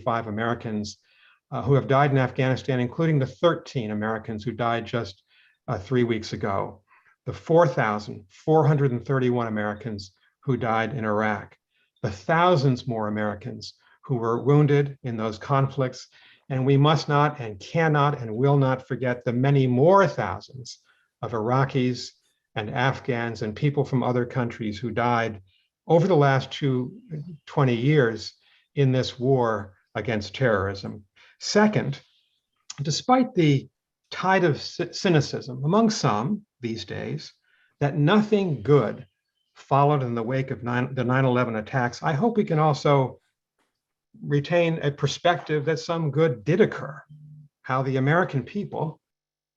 175 Americans who have died in Afghanistan, including the 13 Americans who died just 3 weeks ago, the 4,431 Americans who died in Iraq, the thousands more Americans who were wounded in those conflicts. And we must not and cannot and will not forget the many more thousands of Iraqis and Afghans and people from other countries who died over the last 20 years in this war against terrorism. Second, despite the tide of cynicism among some these days that nothing good followed in the wake of the 9/11 attacks, I hope we can also retain a perspective that some good did occur, how the American people,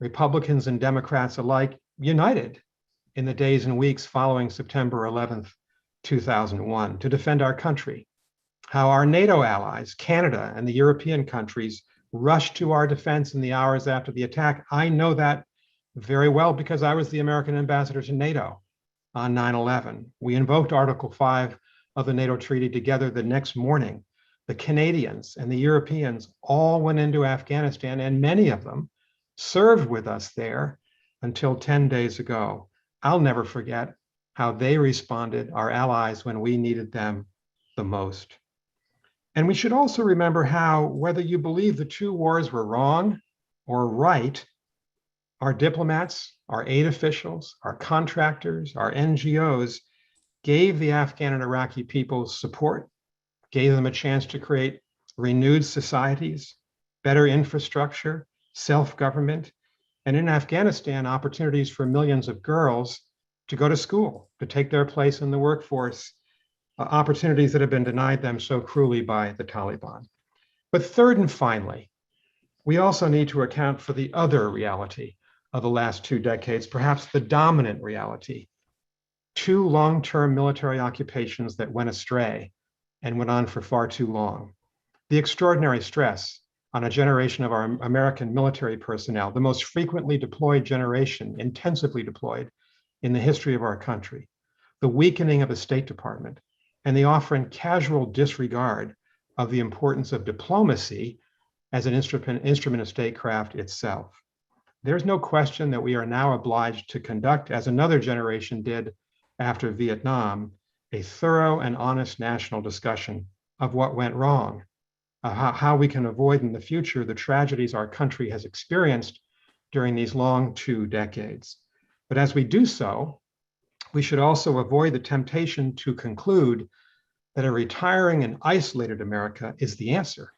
Republicans and Democrats alike, united in the days and weeks following September 11th, 2001 to defend our country, how our NATO allies, Canada and the European countries, rushed to our defense in the hours after the attack. I know that very well because I was the American ambassador to NATO on 9/11. We invoked Article 5 of the NATO treaty together the next morning. The Canadians and the Europeans all went into Afghanistan, and many of them served with us there until 10 days ago. I'll never forget how they responded, our allies, when we needed them the most. And we should also remember how, whether you believe the two wars were wrong or right, our diplomats, our aid officials, our contractors, our NGOs gave the Afghan and Iraqi peoples support, gave them a chance to create renewed societies, better infrastructure, self-government, and in Afghanistan, opportunities for millions of girls to go to school, to take their place in the workforce, opportunities that have been denied them so cruelly by the Taliban. But third and finally, we also need to account for the other reality of the last 2 decades, perhaps the dominant reality: 2 long-term military occupations that went astray and went on for far too long. The extraordinary stress on a generation of our American military personnel, the most frequently deployed generation, intensively deployed in the history of our country, the weakening of the State Department, and the often casual disregard of the importance of diplomacy as an instrument of statecraft itself. There's no question that we are now obliged to conduct, as another generation did after Vietnam, a thorough and honest national discussion of what went wrong, how we can avoid in the future the tragedies our country has experienced during these long 2 decades. But as we do so, we should also avoid the temptation to conclude that a retiring and isolated America is the answer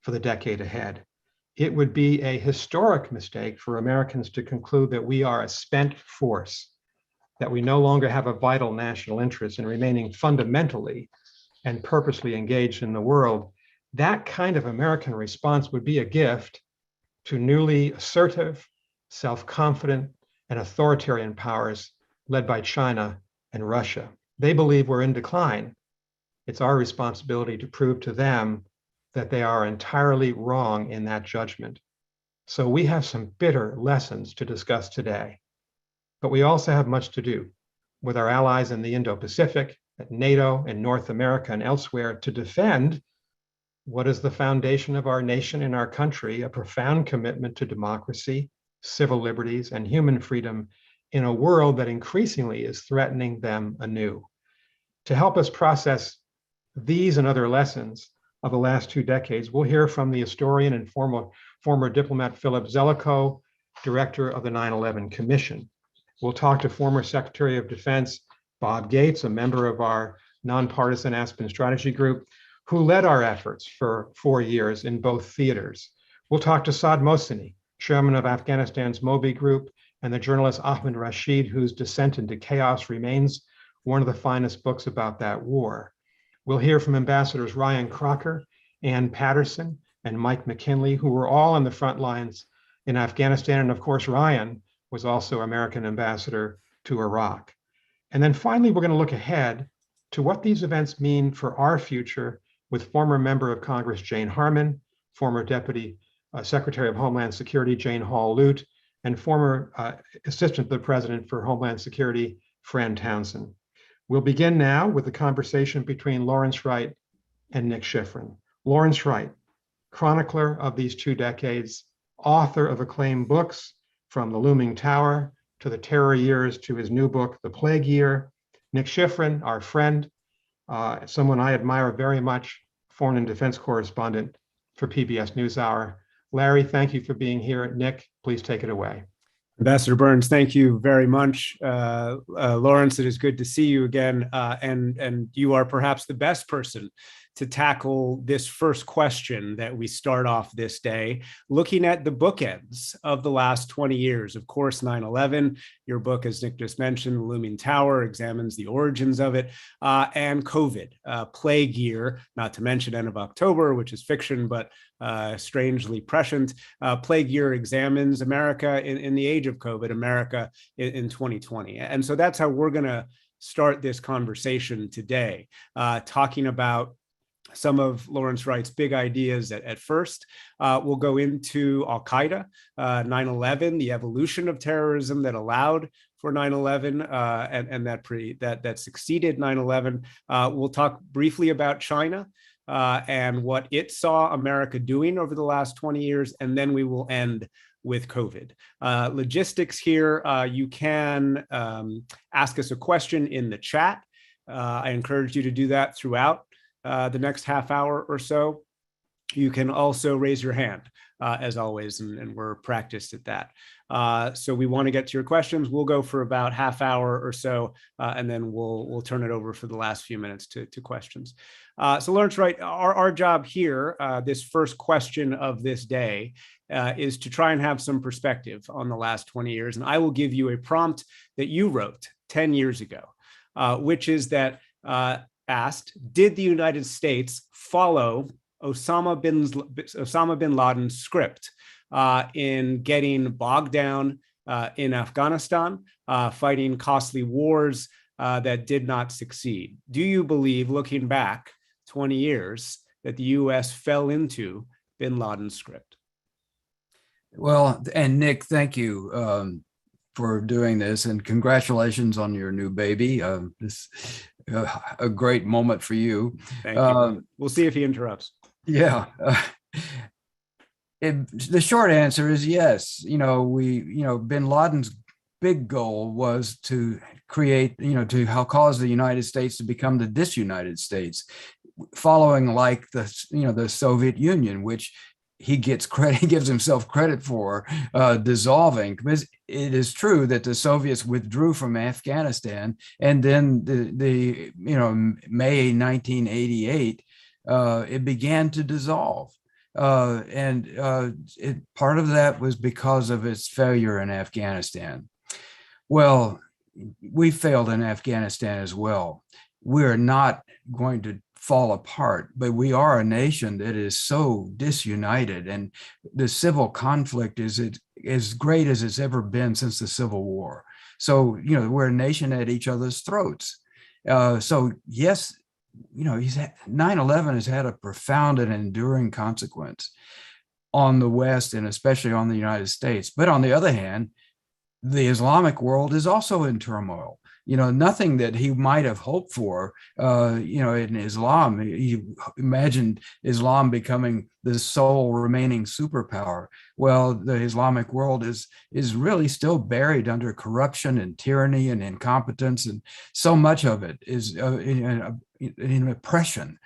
for the decade ahead. It would be a historic mistake for Americans to conclude that we are a spent force, that we no longer have a vital national interest in remaining fundamentally and purposely engaged in the world. That kind of American response would be a gift to newly assertive, self-confident, and authoritarian powers led by China and Russia. They believe we're in decline. It's our responsibility to prove to them that they are entirely wrong in that judgment. So we have some bitter lessons to discuss today, but we also have much to do with our allies in the Indo-Pacific, at NATO, in North America, and elsewhere to defend what is the foundation of our nation and our country, a profound commitment to democracy, civil liberties, and human freedom in a world that increasingly is threatening them anew. To help us process these and other lessons of the last 2 decades, we'll hear from the historian and former diplomat Philip Zelikow, director of the 9/11 Commission. We'll talk to former Secretary of Defense Bob Gates, a member of our nonpartisan Aspen Strategy Group, who led our efforts for 4 years in both theaters. We'll talk to Saad Mohseni, chairman of Afghanistan's Moby Group, and the journalist Ahmed Rashid, whose Descent into Chaos remains one of the finest books about that war. We'll hear from Ambassadors Ryan Crocker, Ann Patterson, and Mike McKinley, who were all on the front lines in Afghanistan. And of course, Ryan was also American ambassador to Iraq. And then finally, we're going to look ahead to what these events mean for our future with former member of Congress Jane Harman, former Deputy Secretary of Homeland Security Jane Holl Lute, and former Assistant to the President for Homeland Security Fran Townsend. We'll begin now with the conversation between Lawrence Wright and Nick Schifrin. Lawrence Wright, chronicler of these 2 decades, author of acclaimed books from The Looming Tower to the Terror Years to his new book, The Plague Year. Nick Schifrin, our friend, someone I admire very much, foreign and defense correspondent for PBS NewsHour. Larry, thank you for being here. Nick, please take it away. Ambassador Burns, thank you very much. Lawrence, it is good to see you again. And you are perhaps the best person to tackle this first question that we start off this day, looking at the bookends of the last 20 years. Of course, 9/11, your book, as Nick just mentioned, The Looming Tower, examines the origins of it, and COVID, Plague Year, not to mention End of October, which is fiction, but strangely prescient. Plague Year examines America in the age of COVID, America in 2020. And so that's how we're going to start this conversation today, talking about some of Lawrence Wright's big ideas at first. We'll go into Al-Qaeda, 9/11, the evolution of terrorism that allowed for 9/11 and that succeeded 9/11. We'll talk briefly about China and what it saw America doing over the last 20 years, and then we will end with COVID. Logistics here, you can ask us a question in the chat. I encourage you to do that throughout the next half hour or so. You can also raise your hand, as always, and we're practiced at that. So we want to get to your questions. We'll go for about half hour or so, and then we'll turn it over for the last few minutes to questions. So Lawrence Wright, our job here, this first question of this day, is to try and have some perspective on the last 20 years. And I will give you a prompt that you wrote 10 years ago, which is that asked, did the United States follow Osama bin Laden's script in getting bogged down in Afghanistan, fighting costly wars that did not succeed? Do you believe, looking back 20 years, that the U.S. fell into bin Laden's script? Well, and Nick, thank you for doing this, and congratulations on your new baby. This a great moment for you. Thank you. We'll see if he interrupts. Yeah. The short answer is yes. Bin Laden's big goal was to create, to cause the United States to become the disunited states, following like the Soviet Union, which he gets credit, he gives himself credit for dissolving. Because it is true that the Soviets withdrew from Afghanistan, and then the May 1988, it began to dissolve. Part of that was because of its failure in Afghanistan. Well, we failed in Afghanistan as well. We're not going to fall apart, but we are a nation that is so disunited, and the civil conflict is as great as it's ever been since the Civil War. So, we're a nation at each other's throats. So yes, 9/11 has had a profound and enduring consequence on the West, and especially on the United States. But on the other hand, the Islamic world is also in turmoil. Nothing that he might have hoped for, in Islam. He imagined Islam becoming the sole remaining superpower. Well, the Islamic world is really still buried under corruption and tyranny and incompetence, and so much of it is in oppression.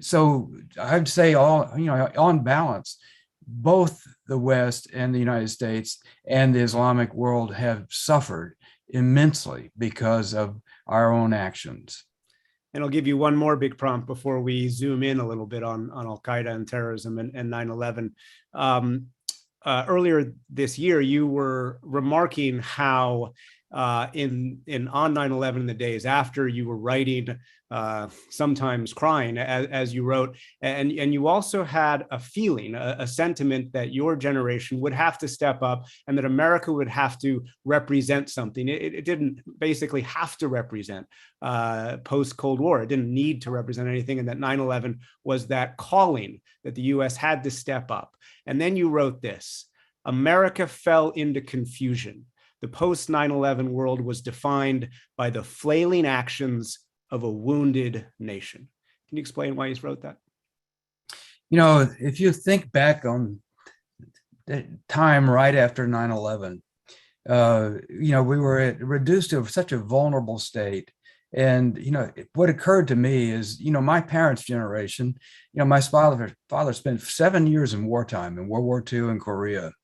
So I'd say on balance, both the West and the United States and the Islamic world have suffered immensely because of our own actions. And I'll give you one more big prompt before we zoom in a little bit on Al-Qaeda and terrorism and 9/11. Earlier this year, you were remarking how on 9/11, in the days after, you were writing, sometimes crying, as you wrote, and you also had a feeling, a sentiment that your generation would have to step up, and that America would have to represent something. It didn't basically have to represent post-Cold War. It didn't need to represent anything, and that 9/11 was that calling that the U.S. had to step up. And then you wrote this: America fell into confusion. The post-9/11 world was defined by the flailing actions of a wounded nation. Can you explain why you wrote that? If you think back on the time right after 9/11, we were reduced to such a vulnerable state. And, what occurred to me is, my parents' generation, my father spent 7 years in wartime in World War II in Korea.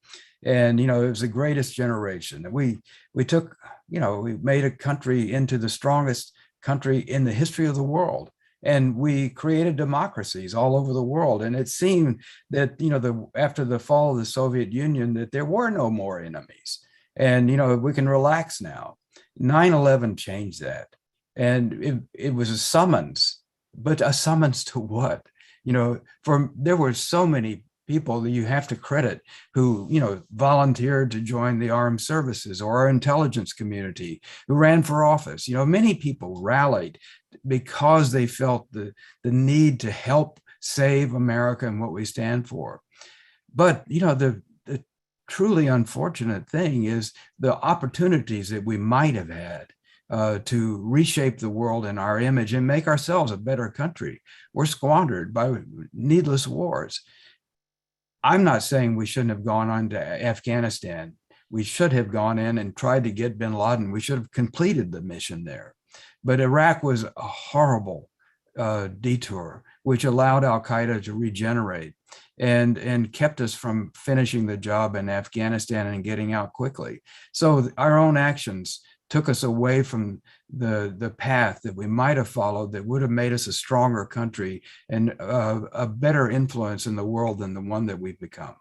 And, it was the greatest generation. We took, we made a country into the strongest country in the history of the world. And we created democracies all over the world. And it seemed that, after the fall of the Soviet Union, that there were no more enemies. And, we can relax now. 9/11 changed that. And it was a summons, but a summons to what? There were so many people that you have to credit who, volunteered to join the armed services or our intelligence community, who ran for office. Many people rallied because they felt the need to help save America and what we stand for. But, the truly unfortunate thing is the opportunities that we might have had to reshape the world in our image and make ourselves a better country were squandered by needless wars. I'm not saying we shouldn't have gone on to Afghanistan. We should have gone in and tried to get bin Laden. We should have completed the mission there. But Iraq was a horrible detour, which allowed al-Qaeda to regenerate and kept us from finishing the job in Afghanistan and getting out quickly. So our own actions took us away from the path that we might have followed that would have made us a stronger country and a better influence in the world than the one that we've become.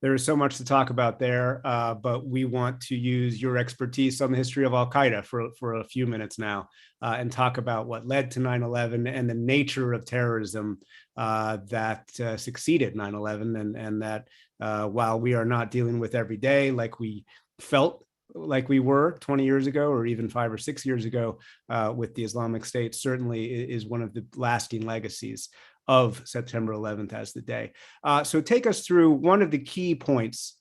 There is so much to talk about there, but we want to use your expertise on the history of al-Qaeda for a few minutes now and talk about what led to 9/11 and the nature of terrorism that succeeded 9/11, and that while we are not dealing with every day like we felt like we were 20 years ago or even 5 or 6 years ago with the Islamic State, certainly is one of the lasting legacies of September 11th as the day. So take us through one of the key points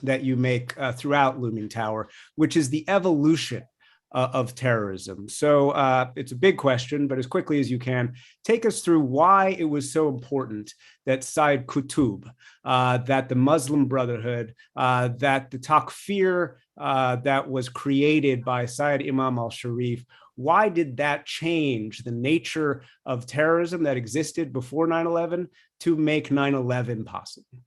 that you make throughout Looming Tower, which is the evolution of terrorism. So it's a big question, but as quickly as you can, take us through why it was so important that Sayyid Qutb, that the Muslim Brotherhood, that the Takfir that was created by Sayyid Imam al-Sharif, why did that change the nature of terrorism that existed before 9/11 to make 9/11 possible?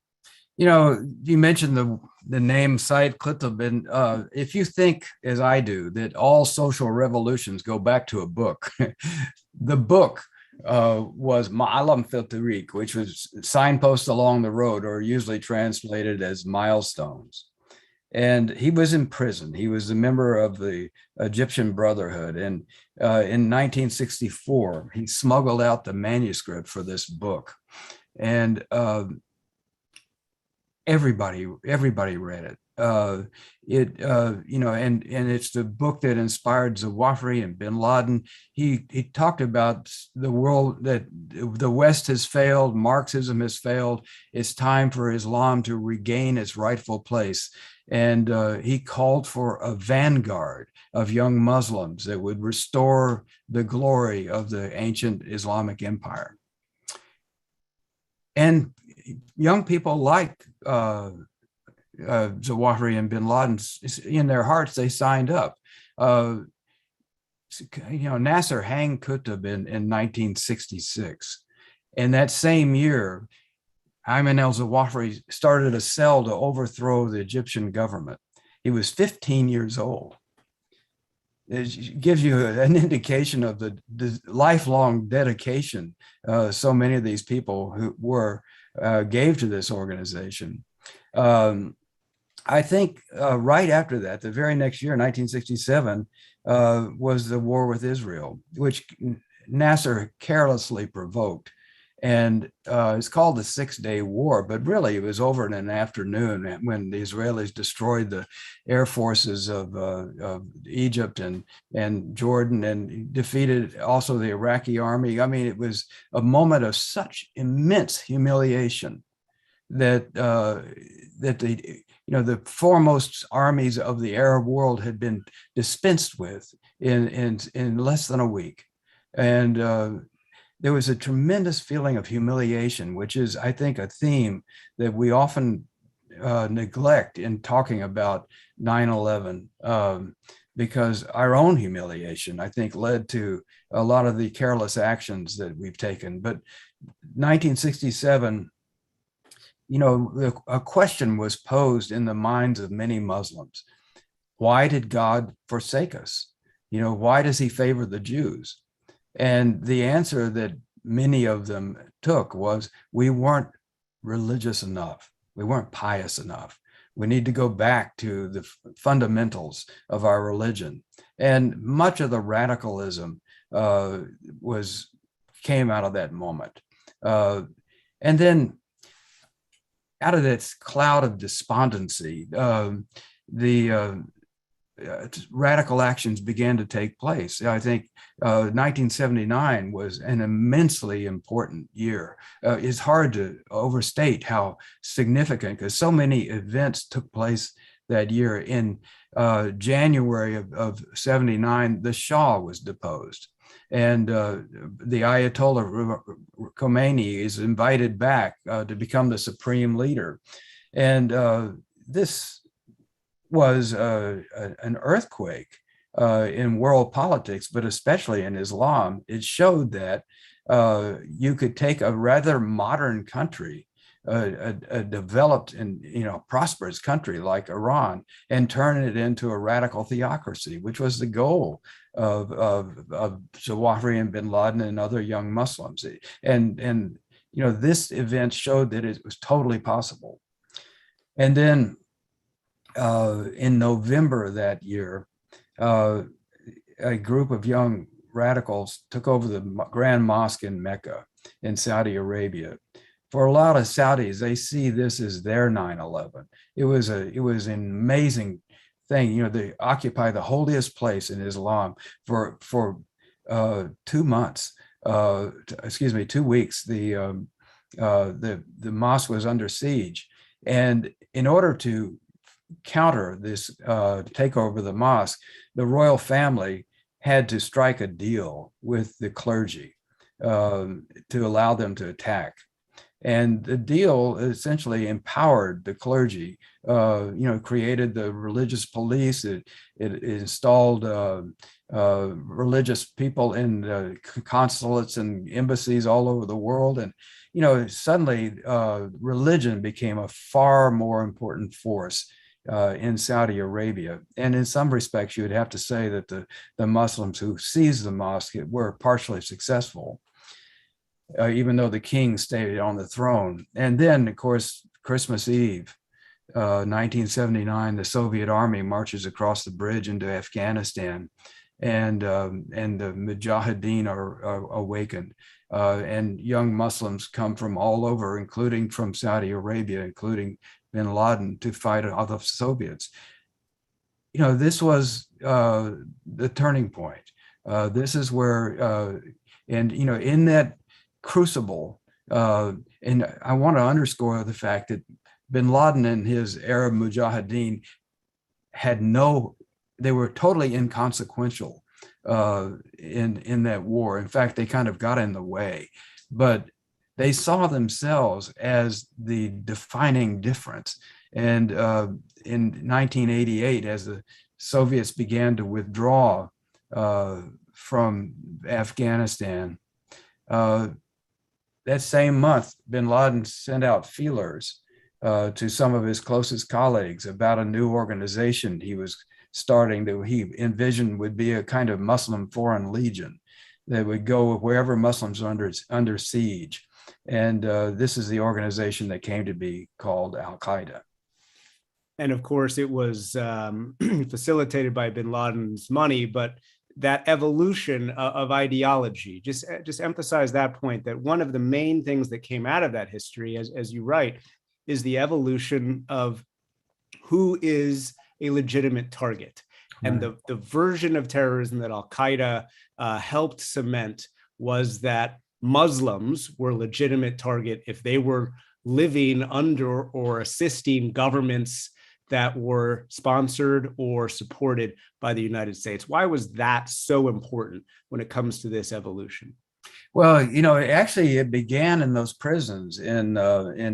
You mentioned the name Sayyid Qutb, and if you think, as I do, that all social revolutions go back to a book, the book was Ma'alam fil Tariq, which was signposts along the road, or usually translated as milestones. And he was in prison. He was a member of the Egyptian Brotherhood. And in 1964, he smuggled out the manuscript for this book. And everybody read it. And it's the book that inspired Zawahiri and bin Laden. He talked about the world, that the West has failed, Marxism has failed. It's time for Islam to regain its rightful place. And he called for a vanguard of young Muslims that would restore the glory of the ancient Islamic empire. And young people like Zawahiri and bin Laden, in their hearts, they signed up. Nasser hanged Qutb in 1966. And that same year, Ayman al-Zawahiri started a cell to overthrow the Egyptian government. He was 15 years old. It gives you an indication of the lifelong dedication so many of these people who gave to this organization. I think right after that, the very next year, 1967, was the war with Israel, which Nasser carelessly provoked. And it's called the 6-Day War, but really it was over in an afternoon when the Israelis destroyed the air forces of Egypt and Jordan and defeated also the Iraqi army. I mean, it was a moment of such immense humiliation that the foremost armies of the Arab world had been dispensed with in less than a week. And there was a tremendous feeling of humiliation, which is, I think, a theme that we often neglect in talking about 9/11, because our own humiliation, I think, led to a lot of the careless actions that we've taken. But 1967, a question was posed in the minds of many Muslims. Why did God forsake us? Why does he favor the Jews? And the answer that many of them took was, we weren't religious enough. We weren't pious enough. We need to go back to the fundamentals of our religion. And much of the radicalism came out of that moment. And then out of this cloud of despondency, the radical actions began to take place. I think 1979 was an immensely important year. It's hard to overstate how significant, because so many events took place that year. In January of 79, the Shah was deposed. And the Ayatollah Khomeini is invited back to become the supreme leader. And this was an earthquake in world politics, but especially in Islam. It showed that you could take a rather modern country, a developed and prosperous country like Iran, and turn it into a radical theocracy, which was the goal of Zawahiri and bin Laden and other young Muslims. And this event showed that it was totally possible. And then in November of that year, a group of young radicals took over the Grand Mosque in Mecca in Saudi Arabia. For a lot of Saudis, they see this as their 9/11. It was an amazing thing. They occupy the holiest place in Islam for 2 months. 2 weeks. The mosque was under siege, and in order to counter this takeover of the mosque, the royal family had to strike a deal with the clergy to allow them to attack. And the deal essentially empowered the clergy, created the religious police. It installed religious people in consulates and embassies all over the world. And, suddenly religion became a far more important force in Saudi Arabia. And in some respects, you would have to say that the Muslims who seized the mosque were partially successful, even though the king stayed on the throne. And then, of course, Christmas Eve, 1979, the Soviet army marches across the bridge into Afghanistan, and the Mujahideen are awakened. And young Muslims come from all over, including from Saudi Arabia, including bin Laden, to fight off the Soviets. This was the turning point. This is where, in that crucible, and I want to underscore the fact that bin Laden and his Arab Mujahideen they were totally inconsequential in that war. In fact, they kind of got in the way, but they saw themselves as the defining difference. And in 1988, as the Soviets began to withdraw from Afghanistan, that same month, bin Laden sent out feelers to some of his closest colleagues about a new organization he was starting that he envisioned would be a kind of Muslim Foreign Legion that would go wherever Muslims are under siege. And this is the organization that came to be called Al-Qaeda. And of course, it was facilitated by bin Laden's money, but that evolution of ideology, just emphasize that point, that one of the main things that came out of that history, as you write, is the evolution of who is a legitimate target. Right. And the version of terrorism that Al-Qaeda helped cement was that Muslims were a legitimate target if they were living under or assisting governments that were sponsored or supported by the United States. Why was that so important when it comes to this evolution? Well, actually, it began in those prisons in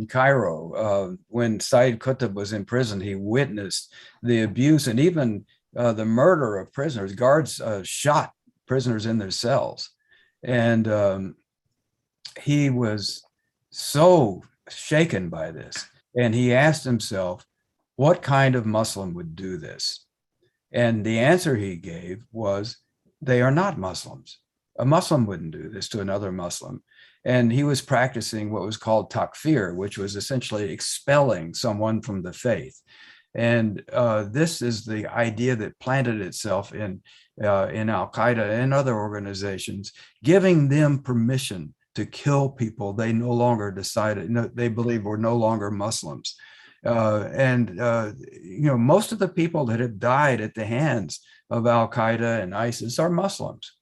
Cairo. When Said Qutb was in prison, he witnessed the abuse and even the murder of prisoners. Guards shot prisoners in their cells, and he was so shaken by this, and he asked himself, "What kind of Muslim would do this?" And the answer he gave was, "They are not Muslims. A Muslim wouldn't do this to another Muslim." And he was practicing what was called takfir, which was essentially expelling someone from the faith. And this is the idea that planted itself in Al-Qaeda and other organizations, giving them permission to kill people they no longer decided, they believe were no longer Muslims. Most of the people that have died at the hands of Al-Qaeda and ISIS are Muslims.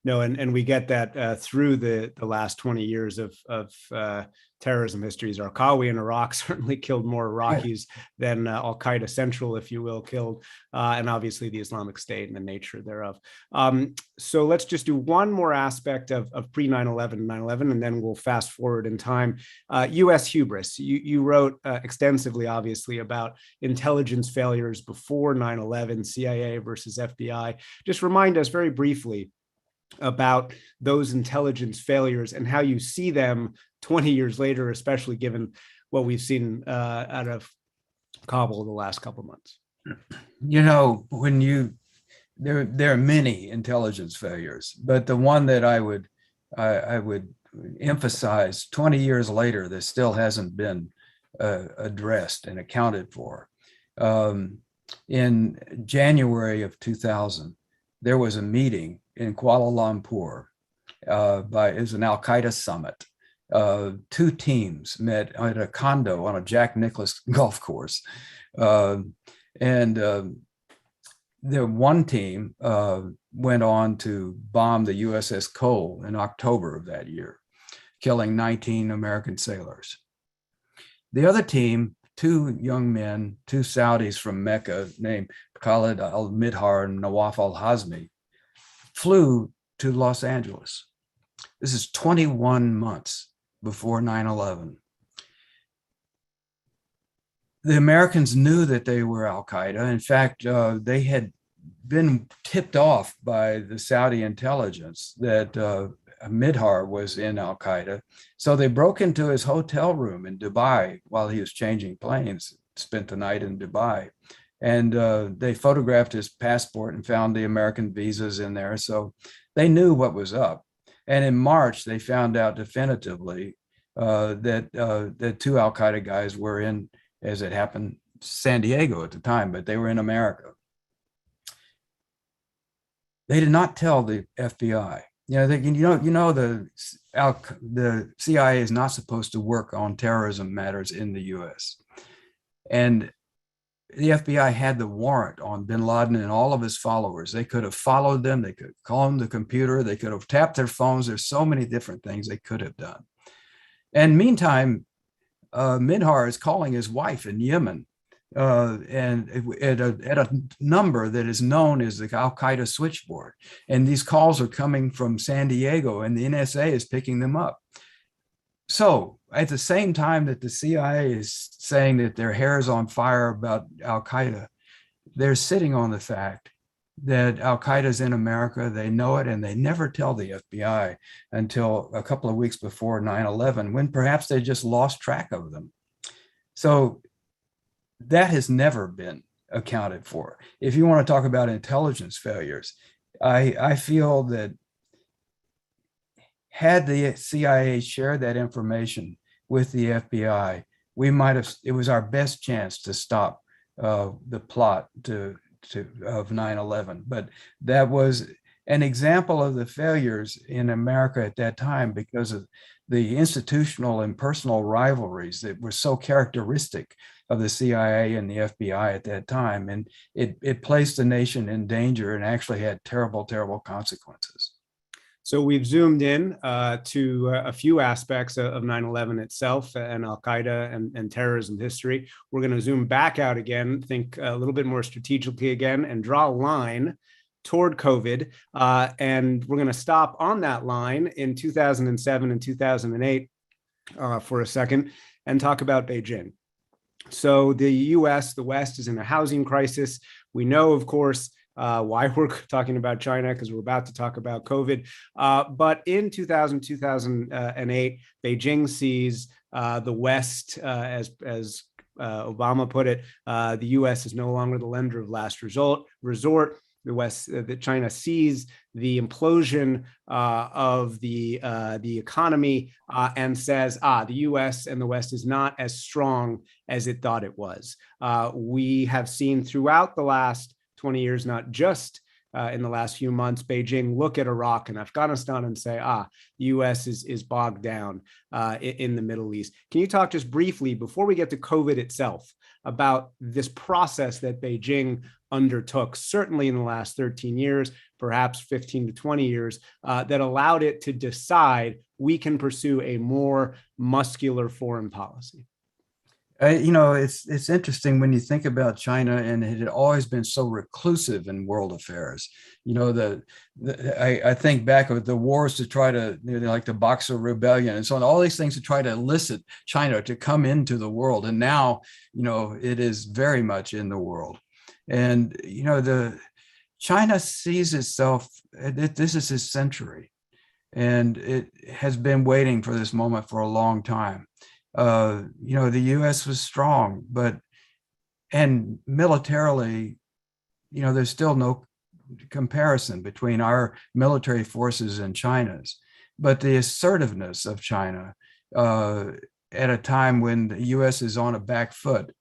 No, and we get that through the last 20 years of terrorism histories. Zarqawi in Iraq certainly killed more Iraqis than Al-Qaeda Central, if you will, killed, and obviously the Islamic State and the nature thereof. So let's just do one more aspect of pre-9/11, 9/11, and then we'll fast forward in time. U.S. hubris. You wrote extensively, obviously, about intelligence failures before 9/11, CIA versus FBI. Just remind us very briefly about those intelligence failures and how you see them 20 years later, especially given what we've seen out of Kabul the last couple of months. There are many intelligence failures, but the one that I would emphasize 20 years later that still hasn't been addressed and accounted for. In January of 2000, there was a meeting in Kuala Lumpur. It was an Al-Qaeda summit. Two teams met at a condo on a Jack Nicklaus golf course. The one team went on to bomb the USS Holl in October of that year, killing 19 American sailors. The other team, two young men, two Saudis from Mecca named Khalid al-Midhar and Nawaf al-Hazmi, flew to Los Angeles. This is 21 months before 9/11. The Americans knew that they were Al-Qaeda. In fact, they had been tipped off by the Saudi intelligence that Midhar was in Al-Qaeda. So they broke into his hotel room in Dubai while he was changing planes, spent the night in Dubai. And they photographed his passport and found the American visas in there. So they knew what was up. And in March, they found out definitively that two Al-Qaeda guys were in, as it happened, San Diego at the time, but they were in America. They did not tell the FBI. The CIA is not supposed to work on terrorism matters in the U.S. And the FBI had the warrant on bin Laden and all of his followers. They could have followed them. They could call them the computer. They could have tapped their phones. There's so many different things they could have done. And meantime, Midhar is calling his wife in Yemen and at a number that is known as the Al-Qaeda switchboard. And these calls are coming from San Diego and the NSA is picking them up. So at the same time that the CIA is saying that their hair is on fire about Al-Qaeda, they're sitting on the fact that Al-Qaeda is in America. They know it, and they never tell the FBI until a couple of weeks before 9/11, when perhaps they just lost track of them. So that has never been accounted for. If you want to talk about intelligence failures, I feel that had the CIA shared that information with the FBI, it was our best chance to stop the plot of 9/11. But that was an example of the failures in America at that time because of the institutional and personal rivalries that were so characteristic of the CIA and the FBI at that time. And it placed the nation in danger and actually had terrible, terrible consequences. So we've zoomed in to a few aspects of 9/11 itself and Al-Qaeda and terrorism history. We're going to zoom back out again, think a little bit more strategically again, and draw a line toward COVID. And we're going to stop on that line in 2007 and 2008 for a second and talk about Beijing. So the US, the West, is in a housing crisis. We know, of course, why we're talking about China, because we're about to talk about COVID. But in 2008, Beijing sees the West, as Obama put it, the US is no longer the lender of last resort. The West, that China sees the implosion of the economy and says, the U.S. and the West is not as strong as it thought it was. We have seen throughout the last 20 years, not just in the last few months, Beijing look at Iraq and Afghanistan and say, the U.S. is bogged down in the Middle East. Can you talk just briefly, before we get to COVID itself, about this process that Beijing undertook, certainly in the last 13 years, perhaps 15 to 20 years, that allowed it to decide we can pursue a more muscular foreign policy? It's interesting when you think about China, and it had always been so reclusive in world affairs. I think back of the wars to try to, like the Boxer Rebellion and so on, all these things to try to elicit China to come into the world. And now, it is very much in the world. And, China sees itself, this is its century, and it has been waiting for this moment for a long time. The U.S. was strong, and militarily, there's still no comparison between our military forces and China's. But the assertiveness of China at a time when the U.S. is on a back foot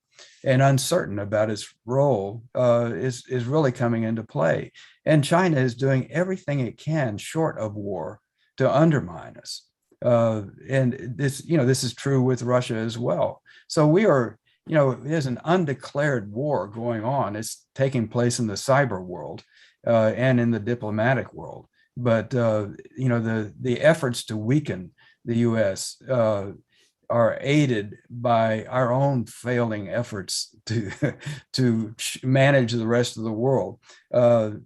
and uncertain about its role is really coming into play. And China is doing everything it can short of war to undermine us. And this is true with Russia as well. So we are, there's an undeclared war going on. It's taking place in the cyber world and in the diplomatic world. But, the efforts to weaken the U.S. Are aided by our own failing efforts to manage the rest of the world. We're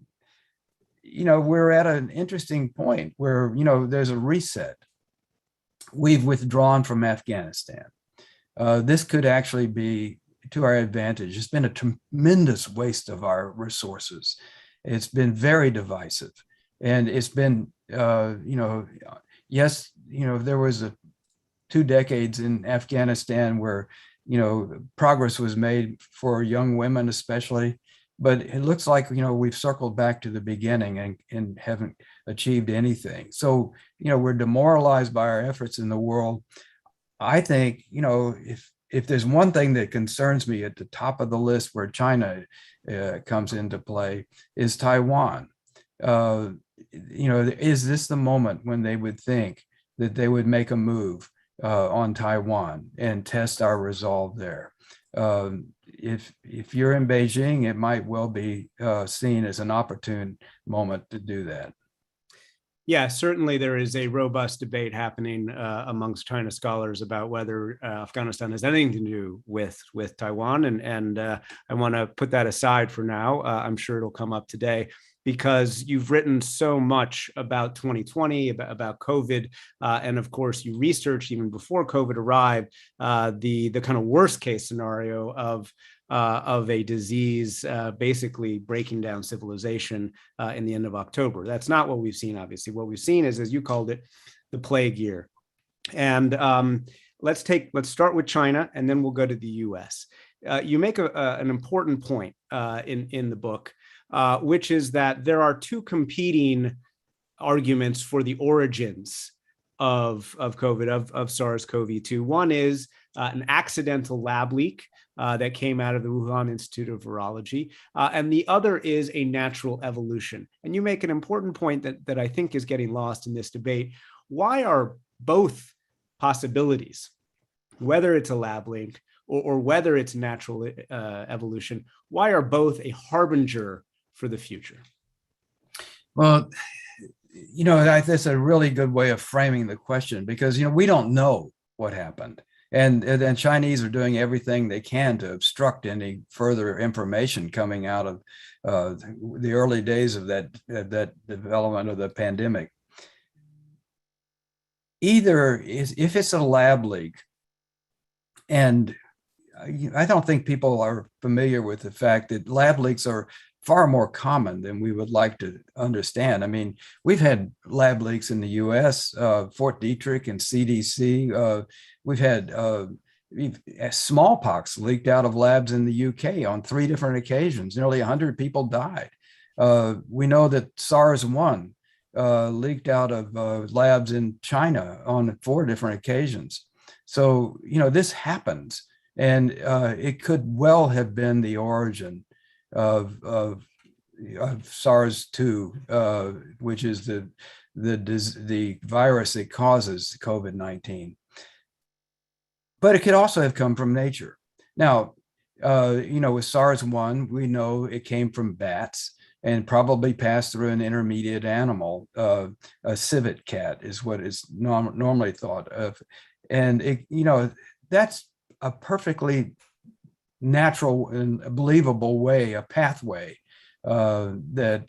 at an interesting point where, there's a reset. We've withdrawn from Afghanistan. This could actually be to our advantage. It's been a tremendous waste of our resources. It's been very divisive. And it's been, yes, there was 2 decades in Afghanistan where, progress was made for young women especially. But it looks like, we've circled back to the beginning and haven't achieved anything. So, we're demoralized by our efforts in the world. I think, if there's one thing that concerns me at the top of the list where China comes into play is Taiwan. Is this the moment when they would think that they would make a move on Taiwan and test our resolve there? If you're in Beijing, it might well be seen as an opportune moment to do that. Yeah, certainly there is a robust debate happening amongst China scholars about whether Afghanistan has anything to do with Taiwan. And I want to put that aside for now. I'm sure it'll come up today, because you've written so much about 2020, about COVID. And of course, you researched even before COVID arrived, the kind of worst case scenario of a disease basically breaking down civilization in the end of October. That's not what we've seen, obviously. What we've seen is, as you called it, the plague year. And let's start with China, and then we'll go to the US. You make an important point in the book, which is that there are 2 competing arguments for the origins of COVID, of SARS-CoV-2. One is an accidental lab leak that came out of the Wuhan Institute of Virology, and the other is a natural evolution. And you make an important point that I think is getting lost in this debate. Why are both possibilities, whether it's a lab leak or whether it's natural evolution, why are both a harbinger for the future? Well, that's a really good way of framing the question, because, we don't know what happened. And Chinese are doing everything they can to obstruct any further information coming out of the early days of that development of the pandemic. Either if it's a lab leak, and I don't think people are familiar with the fact that lab leaks are far more common than we would like to understand. I mean, we've had lab leaks in the US, Fort Detrick and CDC. We've had smallpox leaked out of labs in the UK on 3 different occasions. Nearly 100 people died. We know that SARS-1 leaked out of labs in China on 4 different occasions. So, this happens, and it could well have been the origin of SARS-2, which is the virus that causes COVID-19. But it could also have come from nature. Now, with SARS-1, we know it came from bats and probably passed through an intermediate animal. A civet cat is what is normally thought of. And, that's a perfectly natural and believable way, a pathway that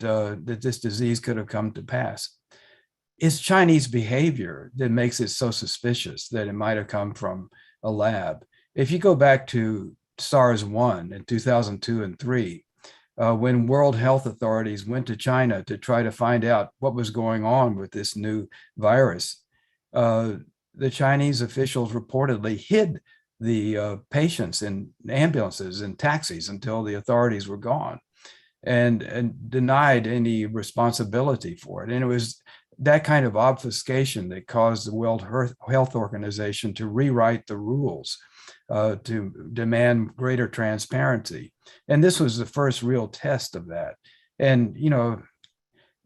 this disease could have come to pass. It's Chinese behavior that makes it so suspicious that it might have come from a lab. If you go back to SARS-1 in 2002 and 3, when World Health authorities went to China to try to find out what was going on with this new virus, the Chinese officials reportedly hid the patients in ambulances and taxis until the authorities were gone, and denied any responsibility for it. And it was that kind of obfuscation that caused the World Health Organization to rewrite the rules to demand greater transparency. And this was the first real test of that. And,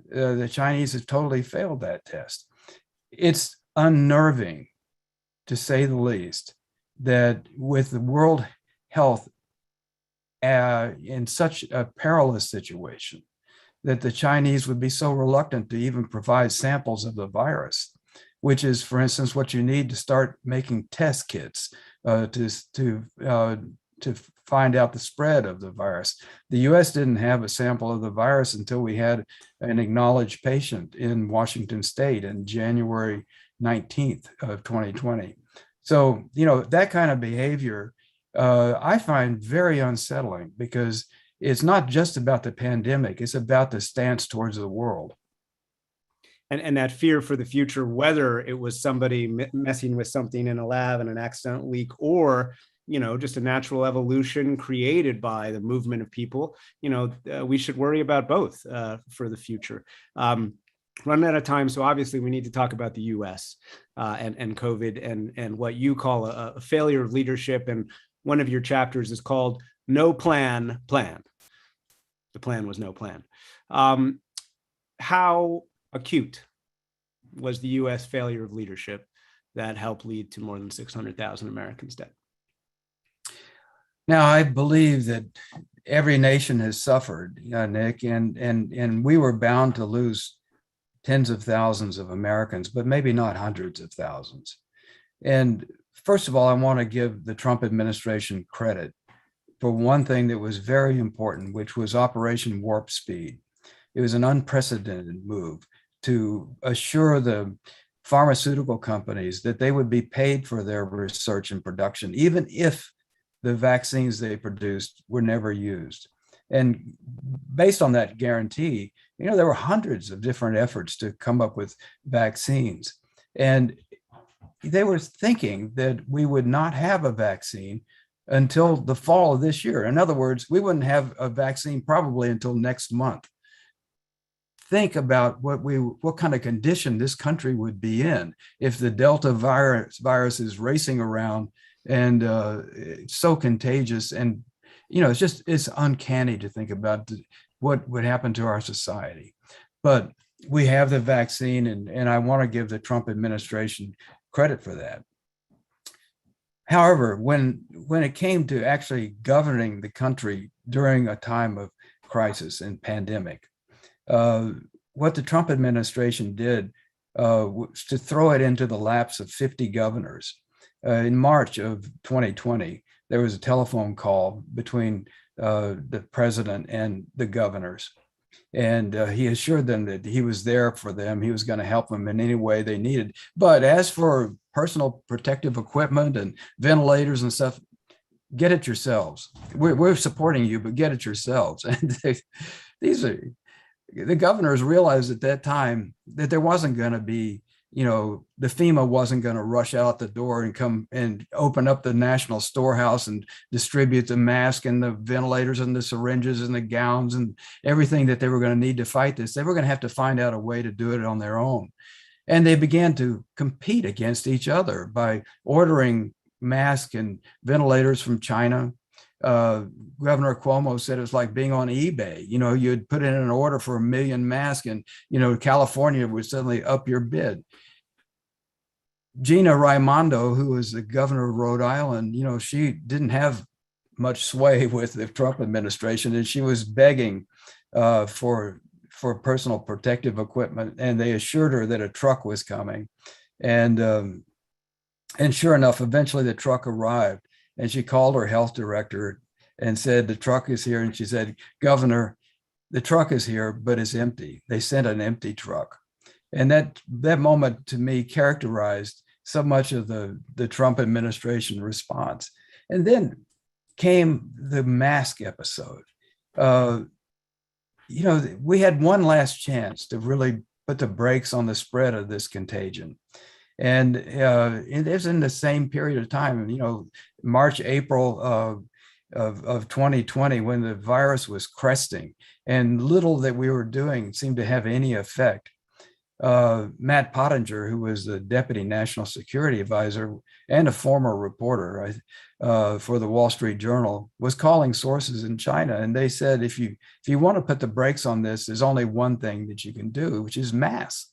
the Chinese have totally failed that test. It's unnerving, to say the least, that with the World Health in such a perilous situation, that the Chinese would be so reluctant to even provide samples of the virus, which is, for instance, what you need to start making test kits to find out the spread of the virus. The US didn't have a sample of the virus until we had an acknowledged patient in Washington State in January 19th of 2020. So, that kind of behavior I find very unsettling, because it's not just about the pandemic, it's about the stance towards the world. And that fear for the future, whether it was somebody messing with something in a lab and an accidental leak, or just a natural evolution created by the movement of people, we should worry about both for the future. Running out of time, so obviously we need to talk about the U.S. And COVID and what you call a failure of leadership. And one of your chapters is called "No Plan, Plan." The plan was no plan. How acute was the U.S. failure of leadership that helped lead to more than 600,000 Americans dead? Now, I believe that every nation has suffered, Nick, and we were bound to lose tens of thousands of Americans, but maybe not hundreds of thousands. And first of all, I want to give the Trump administration credit for one thing that was very important, which was Operation Warp Speed. It was an unprecedented move to assure the pharmaceutical companies that they would be paid for their research and production, even if the vaccines they produced were never used. And based on that guarantee, there were hundreds of different efforts to come up with vaccines. And they were thinking that we would not have a vaccine until the fall of this year. In other words, we wouldn't have a vaccine probably until next month. Think about what kind of condition this country would be in if the Delta virus is racing around and it's so contagious. And it's uncanny to think about what would happen to our society. But we have the vaccine, and I want to give the Trump administration credit for that. However, when it came to actually governing the country during a time of crisis and pandemic, what the Trump administration did was to throw it into the laps of 50 governors in March of 2020, there was a telephone call between the president and the governors. And he assured them that he was there for them. He was going to help them in any way they needed. But as for personal protective equipment and ventilators and stuff, get it yourselves. We're supporting you, but get it yourselves. And the governors realized at that time that there wasn't going to be, the FEMA wasn't going to rush out the door and come and open up the national storehouse and distribute the mask and the ventilators and the syringes and the gowns and everything that they were going to need to fight this. They were going to have to find out a way to do it on their own. And they began to compete against each other by ordering masks and ventilators from China. Governor Cuomo said it was like being on eBay. You'd put in an order for 1 million masks and, California would suddenly up your bid. Gina Raimondo, who was the governor of Rhode Island, she didn't have much sway with the Trump administration, and she was begging for personal protective equipment, and they assured her that a truck was coming. And sure enough, eventually the truck arrived, and she called her health director and said, the truck is here. And she said, Governor, the truck is here, but it's empty. They sent an empty truck. And that moment to me characterized so much of the Trump administration response. And then came the mask episode. We had one last chance to really put the brakes on the spread of this contagion. And it was in the same period of time, March, April of 2020, when the virus was cresting and little that we were doing seemed to have any effect. Matt Pottinger, who was the deputy national security advisor and a former reporter for the Wall Street Journal, was calling sources in China. And they said, if you want to put the brakes on this, there's only one thing that you can do, which is masks.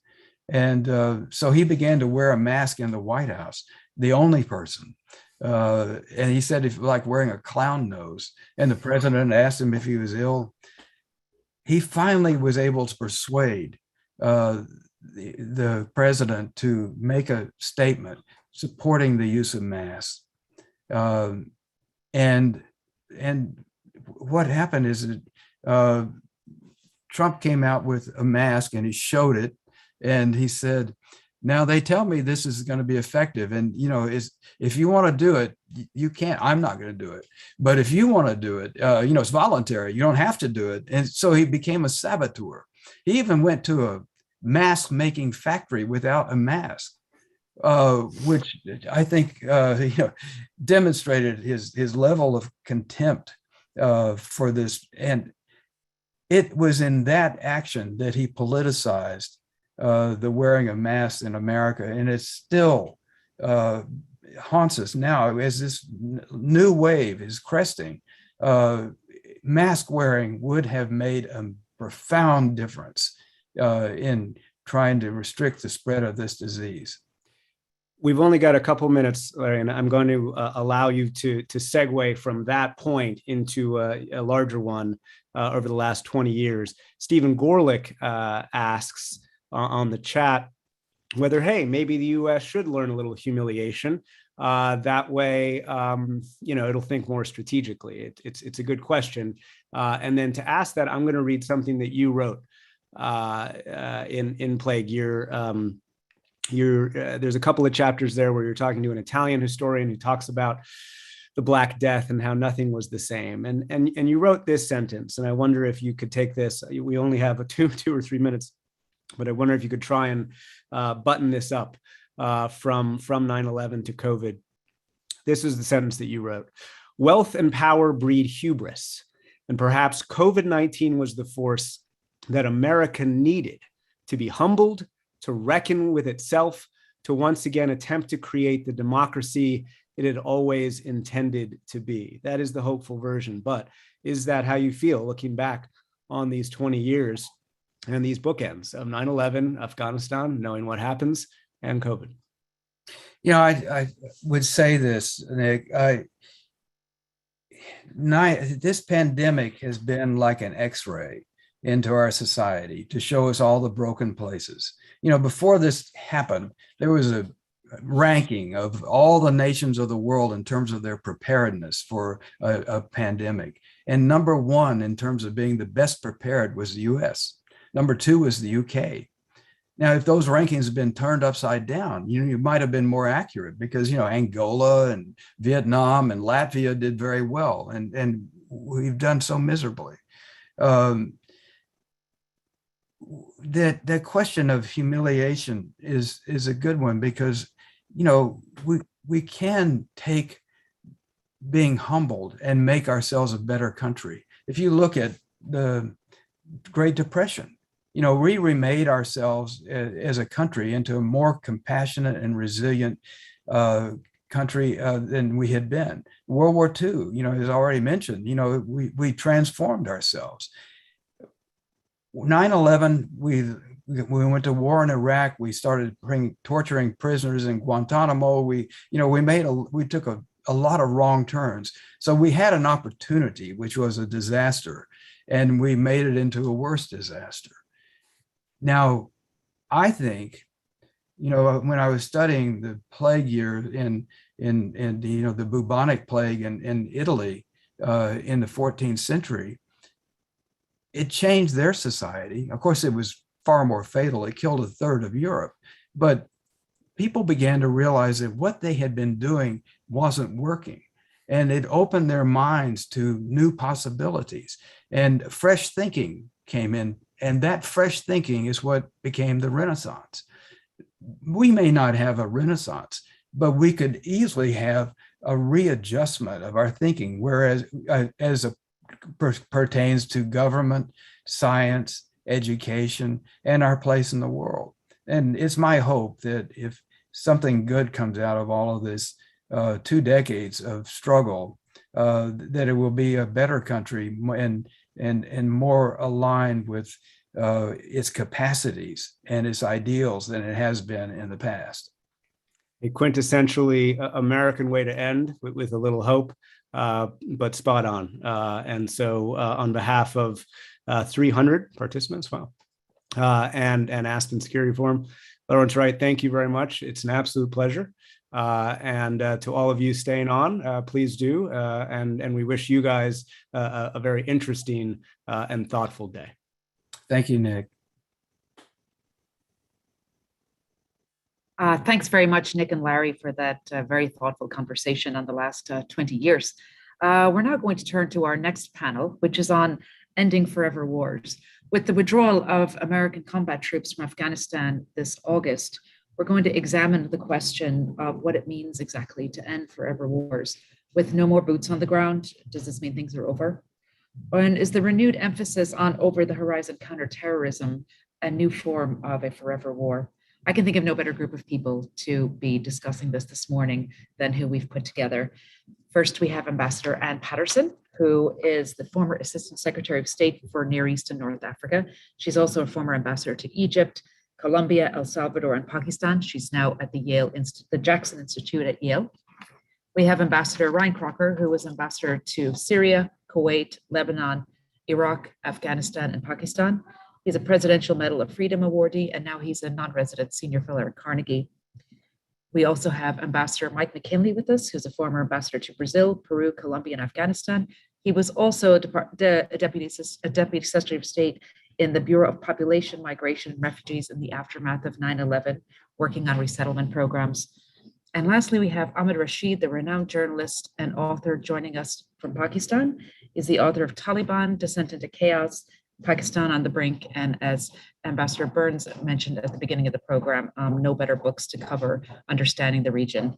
And so he began to wear a mask in the White House, the only person. And he said, if like wearing a clown nose, and the president asked him if he was ill. He finally was able to persuade the president to make a statement supporting the use of masks. And what happened is that Trump came out with a mask and he showed it, and he said, now they tell me this is going to be effective. And, if you want to do it, you can't. I'm not going to do it. But if you want to do it, it's voluntary. You don't have to do it. And so he became a saboteur. He even went to a mask making factory without a mask, which I think demonstrated his level of contempt for this. And it was in that action that he politicized the wearing of masks in America, and it still haunts us now as this new wave is cresting. Mask wearing would have made a profound difference in trying to restrict the spread of this disease. We've only got a couple minutes, Larry, and I'm going to allow you to segue from that point into a larger one over the last 20 years. Stephen Gorlick asks on the chat whether, hey, maybe the U.S. should learn a little humiliation. That way, it'll think more strategically. It's a good question. And then to ask that, I'm going to read something that you wrote in Plague. There's a couple of chapters there where you're talking to an Italian historian who talks about the Black Death and how nothing was the same. And you wrote this sentence, and I wonder if you could take this. We only have two or 3 minutes, but I wonder if you could try and button this up from 9/11 to COVID. This is the sentence that you wrote. Wealth and power breed hubris, and perhaps COVID-19 was the force that America needed to be humbled, to reckon with itself, to once again attempt to create the democracy it had always intended to be. That is the hopeful version. But is that how you feel looking back on these 20 years and these bookends of 9/11, Afghanistan, knowing what happens, and COVID? I would say this, Nick. This pandemic has been like an X-ray into our society to show us all the broken places. Before this happened, there was a ranking of all the nations of the world in terms of their preparedness for a pandemic. And number one, in terms of being the best prepared, was the US. Number two was the UK. Now, if those rankings had been turned upside down, you might have been more accurate, because, Angola and Vietnam and Latvia did very well, and we've done so miserably. That question of humiliation is a good one, because, we can take being humbled and make ourselves a better country. If you look at the Great Depression, we remade ourselves as a country into a more compassionate and resilient country than we had been. World War II, as already mentioned, we transformed ourselves. 9/11, we went to war in Iraq. We started torturing prisoners in Guantanamo. We took a lot of wrong turns. So we had an opportunity, which was a disaster, and we made it into a worse disaster. Now, I think, when I was studying the plague year in the bubonic plague in Italy in the 14th century, it changed their society. Of course, it was far more fatal. It killed a third of Europe. But people began to realize that what they had been doing wasn't working. And it opened their minds to new possibilities. And fresh thinking came in. And that fresh thinking is what became the Renaissance. We may not have a Renaissance, but we could easily have a readjustment of our thinking, whereas as it pertains to government, science, education, and our place in the world. And it's my hope that if something good comes out of all of this 2 decades of struggle, that it will be a better country and more aligned with its capacities and its ideals than it has been in the past. A quintessentially American way to end, with a little hope, but spot on. And so on behalf of 300 participants, wow, and Aspen Security Forum, Lawrence Wright, thank you very much. It's an absolute pleasure. And to all of you staying on, please do. And we wish you guys a very interesting and thoughtful day. Thank you, Nick. Thanks very much, Nick and Larry, for that very thoughtful conversation on the last 20 years. We're now going to turn to our next panel, which is on ending forever wars. With the withdrawal of American combat troops from Afghanistan this August, we're going to examine the question of what it means exactly to end forever wars. With no more boots on the ground, does this mean things are over? And is the renewed emphasis on over-the-horizon counterterrorism a new form of a forever war? I can think of no better group of people to be discussing this morning than who we've put together. First, we have Ambassador Ann Patterson, who is the former Assistant Secretary of State for Near East and North Africa. She's also a former ambassador to Egypt, Colombia, El Salvador, and Pakistan. She's now at the Jackson Institute at Yale. We have Ambassador Ryan Crocker, who was ambassador to Syria, Kuwait, Lebanon, Iraq, Afghanistan, and Pakistan. He's a Presidential Medal of Freedom awardee, and now he's a non-resident senior fellow at Carnegie. We also have Ambassador Mike McKinley with us, who's a former ambassador to Brazil, Peru, Colombia, and Afghanistan. He was also a Deputy Secretary of State in the Bureau of Population, Migration, and Refugees in the aftermath of 9/11, working on resettlement programs. And lastly, we have Ahmed Rashid, the renowned journalist and author joining us from Pakistan. He's the author of Taliban, Descent into Chaos, Pakistan on the Brink, and as Ambassador Burns mentioned at the beginning of the program, no better books to cover understanding the region.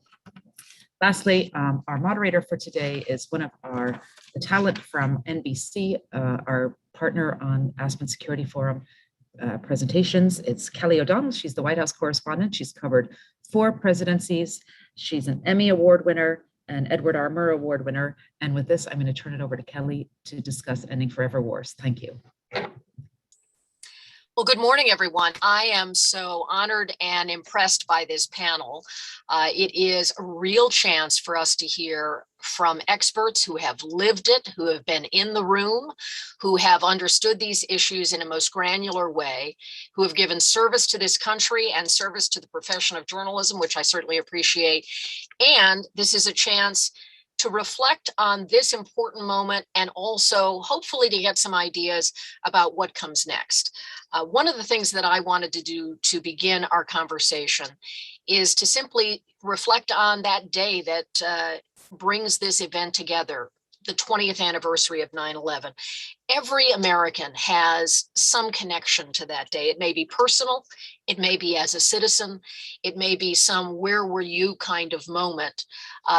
Lastly, our moderator for today is one of the talent from NBC, our partner on Aspen Security Forum presentations. It's Kelly O'Donnell. She's the White House correspondent. She's covered 4 presidencies. She's an Emmy Award winner, an Edward R. Murrow Award winner. And with this, I'm going to turn it over to Kelly to discuss ending forever wars. Thank you. Well, good morning, everyone. I am so honored and impressed by this panel. It is a real chance for us to hear from experts who have lived it, who have been in the room, who have understood these issues in a most granular way, who have given service to this country and service to the profession of journalism, which I certainly appreciate. And this is a chance to reflect on this important moment and also hopefully to get some ideas about what comes next. One of the things that I wanted to do to begin our conversation is to simply reflect on that day that brings this event together, the 20th anniversary of 9/11. Every American has some connection to that day. It may be personal, it may be as a citizen, it may be some where were you kind of moment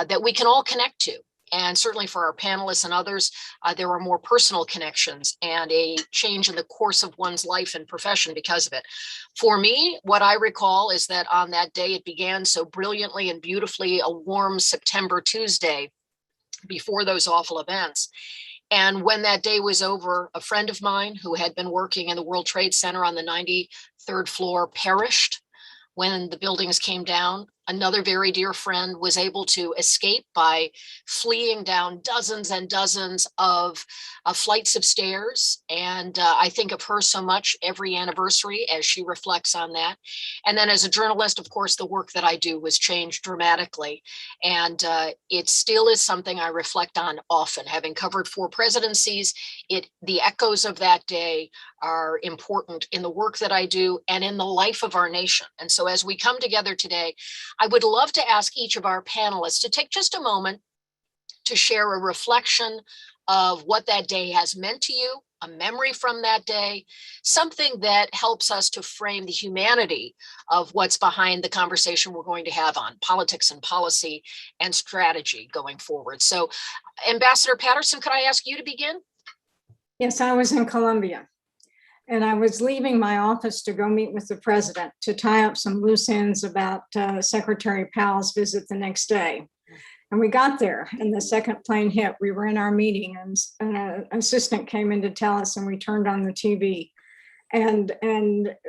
that we can all connect to. And certainly for our panelists and others, there are more personal connections and a change in the course of one's life and profession because of it. For me, what I recall is that on that day, it began so brilliantly and beautifully, a warm September Tuesday before those awful events. And when that day was over, a friend of mine who had been working in the World Trade Center on the 93rd floor perished when the buildings came down. Another very dear friend was able to escape by fleeing down dozens and dozens of flights of stairs. And I think of her so much every anniversary as she reflects on that. And then as a journalist, of course, the work that I do was changed dramatically. And it still is something I reflect on often. Having covered 4 presidencies, the echoes of that day are important in the work that I do and in the life of our nation. And so as we come together today, I would love to ask each of our panelists to take just a moment to share a reflection of what that day has meant to you, a memory from that day, something that helps us to frame the humanity of what's behind the conversation we're going to have on politics and policy and strategy going forward. So, Ambassador Patterson, could I ask you to begin? Yes, I was in Colombia. And I was leaving my office to go meet with the president to tie up some loose ends about Secretary Powell's visit the next day. And we got there and the second plane hit. We were in our meeting and an assistant came in to tell us and we turned on the TV. And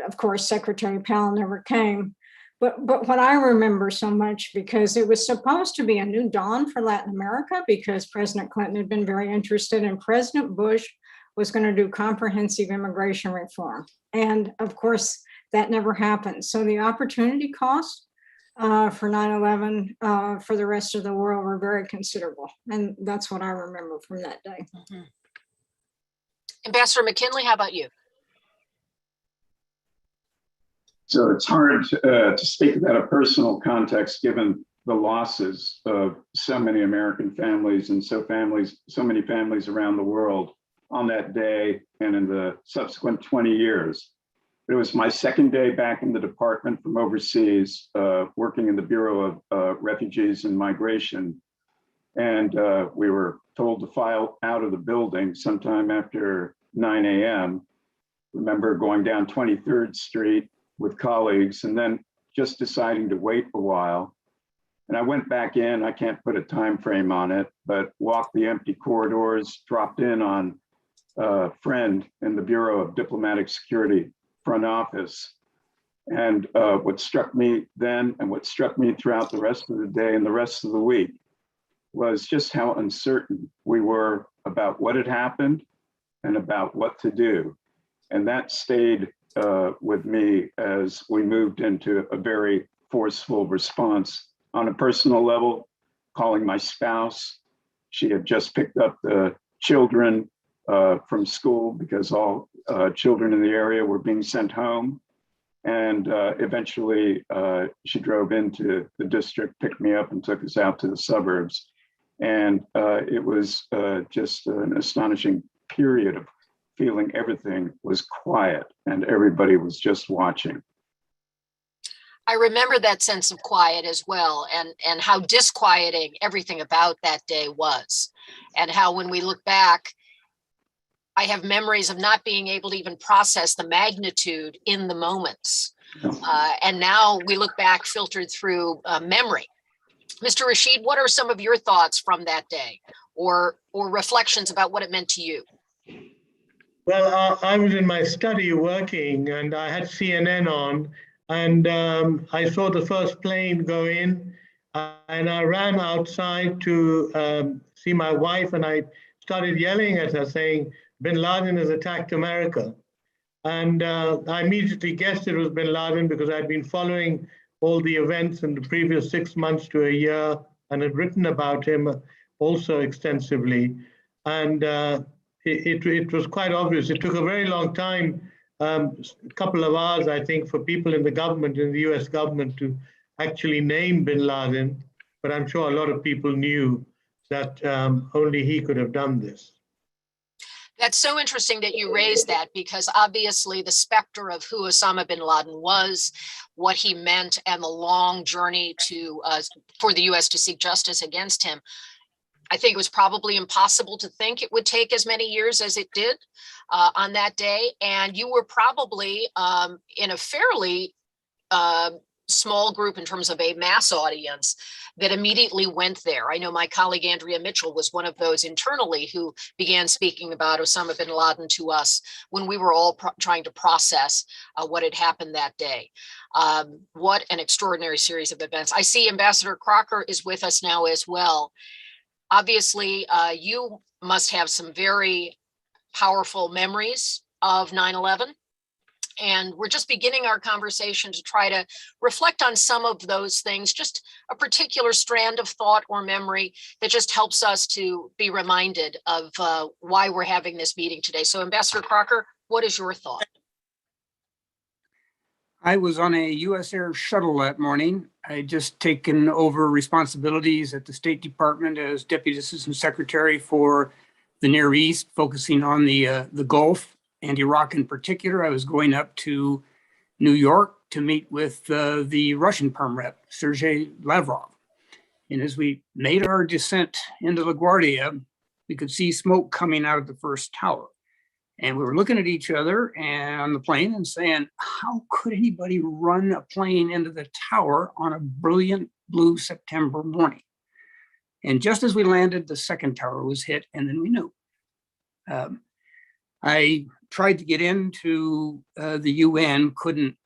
of course, Secretary Powell never came. But what I remember so much, because it was supposed to be a new dawn for Latin America because President Clinton had been very interested and President Bush was going to do comprehensive immigration reform. And of course, that never happened. So the opportunity costs for 9/11 for the rest of the world were very considerable. And that's what I remember from that day. Mm-hmm. Ambassador McKinley, how about you? So it's hard to speak about a personal context given the losses of so many American families and so many families around the world on that day and in the subsequent 20 years. It was my second day back in the department from overseas, working in the Bureau of Refugees and Migration. And we were told to file out of the building sometime after 9 a.m. Remember going down 23rd Street with colleagues and then just deciding to wait a while. And I went back in, I can't put a time frame on it, but walked the empty corridors, dropped in on a friend in the Bureau of Diplomatic Security front office. And what struck me then and what struck me throughout the rest of the day and the rest of the week was just how uncertain we were about what had happened and about what to do. And that stayed with me as we moved into a very forceful response. On a personal level, calling my spouse. She had just picked up the children from school because all children in the area were being sent home. And eventually she drove into the district, picked me up and took us out to the suburbs. And it was just an astonishing period of feeling everything was quiet and everybody was just watching. I remember that sense of quiet as well, and how disquieting everything about that day was, and how when we look back, I have memories of not being able to even process the magnitude in the moments. And now we look back filtered through memory. Mr. Rashid, what are some of your thoughts from that day or reflections about what it meant to you? Well, I was in my study working and I had CNN on, and I saw the first plane go in, and I ran outside to see my wife, and I started yelling at her saying, Bin Laden has attacked America. And I immediately guessed it was Bin Laden because I'd been following all the events in the previous 6 months to a year and had written about him also extensively. And it was quite obvious. It took a very long time, a couple of hours, I think, for people in the government, in the US government, to actually name Bin Laden. But I'm sure a lot of people knew that only he could have done this. That's so interesting that you raised that, because obviously the specter of who Osama bin Laden was, what he meant, and the long journey to for the US to seek justice against him. I think it was probably impossible to think it would take as many years as it did on that day. And you were probably in a fairly small group in terms of a mass audience that immediately went there. I know my colleague Andrea Mitchell was one of those internally who began speaking about Osama bin Laden to us when we were all trying to process what had happened that day. What an extraordinary series of events. I see Ambassador Crocker is with us now as well. Obviously, you must have some very powerful memories of 9/11. And we're just beginning our conversation to try to reflect on some of those things, just a particular strand of thought or memory that just helps us to be reminded of why we're having this meeting today. So Ambassador Crocker, what is your thought? I was on a U.S. Air shuttle that morning. I had just taken over responsibilities at the State Department as Deputy Assistant Secretary for the Near East, focusing on the Gulf and Iraq in particular. I was going up to New York to meet with the Russian Perm Rep, Sergei Lavrov. And as we made our descent into LaGuardia, we could see smoke coming out of the first tower. And we were looking at each other and on the plane and saying, how could anybody run a plane into the tower on a brilliant blue September morning? And just as we landed, the second tower was hit, and then we knew. I tried to get into the UN, couldn't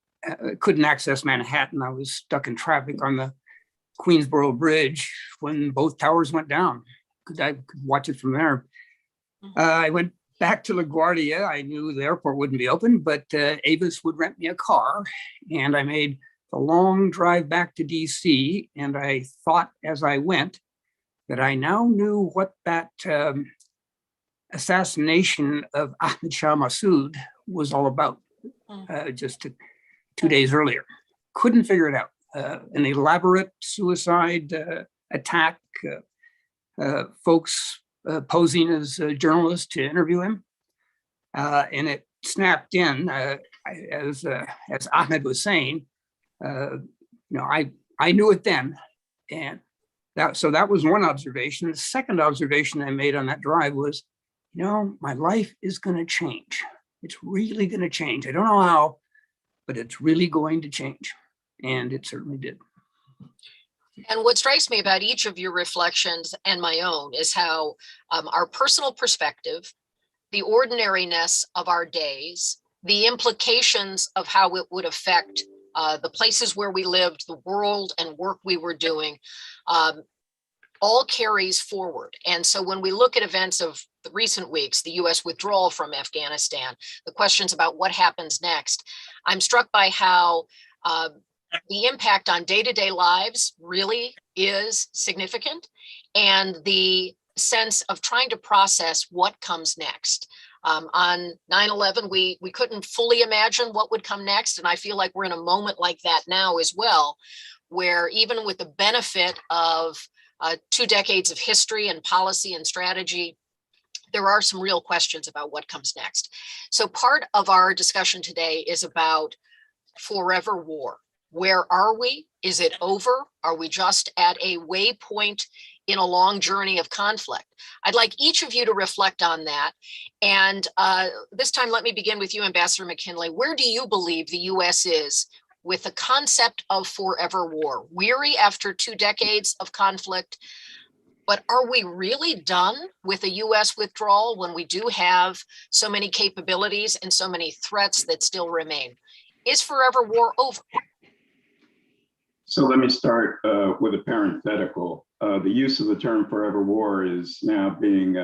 access Manhattan. I was stuck in traffic on the Queensboro Bridge when both towers went down. I could watch it from there. I went back to LaGuardia. I knew the airport wouldn't be open, but Avis would rent me a car, and I made the long drive back to DC. And I thought as I went that I now knew what that assassination of Ahmed Shah Massoud was all about, just 2 days earlier. Couldn't figure it out. An elaborate suicide attack, folks posing as journalists to interview him. And it snapped in, as Ahmed was saying, I knew it then. And so that was one observation. The second observation I made on that drive was, my life is going to change. It's really going to change. I don't know how, but it's really going to change. And it certainly did. And what strikes me about each of your reflections and my own is how our personal perspective, the ordinariness of our days, the implications of how it would affect the places where we lived, the world and work we were doing, all carries forward. And so when we look at events of the recent weeks, the US withdrawal from Afghanistan, the questions about what happens next, I'm struck by how the impact on day-to-day lives really is significant, and the sense of trying to process what comes next. On 9/11, we couldn't fully imagine what would come next, and I feel like we're in a moment like that now as well, where even with the benefit of 2 decades of history and policy and strategy, there are some real questions about what comes next. So part of our discussion today is about forever war. Where are we? Is it over? Are we just at a waypoint in a long journey of conflict? I'd like each of you to reflect on that. And this time, let me begin with you, Ambassador McKinley. Where do you believe the US is with the concept of forever war? Weary after 2 decades of conflict, But are we really done with a US withdrawal when we do have so many capabilities and so many threats that still remain? Is forever war over? So let me start with a parenthetical. The use of the term forever war is now being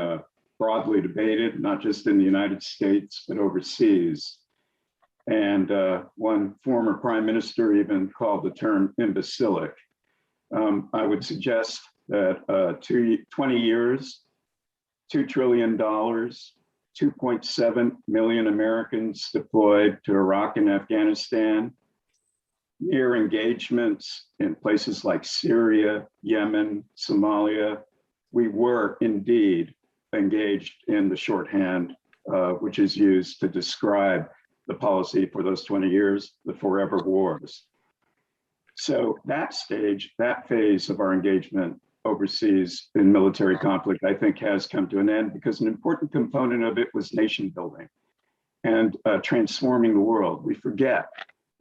broadly debated, not just in the United States, but overseas. And one former prime minister even called the term imbecilic. I would suggest that 20 years, $2 trillion, 2.7 million Americans deployed to Iraq and Afghanistan, near engagements in places like Syria, Yemen, Somalia. We were indeed engaged in the shorthand, which is used to describe the policy for those 20 years, the forever wars. So that stage, that phase of our engagement overseas in military conflict, I think has come to an end because an important component of it was nation building and transforming the world. We forget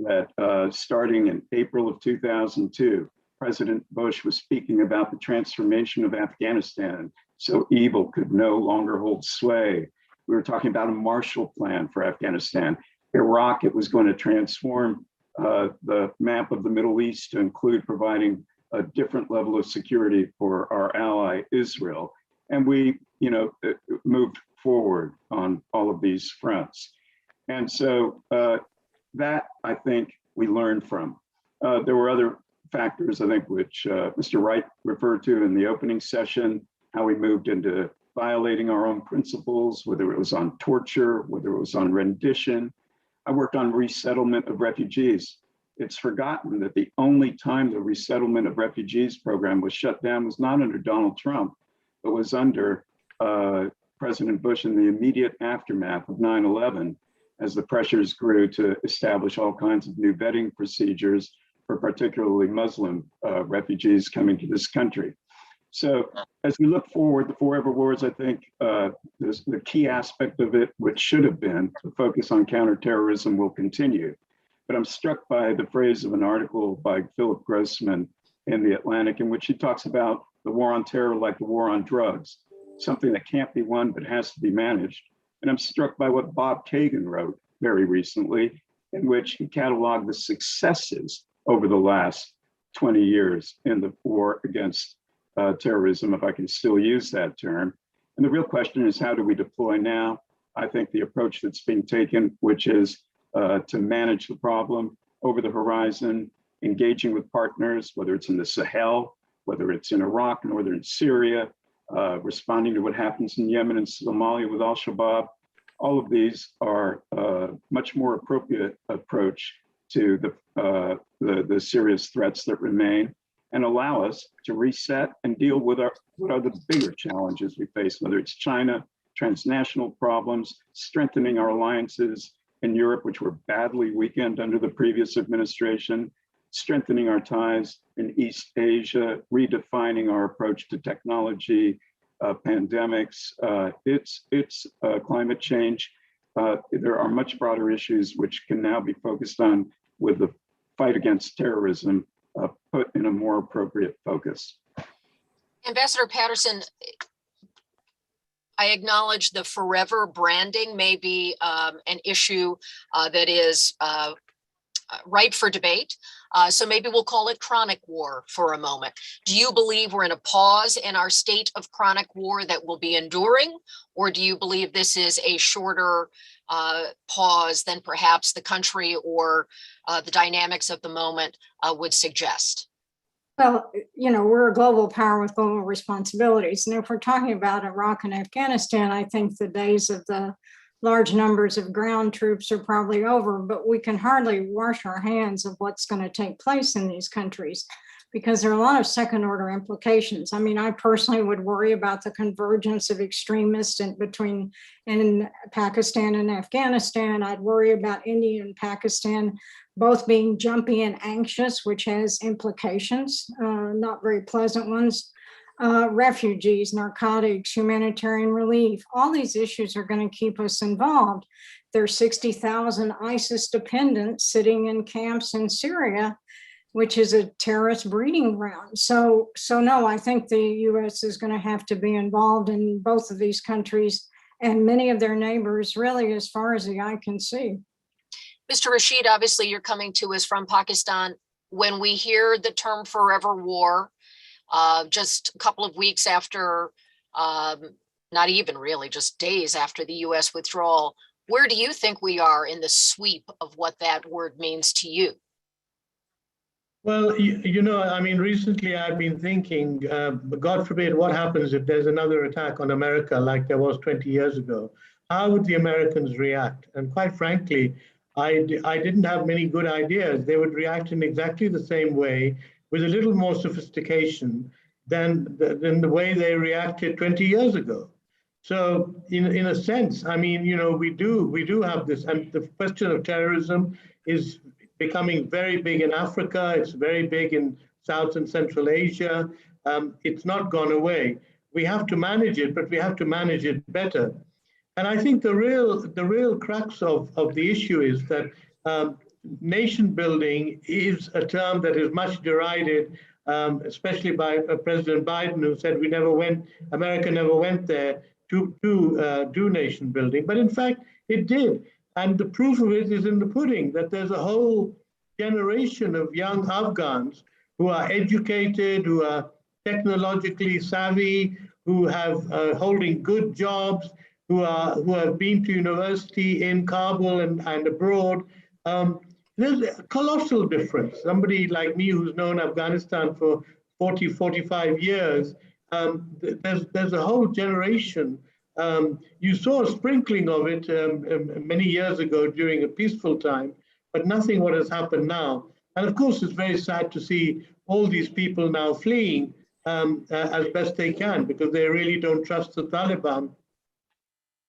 that starting in April of 2002, President Bush was speaking about the transformation of Afghanistan so evil could no longer hold sway. We were talking about a Marshall Plan for Afghanistan. Iraq, it was going to transform the map of the Middle East to include providing a different level of security for our ally, Israel. And we, moved forward on all of these fronts. And so that, I think, we learned from. There were other factors, I think, which Mr. Wright referred to in the opening session, how we moved into violating our own principles, whether it was on torture, whether it was on rendition. I worked on resettlement of refugees. It's forgotten that the only time the resettlement of refugees program was shut down was not under Donald Trump, but was under President Bush in the immediate aftermath of 9/11, as the pressures grew to establish all kinds of new vetting procedures for particularly Muslim refugees coming to this country. So as we look forward, the forever wars, I think the key aspect of it, which should have been the focus on counterterrorism, will continue. But I'm struck by the phrase of an article by Philip Grossman in The Atlantic, in which he talks about the war on terror like the war on drugs, something that can't be won but has to be managed. And I'm struck by what Bob Kagan wrote very recently, in which he cataloged the successes over the last 20 years in the war against terrorism, if I can still use that term. And the real question is, how do we deploy now? I think the approach that's being taken, which is to manage the problem over the horizon, engaging with partners, whether it's in the Sahel, whether it's in Iraq, northern Syria, responding to what happens in Yemen and Somalia with al-Shabaab. All of these are a much more appropriate approach to the serious threats that remain, and allow us to reset and deal with what are the bigger challenges we face, whether it's China, transnational problems, strengthening our alliances in Europe, which were badly weakened under the previous administration, strengthening our ties in East Asia, redefining our approach to technology, pandemics, it's climate change. There are much broader issues which can now be focused on with the fight against terrorism put in a more appropriate focus. Ambassador Patterson, I acknowledge the forever branding may be an issue that is ripe for debate. So maybe we'll call it chronic war for a moment. Do you believe we're in a pause in our state of chronic war that will be enduring? Or do you believe this is a shorter pause than perhaps the country or the dynamics of the moment would suggest? Well, we're a global power with global responsibilities. And if we're talking about Iraq and Afghanistan, I think the days of the large numbers of ground troops are probably over, but we can hardly wash our hands of what's going to take place in these countries because there are a lot of second order implications. I mean, I personally would worry about the convergence of extremists in Pakistan and Afghanistan. I'd worry about India and Pakistan both being jumpy and anxious, which has implications, not very pleasant ones. Refugees, narcotics, humanitarian relief, all these issues are going to keep us involved. There are 60,000 ISIS dependents sitting in camps in Syria which is a terrorist breeding ground. So no, I think the U.S. is going to have to be involved in both of these countries and many of their neighbors, really, as far as the eye can see. Mr. Rashid, obviously you're coming to us from Pakistan. When we hear the term forever war, just a couple of weeks after, not even really, just days after the US withdrawal, where do you think we are in the sweep of what that word means to you? Well, I mean, recently I've been thinking, God forbid, what happens if there's another attack on America like there was 20 years ago? How would the Americans react? And quite frankly, I didn't have many good ideas. They would react in exactly the same way, with a little more sophistication than the way they reacted 20 years ago. So in a sense, I mean, we do have this, and the question of terrorism is becoming very big in Africa. It's very big in South and Central Asia. It's not gone away. We have to manage it, but we have to manage it better. And I think the real crux of the issue is that nation building is a term that is much derided, especially by President Biden, who said America never went there to do nation building. But in fact, it did. And the proof of it is in the pudding, that there's a whole generation of young Afghans who are educated, who are technologically savvy, who have holding good jobs, who have been to university in Kabul and abroad. There's a colossal difference. Somebody like me who's known Afghanistan for 40, 45 years, there's a whole generation. You saw a sprinkling of it many years ago during a peaceful time, but nothing what has happened now. And of course, it's very sad to see all these people now fleeing as best they can, because they really don't trust the Taliban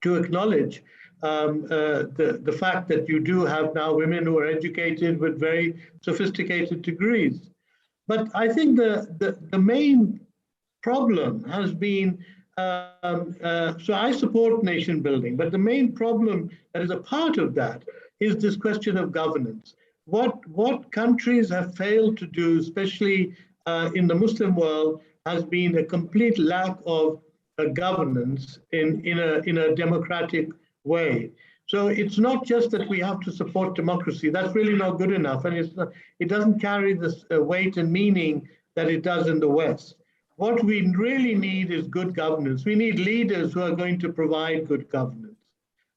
to acknowledge the fact that you do have now women who are educated with very sophisticated degrees. But I think the main problem has been, so I support nation building, but the main problem that is a part of that is this question of governance. What countries have failed to do, especially in the Muslim world, has been a complete lack of governance in a democratic way. So it's not just that we have to support democracy. That's really not good enough, and it doesn't carry this weight and meaning that it does in the West. What we really need is good governance. We need leaders who are going to provide good governance.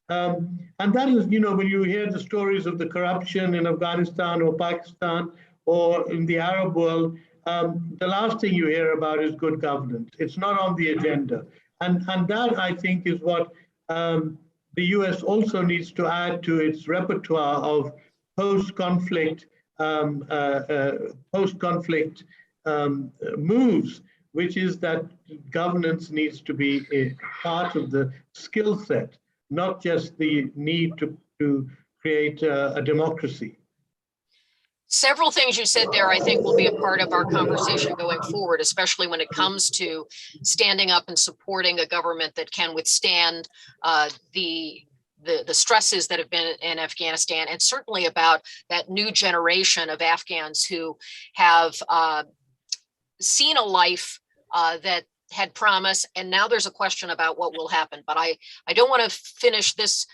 And that is, when you hear the stories of the corruption in Afghanistan or Pakistan or in the Arab world, the last thing you hear about is good governance. It's not on the agenda. And that, I think, is what the US also needs to add to its repertoire of post-conflict moves, which is that governance needs to be a part of the skill set, not just the need to create a democracy. Several things you said there, I think, will be a part of our conversation going forward, especially when it comes to standing up and supporting a government that can withstand the stresses that have been in Afghanistan, and certainly about that new generation of Afghans who have seen a life that had promise, and now there's a question about what will happen. But I don't want to finish this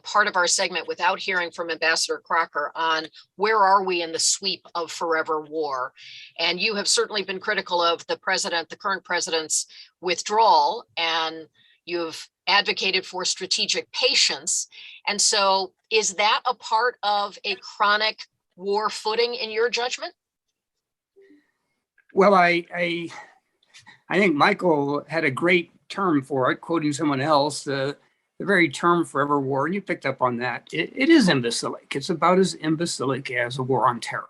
part of our segment without hearing from Ambassador Crocker on where are we in the sweep of forever war. And you have certainly been critical of the current president's withdrawal, and you've advocated for strategic patience. And so is that a part of a chronic war footing in your judgment? Well, I think Michael had a great term for it, quoting someone else, the very term forever war, and you picked up on that. It is imbecilic. It's about as imbecilic as a war on terror.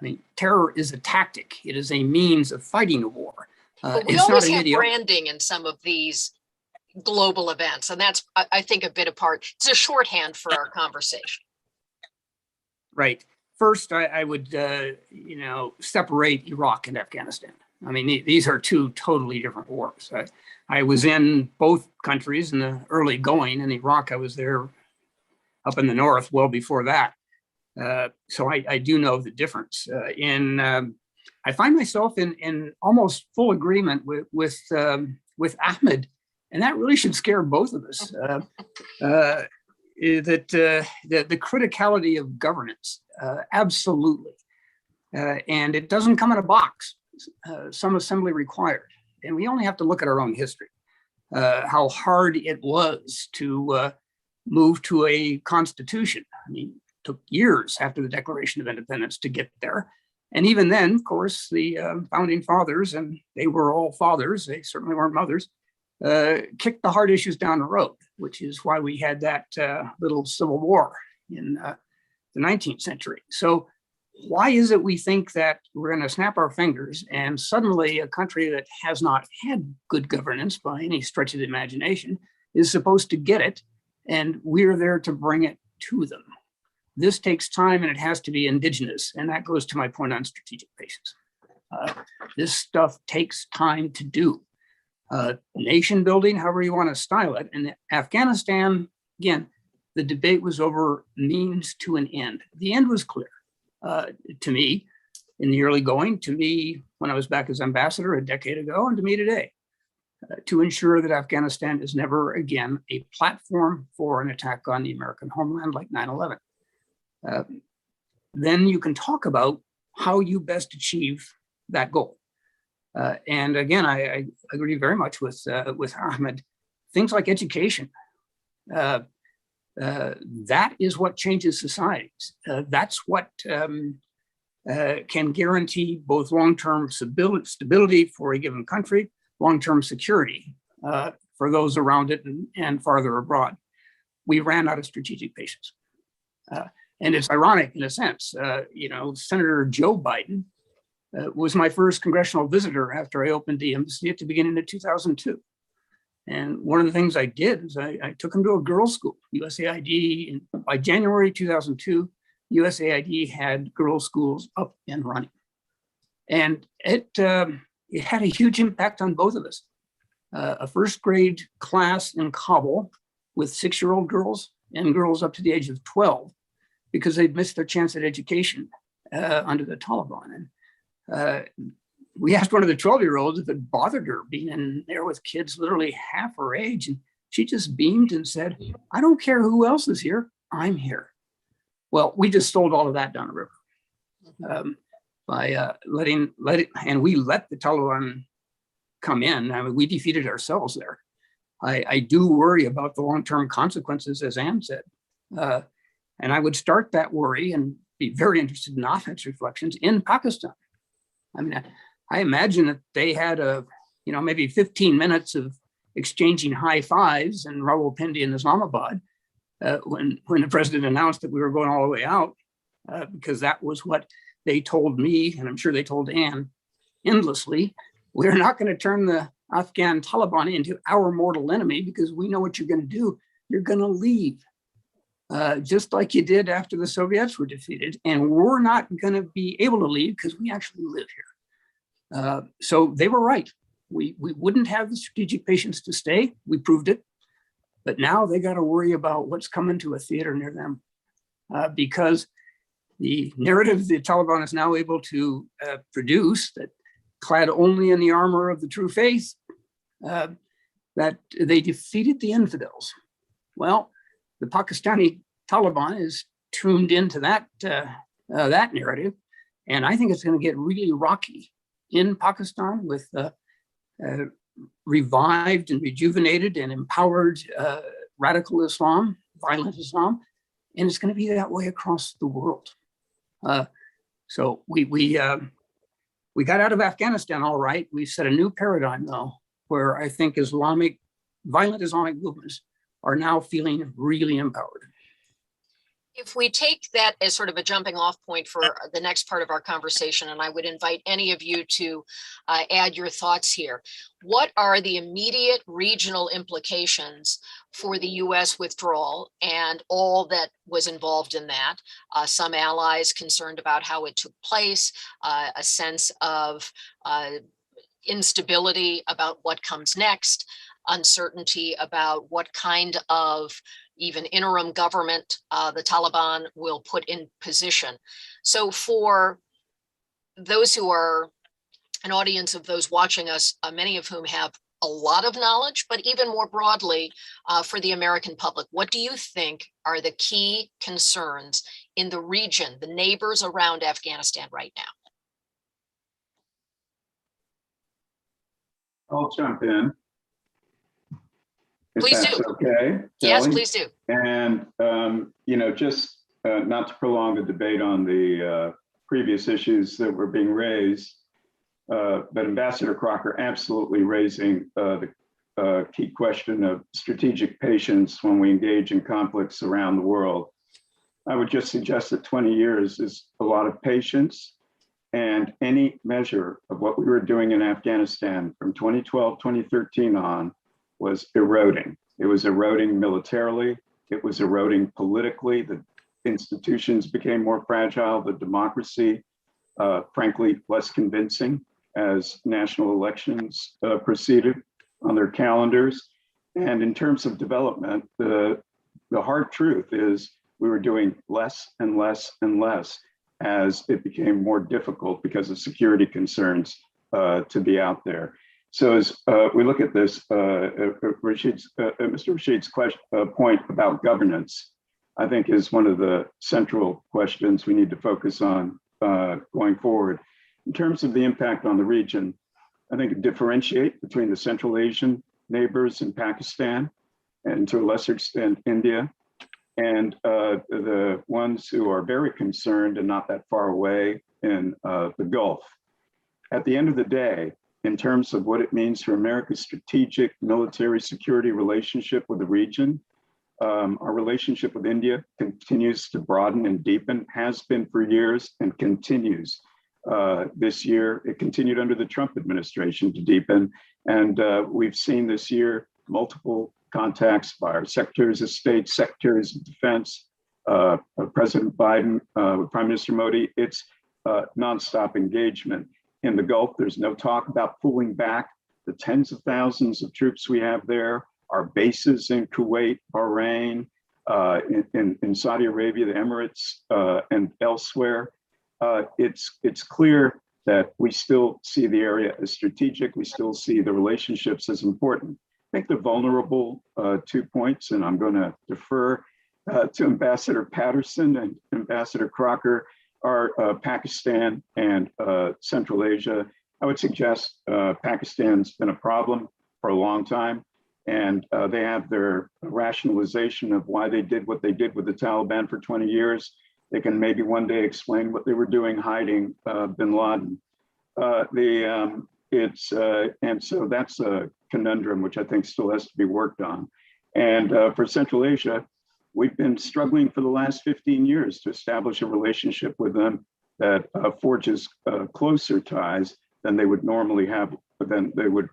I mean, terror is a tactic. It is a means of fighting a war. But we always have branding in some of these global events, and that's, I think, a bit apart. It's a shorthand for our conversation. Right. First, I would, separate Iraq and Afghanistan. I mean, these are two totally different wars. I was in both countries in the early going. In Iraq, I was there up in the north well before that. So I do know the difference. I find myself in almost full agreement with Ahmed, and that really should scare both of us. That the criticality of governance, absolutely, and it doesn't come in a box. Some assembly required, and we only have to look at our own history. How hard it was to move to a constitution. I mean, it took years after the Declaration of Independence to get there. And even then, of course, the founding fathers, and they were all fathers, they certainly weren't mothers, kicked the hard issues down the road, which is why we had that little civil war in the 19th century. So why is it we think that we're going to snap our fingers and suddenly a country that has not had good governance by any stretch of the imagination is supposed to get it, and we're there to bring it to them? This takes time, and it has to be indigenous. And that goes to my point on strategic patience. This stuff takes time to do. Nation building, however you want to style it. And Afghanistan, again, the debate was over means to an end. The end was clear to me in the early going, to me when I was back as ambassador a decade ago, and to me today, to ensure that Afghanistan is never again a platform for an attack on the American homeland like 9/11. Then you can talk about how you best achieve that goal. And again, I agree very much with Ahmed. Things like education, that is what changes societies. That's what can guarantee both long-term stability for a given country, long-term security for those around it and farther abroad. We ran out of strategic patience. And it's ironic in a sense, Senator Joe Biden was my first congressional visitor after I opened the embassy at the beginning of 2002. And one of the things I did is I took him to a girls' school, USAID. And by January 2002, USAID had girls' schools up and running. And it had a huge impact on both of us. A first grade class in Kabul with 6-year-old girls and girls up to the age of 12, because they'd missed their chance at education under the Taliban. And we asked one of the 12-year-olds if it bothered her being in there with kids literally half her age. And she just beamed and said, "I don't care who else is here, I'm here." Well, we just sold all of that down the river by and we let the Taliban come in. I mean, we defeated ourselves there. I do worry about the long-term consequences, as Ann said. And I would start that worry and be very interested in offense reflections in Pakistan. I mean, I imagine that they had maybe 15 minutes of exchanging high fives in Rawalpindi in Islamabad when the president announced that we were going all the way out, because that was what they told me, and I'm sure they told Ann endlessly. We're not going to turn the Afghan Taliban into our mortal enemy because we know what you're going to do. You're going to leave. Just like you did after the Soviets were defeated. And we're not going to be able to leave because we actually live here. So they were right. We wouldn't have the strategic patience to stay. We proved it. But now they got to worry about what's coming to a theater near them, because the narrative the Taliban is now able to produce, that clad only in the armor of the true faith, that they defeated the infidels. Well, the Pakistani Taliban is tuned into that narrative, and I think it's going to get really rocky in Pakistan with revived and rejuvenated and empowered radical Islam, violent Islam, and it's going to be that way across the world. So we got out of Afghanistan all right. We set a new paradigm though, where I think violent Islamic movements are now feeling really empowered. If we take that as sort of a jumping off point for the next part of our conversation, and I would invite any of you to add your thoughts here, what are the immediate regional implications for the U.S. withdrawal and all that was involved in that? Some allies concerned about how it took place, a sense of instability about what comes next, uncertainty about what kind of even interim government the Taliban will put in position. So for those who are an audience of those watching us, many of whom have a lot of knowledge, but even more broadly for the American public, what do you think are the key concerns in the region, the neighbors around Afghanistan right now? I'll jump in. If Please that's do. Okay. Yes, Kelly? please do. And, just not to prolong the debate on the previous issues that were being raised, but Ambassador Crocker absolutely raising the key question of strategic patience when we engage in conflicts around the world. I would just suggest that 20 years is a lot of patience, and any measure of what we were doing in Afghanistan from 2012, 2013 on was eroding. It was eroding militarily. It was eroding politically. The institutions became more fragile. The democracy, frankly, less convincing as national elections proceeded on their calendars. And in terms of development, the hard truth is we were doing less and less and less as it became more difficult because of security concerns to be out there. So as we look at this, Mr. Rashid's point about governance, I think is one of the central questions we need to focus on going forward. In terms of the impact on the region, I think differentiate between the Central Asian neighbors in Pakistan and to a lesser extent India, and the ones who are very concerned and not that far away in the Gulf. At the end of the day, in terms of what it means for America's strategic military security relationship with the region, our relationship with India continues to broaden and deepen, has been for years and continues. This year, it continued under the Trump administration to deepen. And we've seen this year multiple contacts by our secretaries of state, secretaries of defense, President Biden, Prime Minister Modi. It's nonstop engagement. In the Gulf, there's no talk about pulling back the tens of thousands of troops we have there, our bases in Kuwait, Bahrain, in Saudi Arabia, the Emirates, and elsewhere. It's clear that we still see the area as strategic. We still see the relationships as important. I think the vulnerable 2 points, and I'm going to defer to Ambassador Patterson and Ambassador Crocker, are Pakistan and Central Asia. I would suggest Pakistan's been a problem for a long time, and they have their rationalization of why they did what they did with the Taliban for 20 years. They can maybe one day explain what they were doing hiding bin Laden. And so that's a conundrum which I think still has to be worked on. And for Central Asia, we've been struggling for the last 15 years to establish a relationship with them that forges closer ties than they would normally have, than they would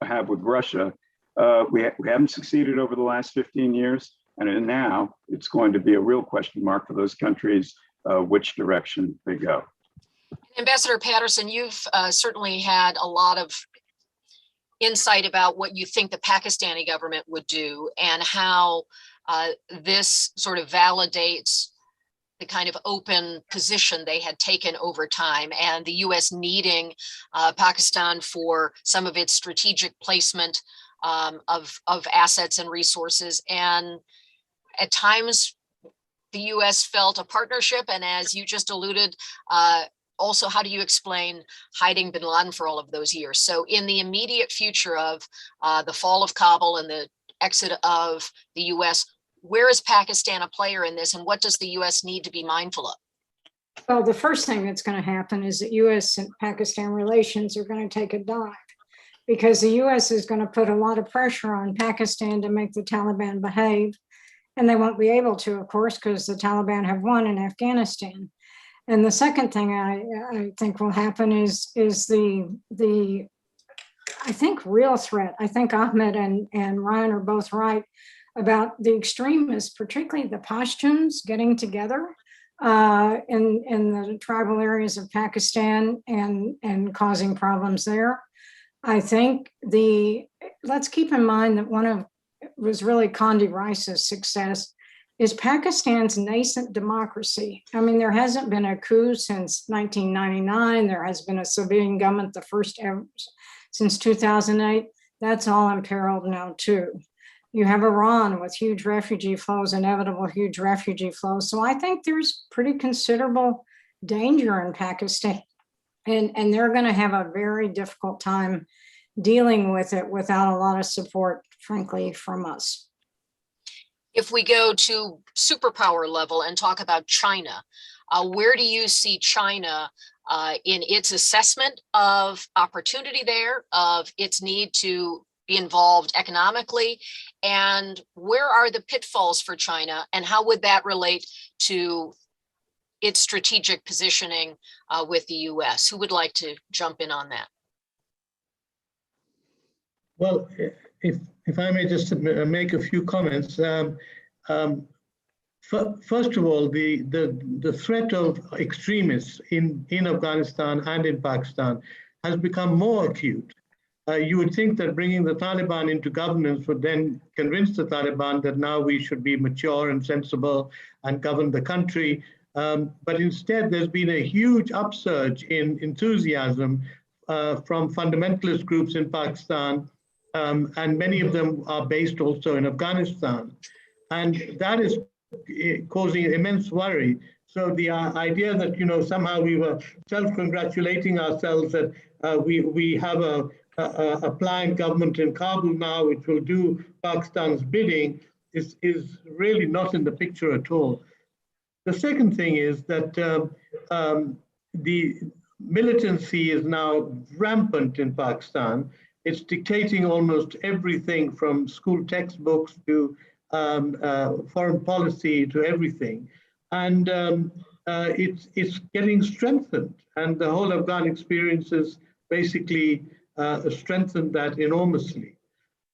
have with Russia. We haven't succeeded over the last 15 years, and now it's going to be a real question mark for those countries which direction they go. Ambassador Patterson, you've certainly had a lot of insight about what you think the Pakistani government would do and how this sort of validates the kind of open position they had taken over time, and the U.S. needing Pakistan for some of its strategic placement of assets and resources. And at times, the U.S. felt a partnership, and as you just alluded, also, how do you explain hiding bin Laden for all of those years? So in the immediate future of the fall of Kabul and the exit of the U.S., where is Pakistan a player in this, and what does the U.S. need to be mindful of? Well, the first thing that's going to happen is that U.S. and Pakistan relations are going to take a dive, because the U.S. is going to put a lot of pressure on Pakistan to make the Taliban behave. And they won't be able to, of course, because the Taliban have won in Afghanistan. And the second thing I think will happen is the I think real threat. I think Ahmed and Ryan are both right about the extremists, particularly the Pashtuns, getting together in the tribal areas of Pakistan and causing problems there. I think let's keep in mind that one of was really Condi Rice's success is Pakistan's nascent democracy. I mean, there hasn't been a coup since 1999. There has been a civilian government, the first ever since 2008. That's all imperiled now too. You have Iran with huge refugee flows, inevitable huge refugee flows. So I think there's pretty considerable danger in Pakistan. And they're going to have a very difficult time dealing with it without a lot of support, frankly, from us. If we go to superpower level and talk about China, where do you see China in its assessment of opportunity there, of its need to be involved economically, and where are the pitfalls for China, and how would that relate to its strategic positioning with the US? Who would like to jump in on that? Well, if I may just make a few comments. First of all, the threat of extremists in Afghanistan and in Pakistan has become more acute. You would think that bringing the Taliban into governance would then convince the Taliban that now we should be mature and sensible and govern the country. But instead, there's been a huge upsurge in enthusiasm from fundamentalist groups in Pakistan, and many of them are based also in Afghanistan. And that is causing immense worry. So the idea that, somehow we were self-congratulating ourselves that we have a pliant government in Kabul now, which will do Pakistan's bidding, is really not in the picture at all. The second thing is that the militancy is now rampant in Pakistan. It's dictating almost everything from school textbooks to foreign policy to everything. And it's getting strengthened. And the whole Afghan experience has basically strengthened that enormously.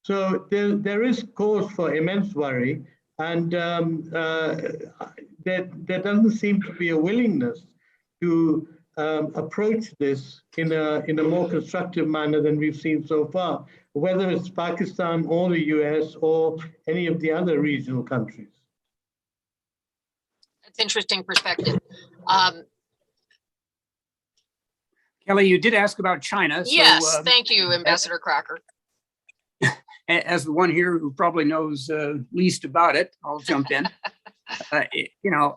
So there is cause for immense worry. And there doesn't seem to be a willingness to approach this in a more constructive manner than we've seen so far, whether it's Pakistan or the US or any of the other regional countries. That's interesting perspective. Kelly, you did ask about China. Yes, thank you, Ambassador Crocker. As the one here who probably knows least about it, I'll jump in.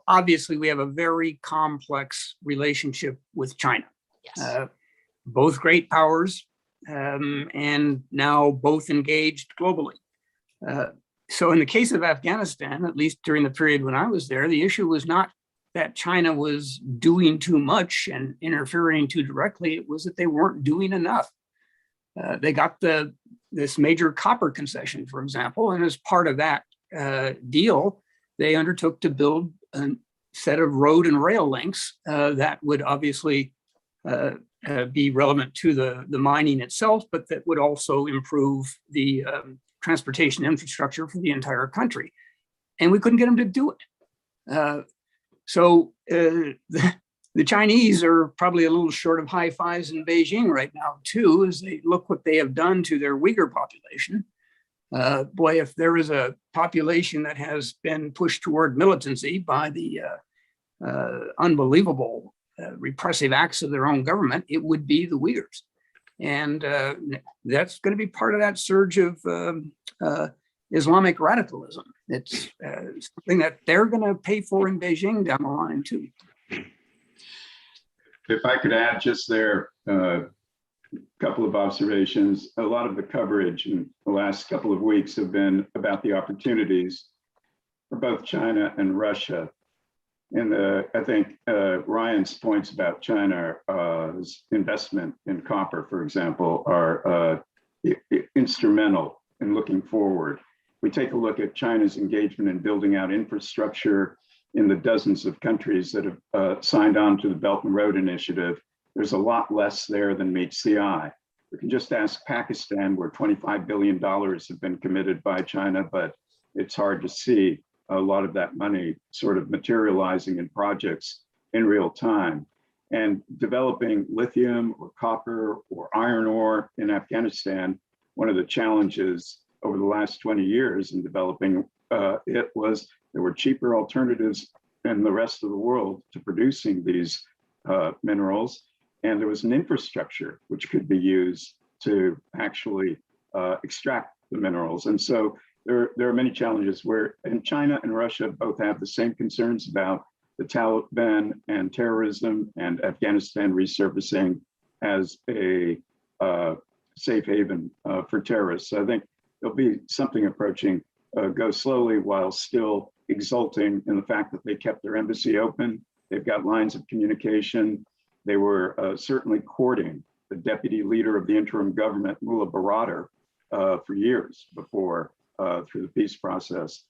Obviously we have a very complex relationship with China. Yes. Both great powers, and now both engaged globally. So in the case of Afghanistan, at least during the period when I was there, the issue was not that China was doing too much and interfering too directly. It was that they weren't doing enough. They got this major copper concession, for example, and as part of that deal, they undertook to build a set of road and rail links that would obviously be relevant to the mining itself, but that would also improve the transportation infrastructure for the entire country. And we couldn't get them to do it. So the Chinese are probably a little short of high fives in Beijing right now, too, as they look what they have done to their Uyghur population. Boy, if there is a population that has been pushed toward militancy by the unbelievable repressive acts of their own government, it would be the Uyghurs. And that's going to be part of that surge of Islamic radicalism. It's something that they're going to pay for in Beijing down the line, too. If I could add just there a couple of observations. A lot of the coverage in the last couple of weeks have been about the opportunities for both China and Russia. And I think Ryan's points about China's investment in copper, for example, are instrumental in looking forward. We take a look at China's engagement in building out infrastructure in the dozens of countries that have signed on to the Belt and Road Initiative. There's a lot less there than meets the eye. We can just ask Pakistan, where $25 billion have been committed by China, but it's hard to see a lot of that money sort of materializing in projects in real time. And developing lithium or copper or iron ore in Afghanistan, one of the challenges over the last 20 years in developing it was there were cheaper alternatives in the rest of the world to producing these minerals. And there was an infrastructure which could be used to actually extract the minerals. And so there are many challenges where, and China and Russia both have the same concerns about the Taliban and terrorism and Afghanistan resurfacing as a safe haven for terrorists. So I think there'll be something approaching go slowly while still exulting in the fact that they kept their embassy open. They've got lines of communication. They were certainly courting the deputy leader of the interim government, Mullah Baradar, for years before, through the peace process,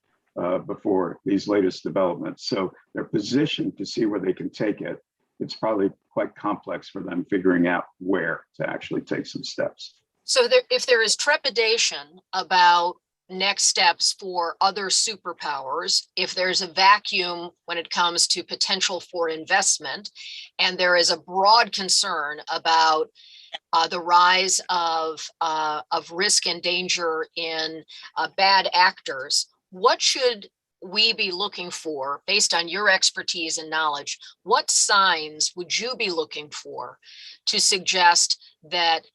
before these latest developments. So they're positioned to see where they can take it. It's probably quite complex for them figuring out where to actually take some steps. So if there is trepidation about next steps for other superpowers, if there's a vacuum when it comes to potential for investment, and there is a broad concern about the rise of risk and danger in bad actors, what should we be looking for based on your expertise and knowledge? What signs would you be looking for to suggest that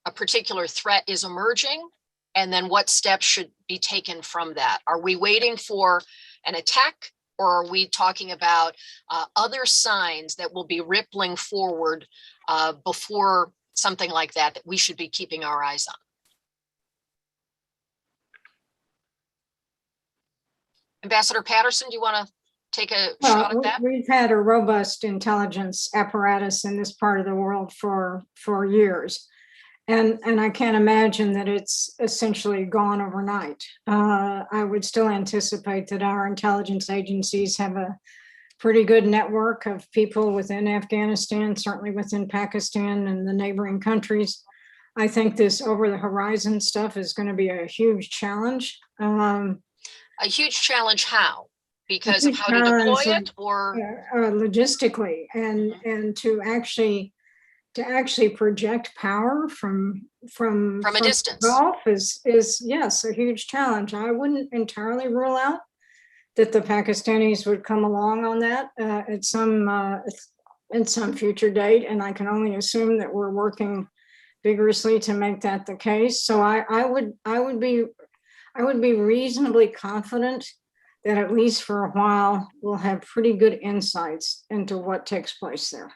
a particular threat is emerging? And then what steps should be taken from that? Are we waiting for an attack, or are we talking about other signs that will be rippling forward before something like that we should be keeping our eyes on? Ambassador Patterson, do you want to take a shot at that? We've had a robust intelligence apparatus in this part of the world for years. And I can't imagine that it's essentially gone overnight. I would still anticipate that our intelligence agencies have a pretty good network of people within Afghanistan, certainly within Pakistan and the neighboring countries. I think this over the horizon stuff is going to be a huge challenge. A huge challenge how? Because of how to deploy it, or logistically, and to actually project power from a distance. Gulf is yes, a huge challenge. I wouldn't entirely rule out that the Pakistanis would come along on that at some future date, and I can only assume that we're working vigorously to make that the case. So I would be reasonably confident that at least for a while we'll have pretty good insights into what takes place there.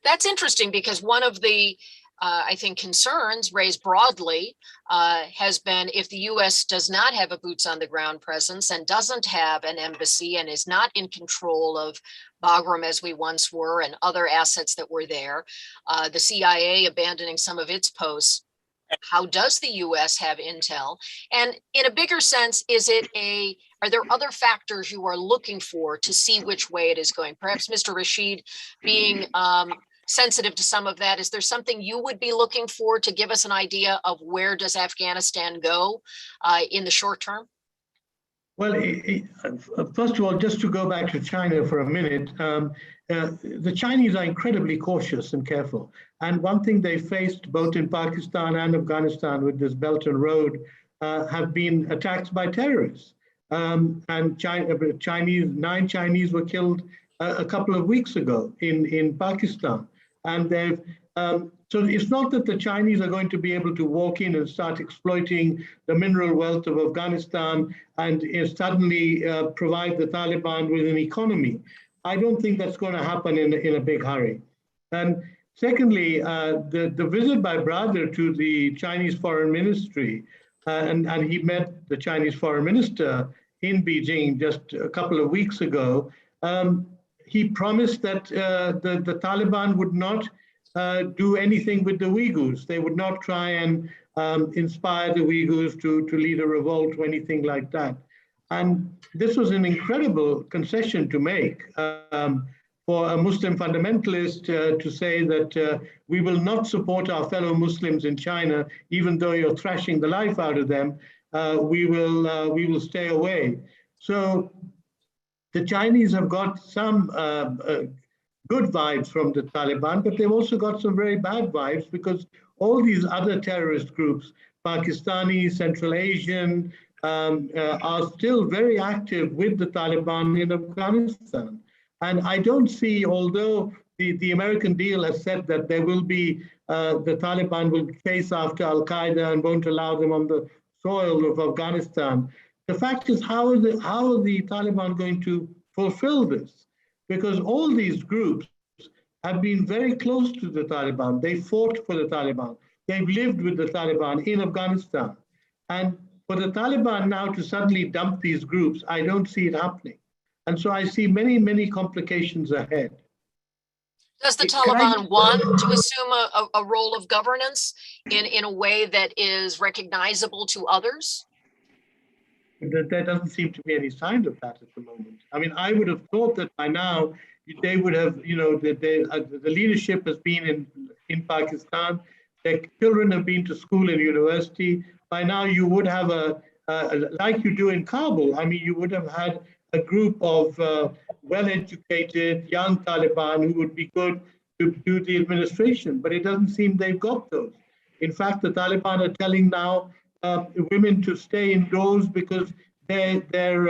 That's interesting, because one of the, I think, concerns raised broadly has been if the U.S. does not have a boots on the ground presence and doesn't have an embassy and is not in control of Bagram as we once were and other assets that were there, the CIA abandoning some of its posts, how does the U.S. have intel? And in a bigger sense, are there other factors you are looking for to see which way it is going? Perhaps Mr. Rashid, being sensitive to some of that, is there something you would be looking for to give us an idea of where does Afghanistan go in the short term? Well, first of all, just to go back to China for a minute, the Chinese are incredibly cautious and careful. And one thing they faced both in Pakistan and Afghanistan with this Belt and Road have been attacks by terrorists. And 9 Chinese were killed a couple of weeks ago in Pakistan. And they've so it's not that the Chinese are going to be able to walk in and start exploiting the mineral wealth of Afghanistan and suddenly provide the Taliban with an economy. I don't think that's going to happen in a big hurry. And secondly, the visit by Baradar to the Chinese Foreign Ministry, and he met the Chinese Foreign Minister in Beijing just a couple of weeks ago. He promised that the Taliban would not do anything with the Uyghurs. They would not try and inspire the Uyghurs to lead a revolt or anything like that. And this was an incredible concession to make for a Muslim fundamentalist to say that we will not support our fellow Muslims in China, even though you're thrashing the life out of them. We will stay away. So the Chinese have got some good vibes from the Taliban, but they've also got some very bad vibes because all these other terrorist groups Pakistani, Central Asian, are still very active with the Taliban in Afghanistan. And I don't see, although the American deal has said that there will be, the Taliban will chase after Al-Qaeda and won't allow them on the soil of Afghanistan. The fact is, how are the Taliban going to fulfill this? Because all these groups have been very close to the Taliban. They fought for the Taliban. They've lived with the Taliban in Afghanistan. And for the Taliban now to suddenly dump these groups, I don't see it happening. And so I see many, many complications ahead. Does the Taliban want to assume a role of governance in a way that is recognizable to others? There doesn't seem to be any sign of that at the moment. I mean, I would have thought that by now they would have, you know, the leadership has been in Pakistan. Their children have been to school and university. By now, you would have like you do in Kabul. I mean, you would have had a group of well-educated young Taliban who would be good to do the administration, but it doesn't seem they've got those. In fact, the Taliban are telling now women to stay indoors because their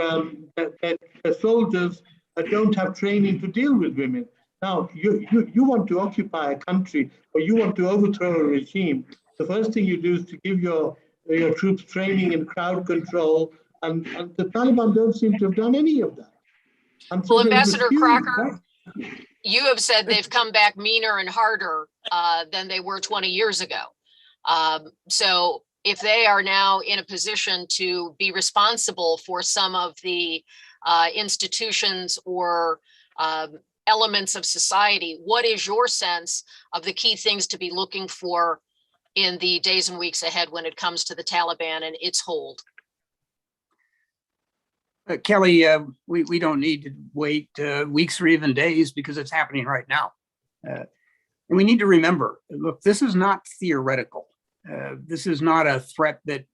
soldiers don't have training to deal with women. Now, you want to occupy a country or you want to overthrow a regime. The first thing you do is to give your troops training in crowd control, and the Taliban don't seem to have done any of that. And so well, Ambassador Crocker, you have said they've come back meaner and harder than they were 20 years ago. So if they are now in a position to be responsible for some of the institutions or elements of society, what is your sense of the key things to be looking for in the days and weeks ahead when it comes to the Taliban and its hold? Kelly, we don't need to wait weeks or even days because it's happening right now. And we need to remember, look, this is not theoretical. This is not a threat that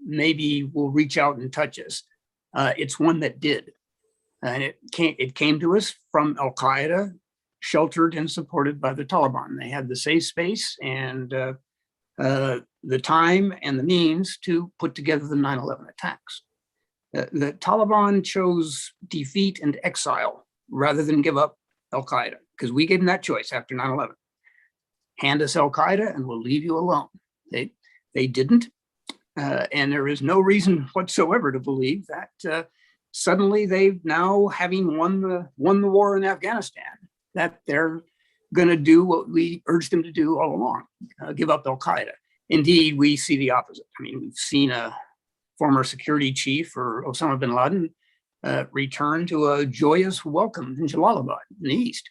maybe will reach out and touch us. It's one that did. And it came to us from Al-Qaeda, sheltered and supported by the Taliban. They had the safe space and the time and the means to put together the 9/11 attacks. The Taliban chose defeat and exile rather than give up Al-Qaeda, because we gave them that choice after 9/11. Hand us Al-Qaeda and we'll leave you alone. They didn't. And there is no reason whatsoever to believe that suddenly they've now, having won the war in Afghanistan, that they're going to do what we urged them to do all along, give up Al-Qaeda. Indeed, we see the opposite. I mean, we've seen a former security chief for Osama bin Laden return to a joyous welcome in Jalalabad in the east.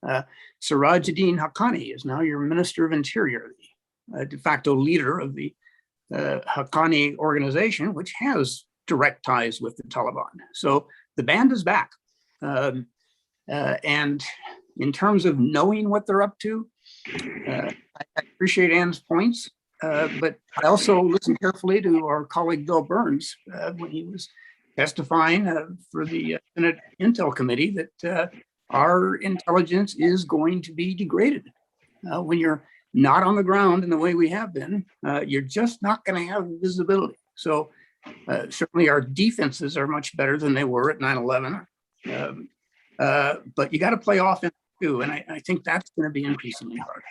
Sirajuddin Haqqani is now your Minister of Interior, the de facto leader of the Haqqani organization, which has direct ties with the Taliban. So the band is back. And in terms of knowing what they're up to, I appreciate Ann's points, but I also listened carefully to our colleague Bill Burns when he was testifying for the Senate Intel Committee that our intelligence is going to be degraded. When you're not on the ground in the way we have been, you're just not going to have visibility. So certainly our defenses are much better than they were at 9/11. But you got to play offense too. And I think that's going to be increasingly hard.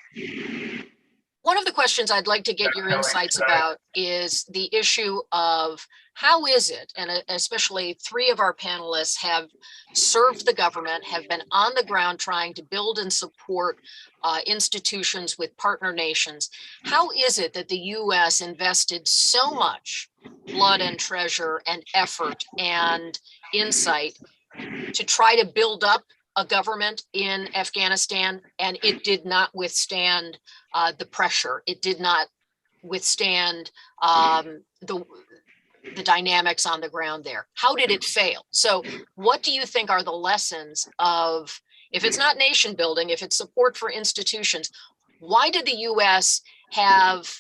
One of the questions I'd like to get your insights about is the issue of how is it, and especially three of our panelists have served the government, have been on the ground trying to build and support institutions with partner nations. How is it that the US invested so much blood and treasure and effort and insight to try to build up a government in Afghanistan, and it did not withstand the pressure? It did not withstand the dynamics on the ground there. How did it fail? So what do you think are the lessons of, if it's not nation building, if it's support for institutions, why did the US have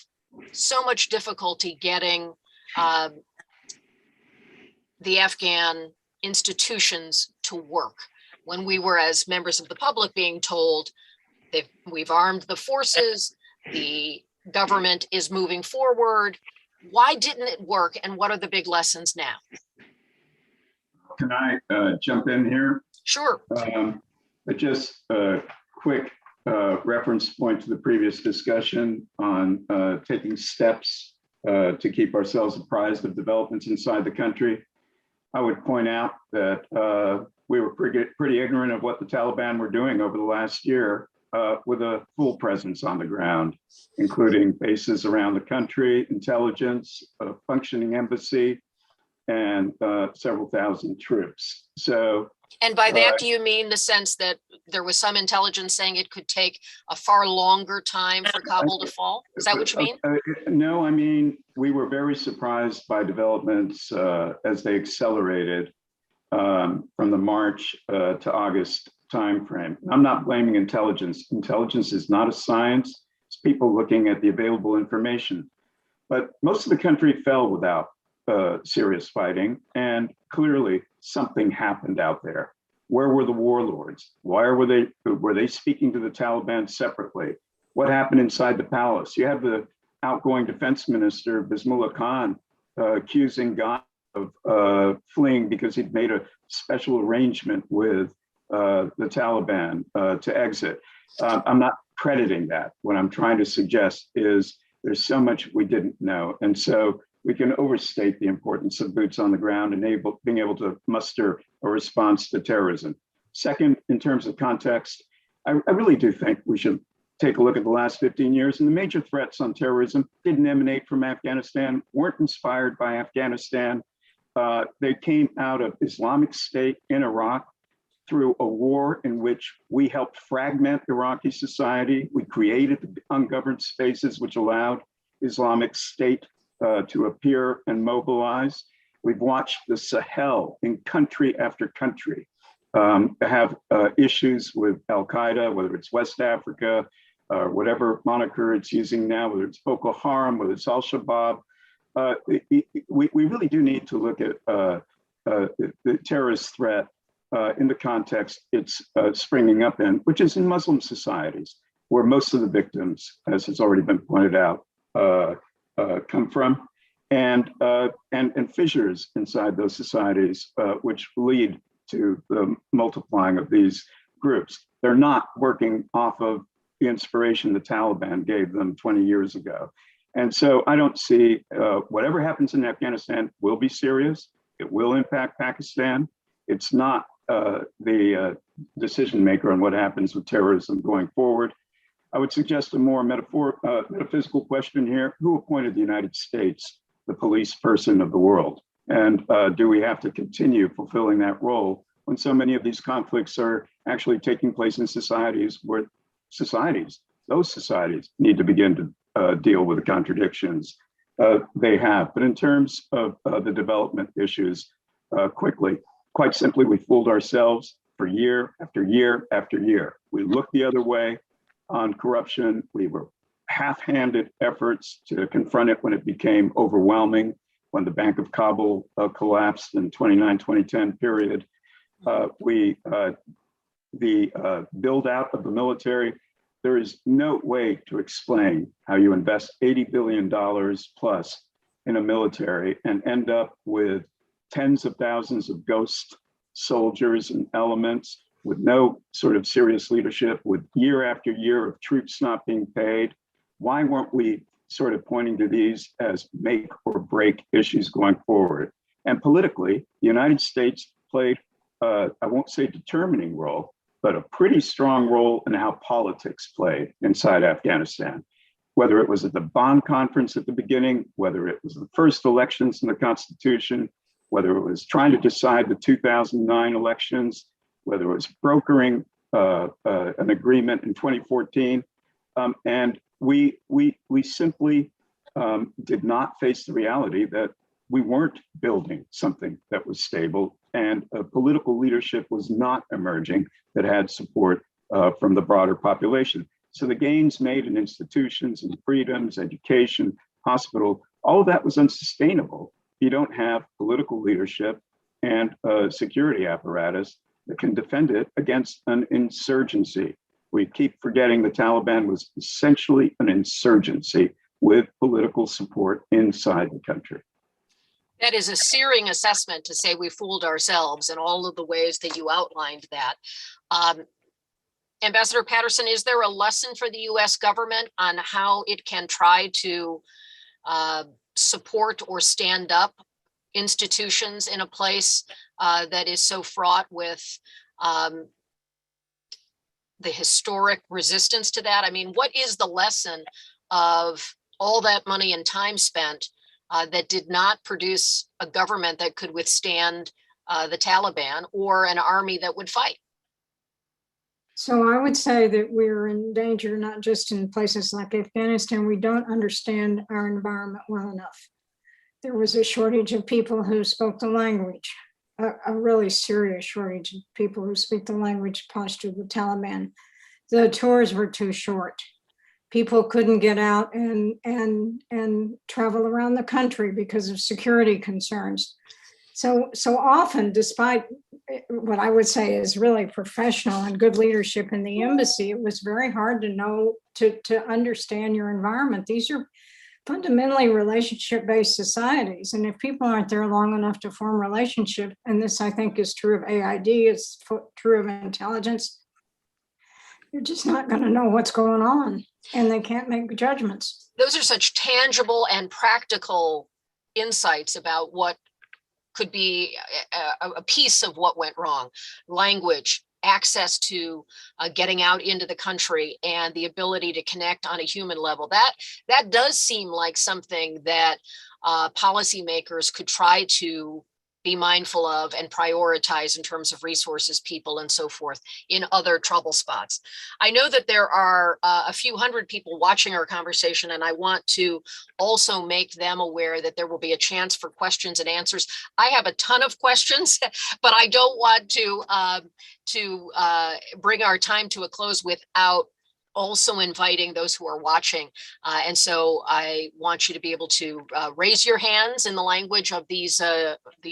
so much difficulty getting the Afghan institutions to work, when we were, as members of the public, being told we've armed the forces, the government is moving forward, Why didn't it work? And what are the big lessons now? Can I jump in here? Sure. But just a quick reference point to the previous discussion on taking steps to keep ourselves apprised of developments inside the country. I would point out that we were pretty ignorant of what the Taliban were doing over the last year with a full presence on the ground, including bases around the country, intelligence, a functioning embassy, and several thousand troops. So, and by that, do you mean the sense that there was some intelligence saying it could take a far longer time for Kabul to fall? Is that what you mean? No, I mean, we were very surprised by developments as they accelerated from the March to August timeframe. I'm not blaming intelligence. Intelligence is not a science. It's people looking at the available information. But most of the country fell without serious fighting, and clearly something happened out there. Where were the warlords? Why were they speaking to the Taliban separately? What happened inside the palace? You have the outgoing defense minister, Bismillah Khan, accusing God of fleeing because he'd made a special arrangement with the Taliban to exit. I'm not crediting that. What I'm trying to suggest is there's so much we didn't know. And so we can overstate the importance of boots on the ground and being able to muster a response to terrorism. Second, in terms of context, I really do think we should take a look at the last 15 years. And the major threats on terrorism didn't emanate from Afghanistan, weren't inspired by Afghanistan. They came out of Islamic State in Iraq through a war in which we helped fragment Iraqi society. We created the ungoverned spaces which allowed Islamic State to appear and mobilize. We've watched the Sahel in country after country have issues with Al-Qaeda, whether it's West Africa, whatever moniker it's using now, whether it's Boko Haram, whether it's Al-Shabaab. We really do need to look at the terrorist threat in the context it's springing up in, which is in Muslim societies, where most of the victims, as has already been pointed out, come from, and fissures inside those societies, which lead to the multiplying of these groups. They're not working off of the inspiration the Taliban gave them 20 years ago. And so I don't see whatever happens in Afghanistan will be serious. It will impact Pakistan. It's not the decision maker on what happens with terrorism going forward. I would suggest a more metaphysical question here. Who appointed the United States the police person of the world? And do we have to continue fulfilling that role when so many of these conflicts are actually taking place in societies where those societies need to begin to deal with the contradictions they have? But in terms of the development issues, quite simply, we fooled ourselves for year after year after year. We looked the other way on corruption. We were half-handed efforts to confront it when it became overwhelming, when the Bank of Kabul collapsed in 2009-2010 period. The build out of the military, there is no way to explain how you invest $80 billion plus in a military and end up with tens of thousands of ghost soldiers and elements with no sort of serious leadership, with year after year of troops not being paid. Why weren't we sort of pointing to these as make or break issues going forward? And politically, the United States played, I won't say determining role, but a pretty strong role in how politics played inside Afghanistan. Whether it was at the Bonn conference at the beginning, whether it was the first elections in the Constitution, whether it was trying to decide the 2009 elections, whether it was brokering an agreement in 2014. And we simply did not face the reality that we weren't building something that was stable, and political leadership was not emerging that had support from the broader population. So the gains made in institutions and freedoms, education, hospital, all of that was unsustainable. You don't have political leadership and a security apparatus that can defend it against an insurgency. We keep forgetting the Taliban was essentially an insurgency with political support inside the country. That is a searing assessment to say we fooled ourselves in all of the ways that you outlined that. Ambassador Patterson, is there a lesson for the US government on how it can try to support or stand up institutions in a place that is so fraught with the historic resistance to that? I mean, what is the lesson of all that money and time spent that did not produce a government that could withstand the Taliban or an army that would fight? So I would say that we're in danger, not just in places like Afghanistan. We don't understand our environment well enough. There was a shortage of people who spoke the language, a really serious shortage of people who speak the language posture of the Taliban. The tours were too short. People couldn't get out and travel around the country because of security concerns. So often, despite what I would say is really professional and good leadership in the embassy, it was very hard to know, to understand your environment. These are fundamentally relationship-based societies. And if people aren't there long enough to form relationship, and this I think is true of AID, it's true of intelligence, you're just not going to know what's going on, and they can't make judgments. Those are such tangible and practical insights about what could be a piece of what went wrong. Language, access to getting out into the country, and the ability to connect on a human level. That does seem like something that policymakers could try to be mindful of and prioritize in terms of resources, people, and so forth in other trouble spots. I know that there are a few hundred people watching our conversation, and I want to also make them aware that there will be a chance for questions and answers. I have a ton of questions, but I don't want to bring our time to a close without also inviting those who are watching. And so I want you to be able to raise your hands in the language of these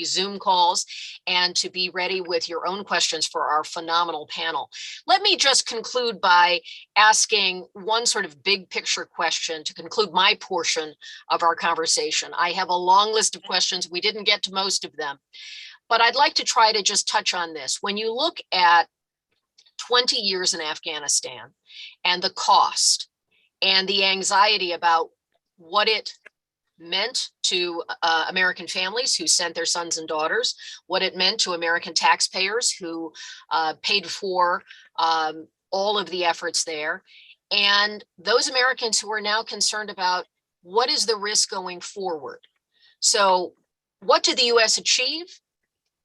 Zoom calls, and to be ready with your own questions for our phenomenal panel. Let me just conclude by asking one sort of big picture question to conclude my portion of our conversation. I have a long list of questions. We didn't get to most of them, but I'd like to try to just touch on this. When you look at 20 years in Afghanistan and the cost and the anxiety about what it meant to American families who sent their sons and daughters, what it meant to American taxpayers who paid for all of the efforts there, and those Americans who are now concerned about what is the risk going forward. So what did the US achieve?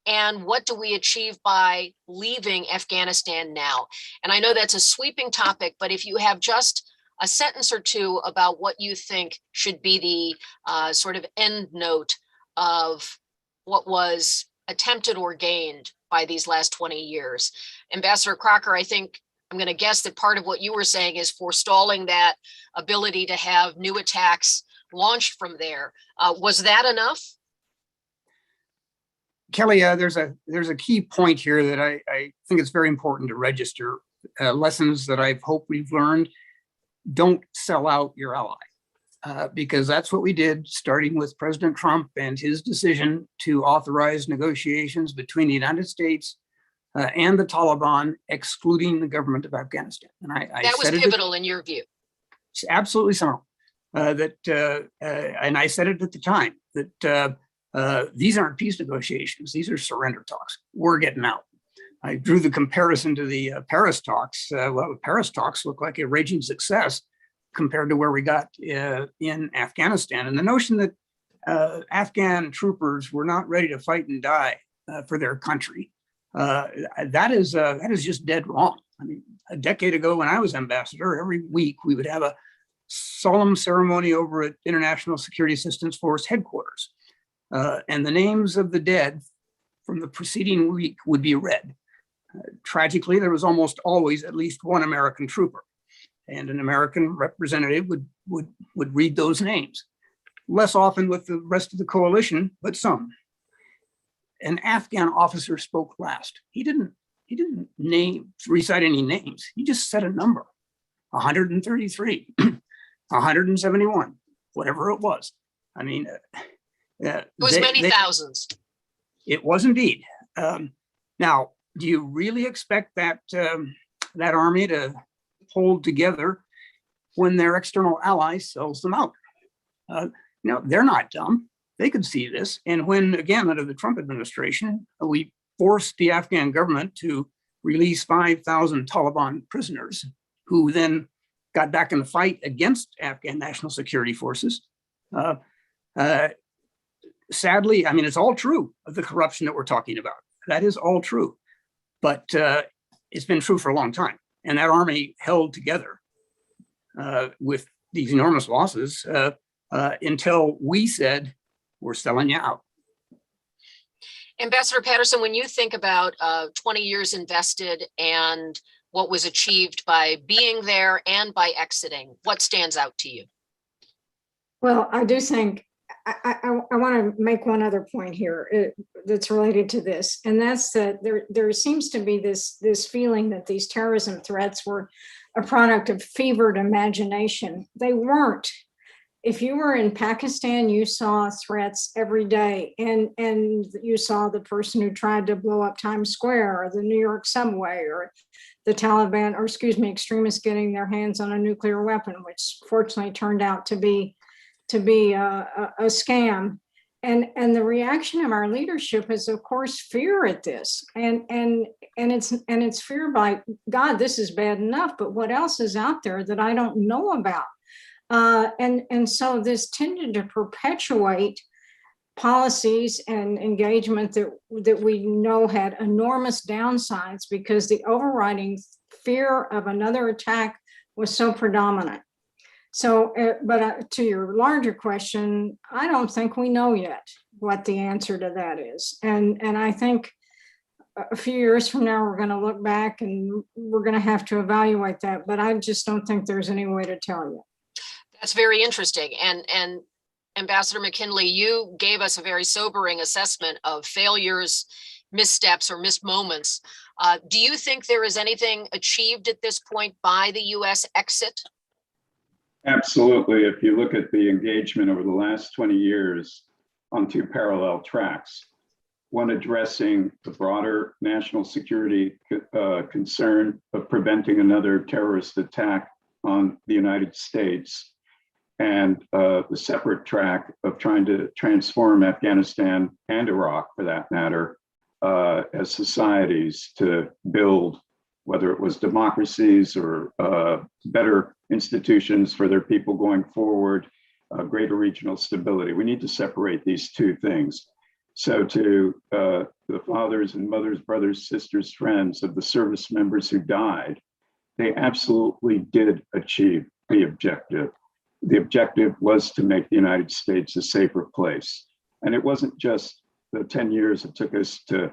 And what do we achieve by leaving Afghanistan now? And I know that's a sweeping topic, but if you have just a sentence or two about what you think should be the sort of end note of what was attempted or gained by these last 20 years. Ambassador Crocker, I think I'm going to guess that part of what you were saying is forestalling that ability to have new attacks launched from there. Was that enough? Kelly, there's a key point here that I think it's very important to register. Lessons that I hope we've learned: don't sell out your ally, because that's what we did, starting with President Trump and his decision to authorize negotiations between the United States and the Taliban, excluding the government of Afghanistan. And that was pivotal in your view. It's absolutely so. And I said it at the time that these aren't peace negotiations; these are surrender talks. We're getting out. I drew the comparison to the Paris talks. Well, the Paris talks look like a raging success compared to where we got in Afghanistan. And the notion that Afghan troopers were not ready to fight and die for their country, that is just dead wrong. I mean, a decade ago when I was ambassador, every week we would have a solemn ceremony over at International Security Assistance Force headquarters. And the names of the dead from the preceding week would be read. Tragically, there was almost always at least one American trooper, and an American representative would read those names. Less often with the rest of the coalition, but some. An Afghan officer spoke last. He didn't recite any names. He just said a number: 133, 171. whatever it was. I mean, It was many thousands. It was indeed. Now, do you really expect that that army to hold together when their external ally sells them out? They're not dumb. They could see this. And when, again, under the Trump administration, we forced the Afghan government to release 5,000 Taliban prisoners who then got back in the fight against Afghan national security forces. Sadly, I mean, it's all true of the corruption that we're talking about. That is all true. But it's been true for a long time. And that army held together with these enormous losses until we said, we're selling you out. Ambassador Patterson, when you think about 20 years invested and what was achieved by being there and by exiting, what stands out to you? Well, I do think I want to make one other point here that's related to this, and that's that there seems to be this feeling that these terrorism threats were a product of fevered imagination. They weren't. If you were in Pakistan, you saw threats every day, and you saw the person who tried to blow up Times Square or the New York subway, or the Taliban, or excuse me, extremists getting their hands on a nuclear weapon, which fortunately turned out to be a scam. And the reaction of our leadership is, of course, fear at this, and it's fear by, God, this is bad enough, but what else is out there that I don't know about? And so this tended to perpetuate policies and engagement that we know had enormous downsides because the overriding fear of another attack was so predominant. So, but to your larger question, I don't think we know yet what the answer to that is. And I think a few years from now, we're going to look back and we're going to have to evaluate that. But I just don't think there's any way to tell you. That's very interesting. And Ambassador McKinley, you gave us a very sobering assessment of failures, missteps, or missed moments. Do you think there is anything achieved at this point by the U.S. exit? Absolutely. If you look at the engagement over the last 20 years on two parallel tracks, one addressing the broader national security concern of preventing another terrorist attack on the United States, and the separate track of trying to transform Afghanistan and Iraq, for that matter, as societies to build, whether it was democracies or better institutions for their people going forward, greater regional stability. We need to separate these two things. So to the fathers and mothers, brothers, sisters, friends of the service members who died, they absolutely did achieve the objective. The objective was to make the United States a safer place. And it wasn't just the 10 years it took us to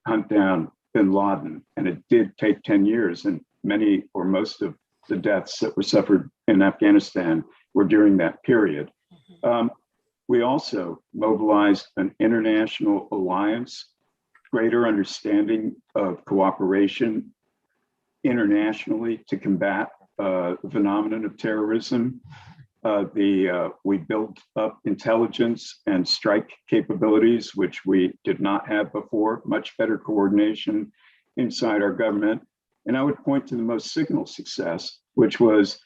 hunt down bin Laden, and it did take 10 years, and many or most of the deaths that were suffered in Afghanistan were during that period. We also mobilized an international alliance, greater understanding of cooperation internationally to combat the phenomenon of terrorism. We built up intelligence and strike capabilities, which we did not have before, much better coordination inside our government. And I would point to the most signal success, which was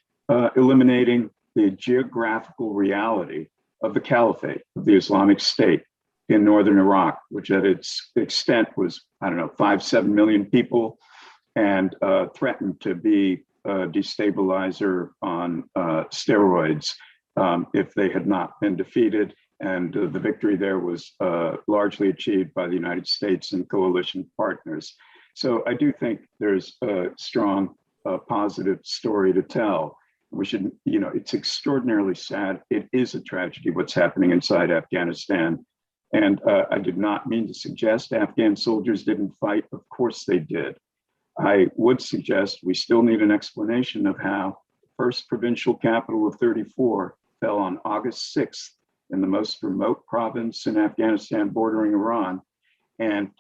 eliminating the geographical reality of the caliphate of the Islamic State in northern Iraq, which at its extent was, 5-7 million people, and threatened to be a destabilizer on steroids if they had not been defeated. And the victory there was largely achieved by the United States and coalition partners. So I do think there's a strong positive story to tell. We should, it's extraordinarily sad. It is a tragedy what's happening inside Afghanistan. And I did not mean to suggest Afghan soldiers didn't fight. Of course they did. I would suggest we still need an explanation of how the first provincial capital of 34 fell on August 6th in the most remote province in Afghanistan bordering Iran. And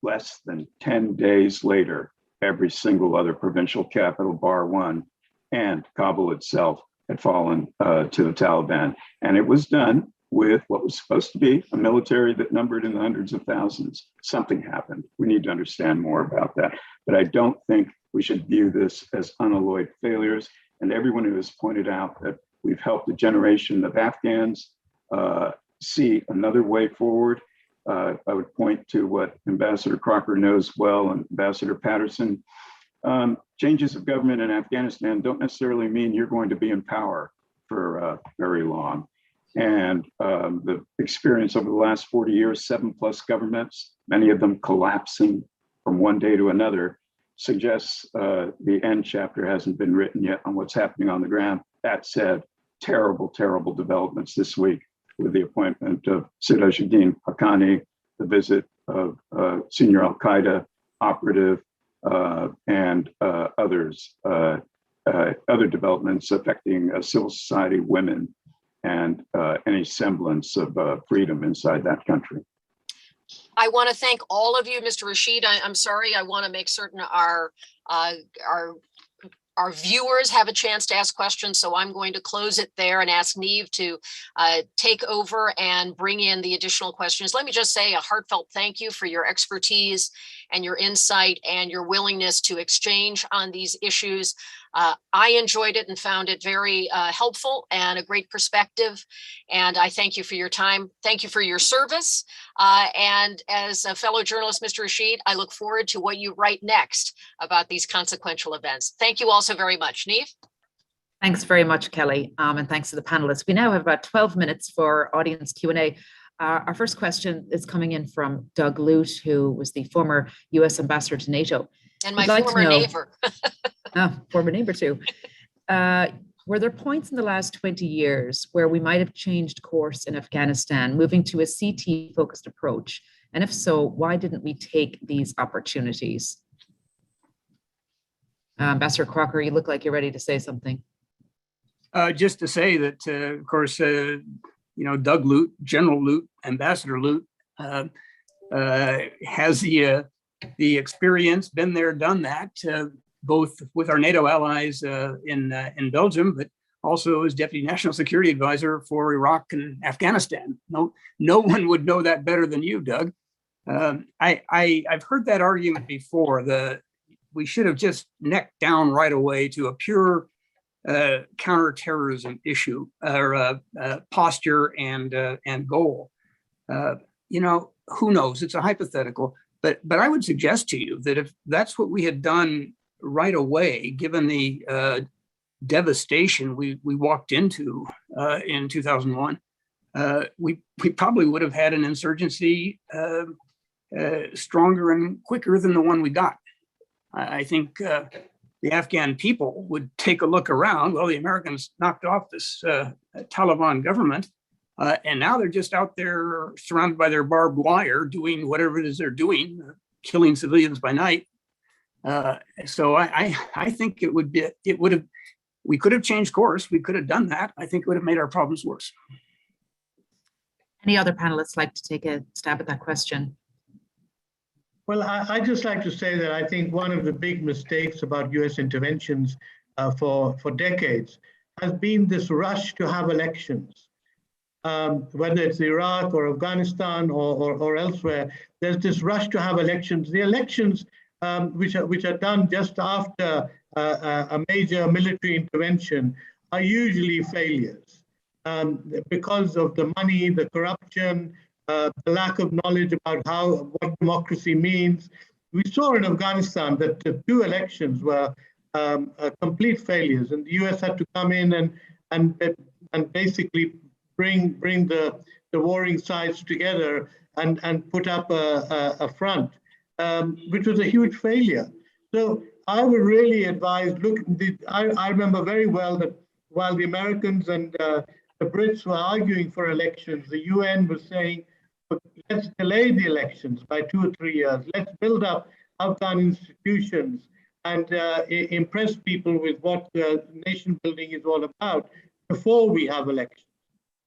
less than 10 days later, every single other provincial capital, bar one, and Kabul itself, had fallen to the Taliban. And it was done with what was supposed to be a military that numbered in the hundreds of thousands. Something happened. We need to understand more about that. But I don't think we should view this as unalloyed failures. And everyone who has pointed out that we've helped a generation of Afghans see another way forward. I would point to what Ambassador Crocker knows well, and Ambassador Patterson. Changes of government in Afghanistan don't necessarily mean you're going to be in power for very long. And the experience over the last 40 years, 7+ governments, many of them collapsing from one day to another, suggests the end chapter hasn't been written yet on what's happening on the ground. That said, terrible, terrible developments this week with the appointment of Sirajuddin Haqqani, the visit of senior Al-Qaeda operative, and others, other developments affecting civil society, women, and any semblance of freedom inside that country. I want to thank all of you, Mr. Rashid. I'm sorry, I want to make certain our viewers have a chance to ask questions, so I'm going to close it there and ask Niamh to take over and bring in the additional questions. Let me just say a heartfelt thank you for your expertise and your insight and your willingness to exchange on these issues. I enjoyed it and found it very helpful and a great perspective. And I thank you for your time. Thank you for your service. And as a fellow journalist, Mr. Rashid, I look forward to what you write next about these consequential events. Thank you all so very much. Niamh? Thanks very much, Kelly, and thanks to the panelists. We now have about 12 minutes for audience Q&A. Our first question is coming in from Doug Lute, who was the former US ambassador to NATO. And my former neighbor. Former neighbor too. Were there points in the last 20 years where we might have changed course in Afghanistan, moving to a CT-focused approach? And if so, why didn't we take these opportunities? Ambassador Crocker, you look like you're ready to say something. Just to say that, of course, Doug Lute, General Lute, Ambassador Lute, has the experience, been there, done that, both with our NATO allies in Belgium, but also as Deputy National Security Advisor for Iraq and Afghanistan. No one would know that better than you, Doug. I've heard that argument before. We should have just necked down right away to a pure counterterrorism issue or posture and goal. Who knows? It's a hypothetical, but I would suggest to you that if that's what we had done right away, given the devastation we walked into in 2001, we probably would have had an insurgency stronger and quicker than the one we got. I think the Afghan people would take a look around. Well, the Americans knocked off this Taliban government, and now they're just out there surrounded by their barbed wire, doing whatever it is they're doing, killing civilians by night. So I think we could have changed course. We could have done that. I think it would have made our problems worse. Any other panelists like to take a stab at that question? Well, I just like to say that I think one of the big mistakes about US interventions for decades has been this rush to have elections. Whether it's Iraq or Afghanistan or elsewhere, there's this rush to have elections. The elections which are done just after a major military intervention are usually failures because of the money, the corruption, the lack of knowledge about what democracy means. We saw in Afghanistan that the 2 elections were complete failures, and the US had to come in and basically bring the warring sides together and put up a front, which was a huge failure. So I would really advise, I remember very well that while the Americans and the Brits were arguing for elections, the UN was saying, let's delay the elections by 2 or 3 years. Let's build up Afghan institutions and impress people with what nation building is all about before we have elections.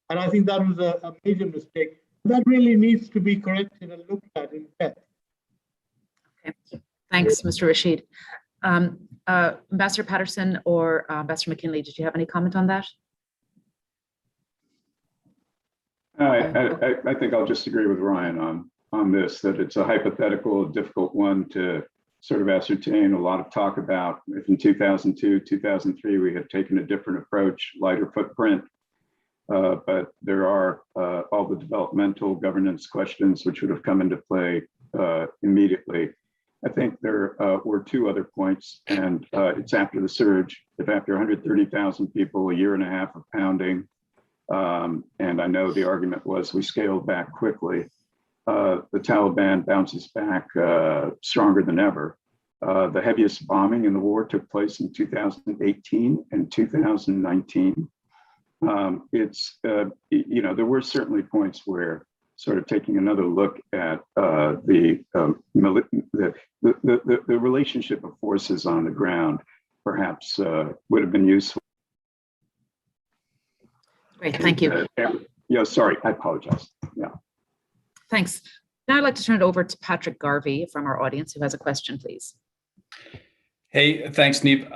And I think that was a major mistake. That really needs to be corrected and looked at in depth. Okay, thanks, Mr. Rashid. Ambassador Patterson or Ambassador McKinley, did you have any comment on that? I think I'll just agree with Ryan on this, that it's a hypothetical, difficult one to sort of ascertain. A lot of talk about if in 2002, 2003, we had taken a different approach, lighter footprint, but there are all the developmental governance questions which would have come into play immediately. I think there were two other points, and it's after the surge. If after 130,000 people, a year and a half of pounding, and I know the argument was we scaled back quickly, the Taliban bounces back stronger than ever. The heaviest bombing in the war took place in 2018 and 2019. There were certainly points where sort of taking another look at the relationship of forces on the ground perhaps would have been useful. Great, thank you. Yeah, sorry, I apologize. Yeah. Thanks. Now I'd like to turn it over to Patrick Garvey from our audience, who has a question, please. Hey, thanks, Neep.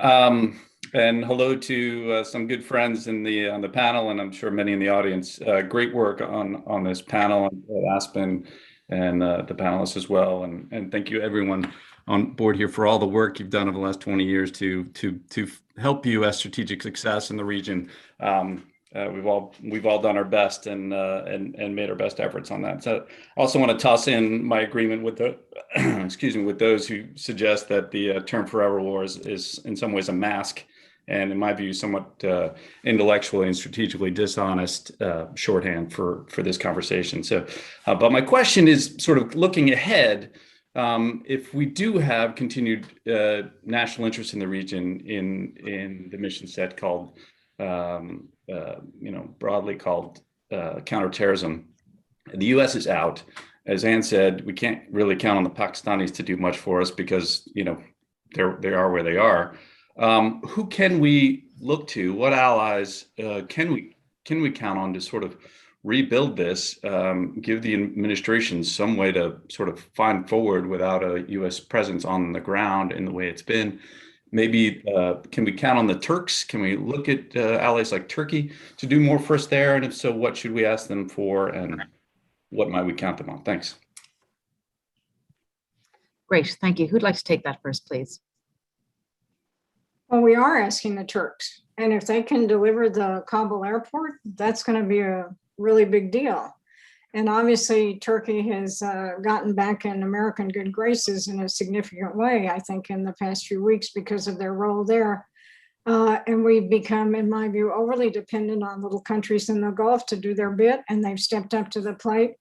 And hello to some good friends on the panel, and I'm sure many in the audience. Great work on this panel at Aspen, and the panelists as well. And thank you everyone on board here for all the work you've done over the last 20 years to help U.S. strategic success in the region. We've all done our best and made our best efforts on that. So I also want to toss in my agreement with the with those who suggest that the term forever war is in some ways a mask, and in my view, somewhat intellectually and strategically dishonest shorthand for this conversation. So, but my question is sort of looking ahead. If we do have continued national interest in the region in the mission set called broadly called counterterrorism, the U.S. is out. As Ann said, we can't really count on the Pakistanis to do much for us because they are where they are. Who can we look to? What allies can we count on to sort of rebuild this? Give the administration some way to sort of find forward without a U.S. presence on the ground in the way it's been. Maybe can we count on the Turks? Can we look at allies like Turkey to do more for us there? And if so, what should we ask them for, and what might we count them on? Thanks. Great, thank you. Who'd like to take that first, please? Well, we are asking the Turks, and if they can deliver the Kabul airport, that's going to be a really big deal. And obviously, Turkey has gotten back in American good graces in a significant way, I think, in the past few weeks because of their role there. And we've become, in my view, overly dependent on little countries in the Gulf to do their bit, and they've stepped up to the plate.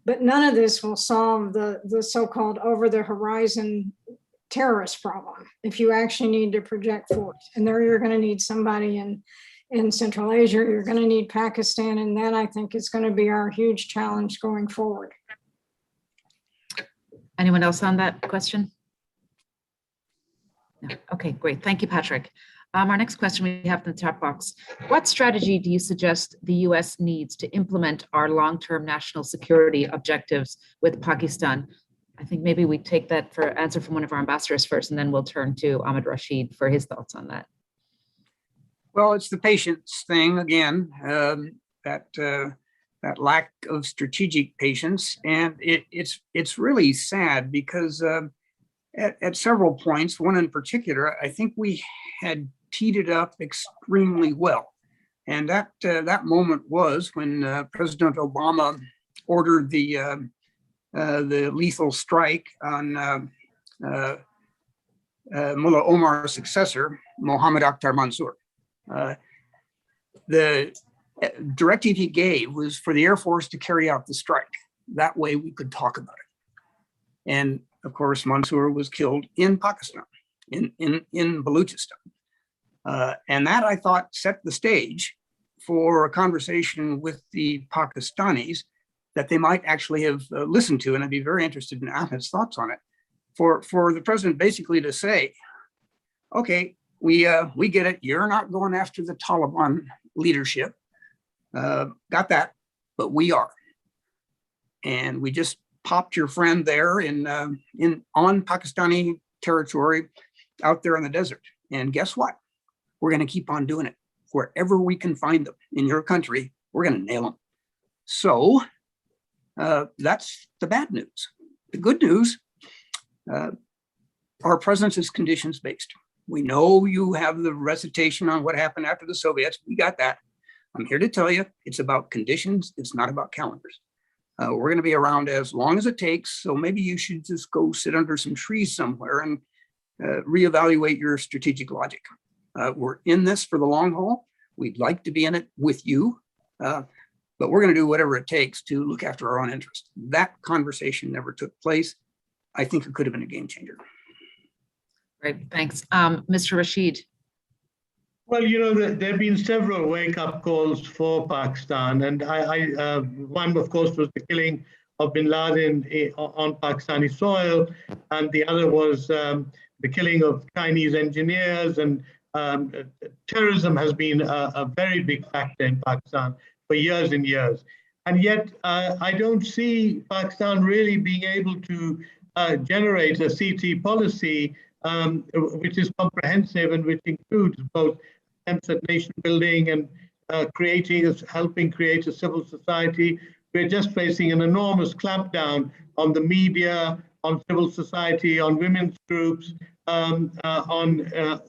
But none of this will solve the so-called over-the-horizon terrorist problem if you actually need to project force. And there you're going to need somebody in Central Asia, you're going to need Pakistan, and that I think is going to be our huge challenge going forward. Anyone else on that question? No. Okay, great. Thank you, Patrick. Our next question we have in the chat box. What strategy do you suggest the US needs to implement our long-term national security objectives with Pakistan? I think maybe we take that for answer from one of our ambassadors first, and then we'll turn to Ahmed Rashid for his thoughts on that. Well, it's the patience thing again, that lack of strategic patience, and it's really sad because at several points, one in particular, I think we had teed it up extremely well, and that moment was when President Obama ordered the lethal strike on Mullah Omar's successor, Mohammed Akhtar Mansour. The directive he gave was for the Air Force to carry out the strike. That way we could talk about it. And of course, Mansour was killed in Pakistan, in Baluchistan. And that, I thought, set the stage for a conversation with the Pakistanis that they might actually have listened to. And I'd be very interested in Ahmed's thoughts on it. For the president basically to say, okay, we get it. You're not going after the Taliban leadership. Got that, but we are. And we just popped your friend there on Pakistani territory out there in the desert. And guess what? We're going to keep on doing it. Wherever we can find them in your country, we're going to nail them. So that's the bad news. The good news, our presence is conditions-based. We know you have the recitation on what happened after the Soviets. We got that. I'm here to tell you, it's about conditions. It's not about calendars. We're going to be around as long as it takes. So maybe you should just go sit under some trees somewhere and reevaluate your strategic logic. We're in this for the long haul. We'd like to be in it with you, but we're going to do whatever it takes to look after our own interest. That conversation never took place. I think it could have been a game changer. Great, thanks. Mr. Rashid. Well, there have been several wake-up calls for Pakistan, and one, of course, was the killing of bin Laden on Pakistani soil, and the other was the killing of Chinese engineers, and terrorism has been a very big factor in Pakistan for years and years. And yet, I don't see Pakistan really being able to generate a CT policy which is comprehensive and which includes both attempts at nation building and helping create a civil society. We're just facing an enormous clampdown on the media, on civil society, on women's groups, on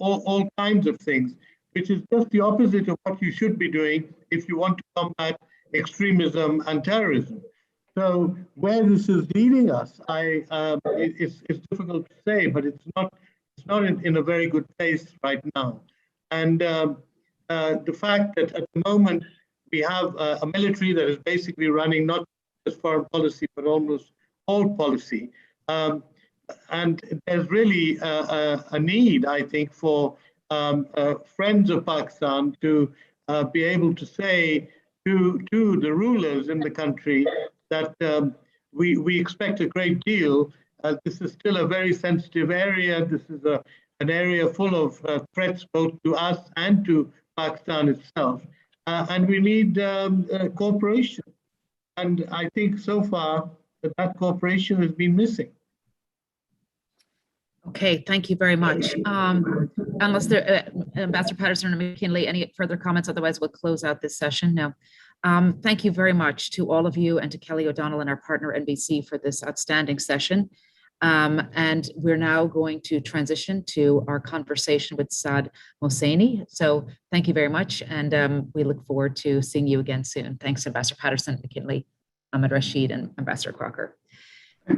all kinds of things, which is just the opposite of what you should be doing if you want to combat extremism and terrorism. So where this is leading us, it's difficult to say, but it's not in a very good place right now. And the fact that at the moment we have a military that is basically running not just foreign policy, but almost all policy. And there's really a need, I think, for friends of Pakistan to be able to say to the rulers in the country that we expect a great deal. This is still a very sensitive area. This is an area full of threats both to us and to Pakistan itself. And we need cooperation. And I think so far that cooperation has been missing. Okay, thank you very much. Unless Ambassador Patterson or McKinley, any further comments? Otherwise, we'll close out this session now. Thank you very much to all of you and to Kelly O'Donnell and our partner NBC for this outstanding session. And we're now going to transition to our conversation with Saad Mohseni. So thank you very much. And we look forward to seeing you again soon. Thanks, Ambassador Patterson, McKinley, Ahmed Rashid, and Ambassador Crocker.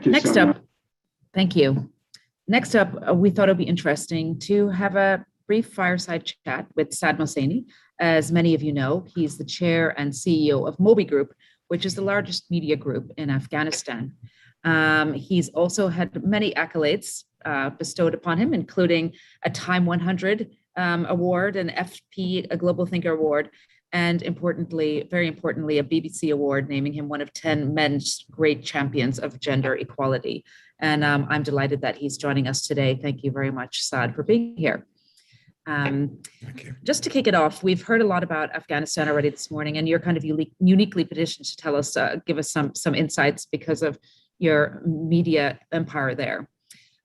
Next up, thank you. Next up, we thought it'd be interesting to have a brief fireside chat with Saad Mohseni. As many of you know, he's the chair and CEO of Mobi Group, which is the largest media group in Afghanistan. He's also had many accolades bestowed upon him, including a Time 100 award, an FP, a Global Thinker Award, and importantly, very importantly, a BBC award naming him one of 10 men's great champions of gender equality. And I'm delighted that he's joining us today. Thank you very much, Saad, for being here. Thank you. Just to kick it off, we've heard a lot about Afghanistan already this morning, and you're kind of uniquely positioned to tell us, give us some insights because of your media empire there.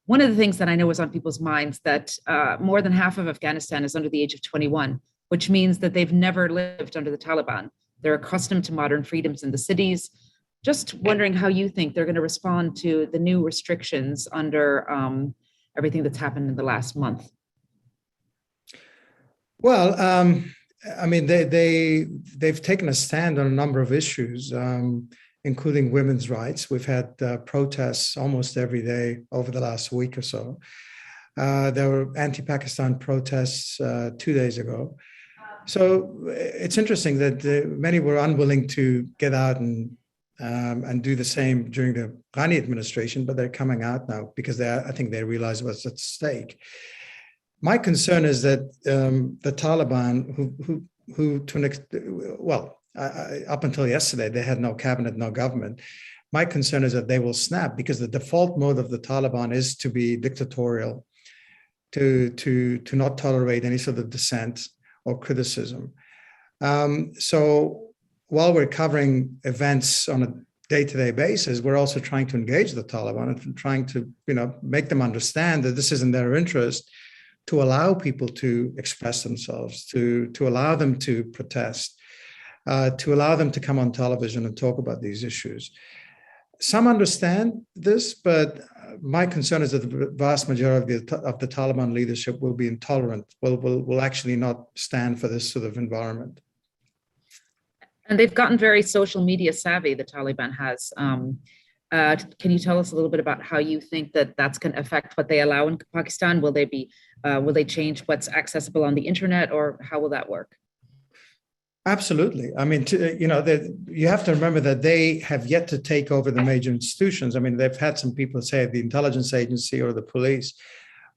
One of the things that I know is on people's minds that more than half of Afghanistan is under the age of 21, which means that they've never lived under the Taliban. They're accustomed to modern freedoms in the cities. Just wondering how you think they're going to respond to the new restrictions under everything that's happened in the last month. Well, I mean, they've taken a stand on a number of issues, including women's rights. We've had protests almost every day over the last week or so. There were anti-Pakistan protests 2 days ago. So it's interesting that many were unwilling to get out and do the same during the Ghani administration, but they're coming out now because I think they realize what's at stake. My concern is that the Taliban, who to an extent, well, up until yesterday, they had no cabinet, no government. My concern is that they will snap because the default mode of the Taliban is to be dictatorial, to not tolerate any sort of dissent or criticism. So while we're covering events on a day-to-day basis, we're also trying to engage the Taliban and trying to, make them understand that this is in their interest to allow people to express themselves, to allow them to protest, to allow them to come on television and talk about these issues. Some understand this, but my concern is that the vast majority of the Taliban leadership will be intolerant, will actually not stand for this sort of environment. And they've gotten very social media savvy, the Taliban has. Can you tell us a little bit about how you think that that's going to affect what they allow in Pakistan? Will they change what's accessible on the internet, or how will that work? Absolutely. I mean, you have to remember that they have yet to take over the major institutions. I mean, they've had some people say the intelligence agency or the police,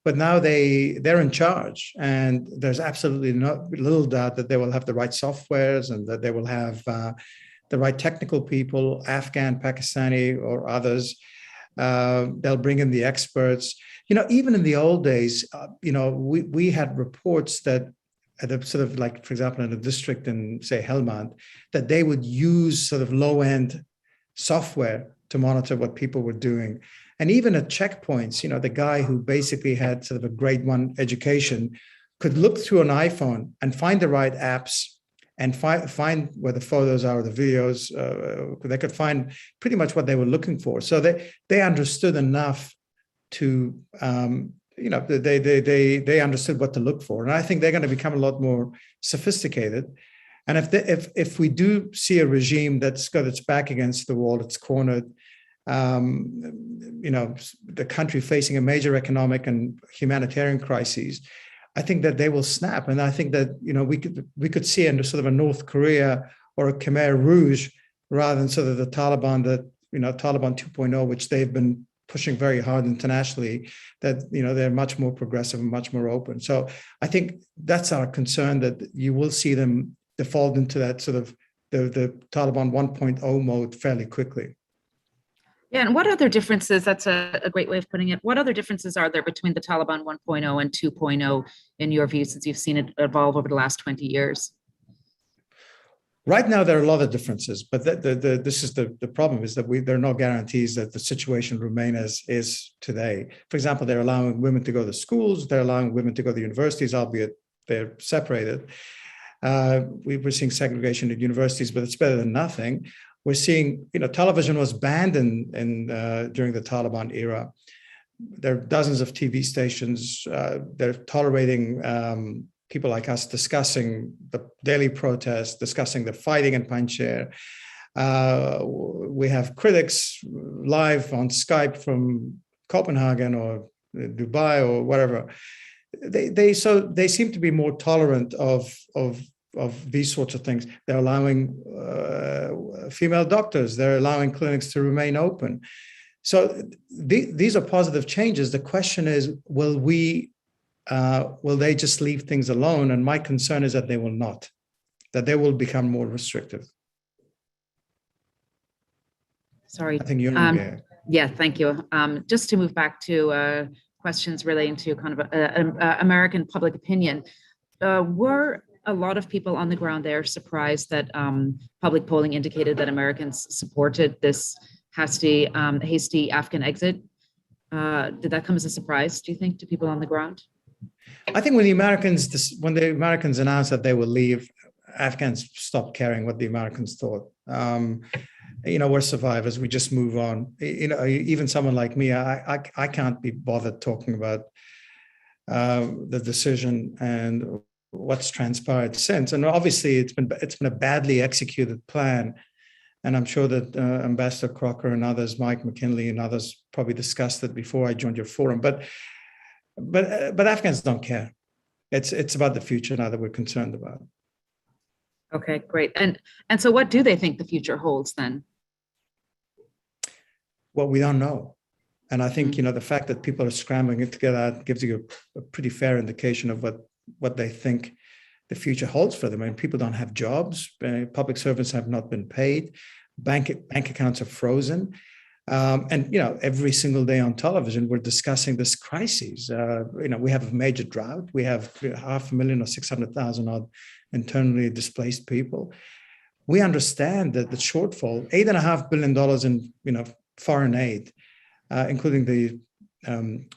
but now they're in charge, and there's absolutely little doubt that they will have the right softwares and that they will have the right technical people, Afghan, Pakistani, or others. They'll bring in the experts. Even in the old days, we had reports that at a sort of like, for example, in a district in, say, Helmand, that they would use sort of low-end software to monitor what people were doing. And even at checkpoints, the guy who basically had sort of a grade 1 education could look through an iPhone and find the right apps and find where the photos are, the videos. They could find pretty much what they were looking for. So they understood enough to, they understood what to look for. And I think they're going to become a lot more sophisticated. And if we do see a regime that's got its back against the wall, it's cornered, the country facing a major economic and humanitarian crises, I think that they will snap. And I think that, we could see in sort of a North Korea or a Khmer Rouge rather than sort of the Taliban Taliban 2.0, which they've been pushing very hard internationally, that, they're much more progressive and much more open. So I think that's our concern, that you will see them default into that sort of the Taliban 1.0 mode fairly quickly. Yeah, and what other differences, that's a great way of putting it, what other differences are there between the Taliban 1.0 and 2.0 in your view, since you've seen it evolve over the last 20 years? Right now, there are a lot of differences, but this is the problem, is that there are no guarantees that the situation remain as is today. For example, they're allowing women to go to schools, they're allowing women to go to universities, albeit they're separated. We're seeing segregation at universities, but it's better than nothing. We're seeing, television was banned during the Taliban era. There are dozens of TV stations. They're tolerating people like us discussing the daily protests, discussing the fighting in Panjshir. We have critics live on Skype from Copenhagen or Dubai or whatever. They seem to be more tolerant of these sorts of things. They're allowing female doctors. They're allowing clinics to remain open. So these are positive changes. The question is, will they just leave things alone? And my concern is that they will not, that they will become more restrictive. Sorry. I think you're Yeah, thank you. Just to move back to questions relating to kind of American public opinion, were a lot of people on the ground there surprised that public polling indicated that Americans supported this hasty Afghan exit? Did that come as a surprise, do you think, to people on the ground? I think when the Americans announced that they will leave, Afghans stopped caring what the Americans thought. We're survivors. We just move on. Even someone like me, I can't be bothered talking about the decision and what's transpired since. And obviously, it's been a badly executed plan. And I'm sure that Ambassador Crocker and others, Mike McKinley and others, probably discussed it before I joined your forum. But Afghans don't care. It's about the future now that we're concerned about. Okay, great. And so what do they think the future holds then? Well, we don't know. And I think, the fact that people are scrambling it together gives you a pretty fair indication of what they think the future holds for them. I mean, people don't have jobs. Public servants have not been paid. Bank accounts are frozen. And every single day on television, we're discussing this crisis. We have a major drought. We have 500,000 or 600,000 odd internally displaced people. We understand that the shortfall, $8.5 billion in foreign aid, including the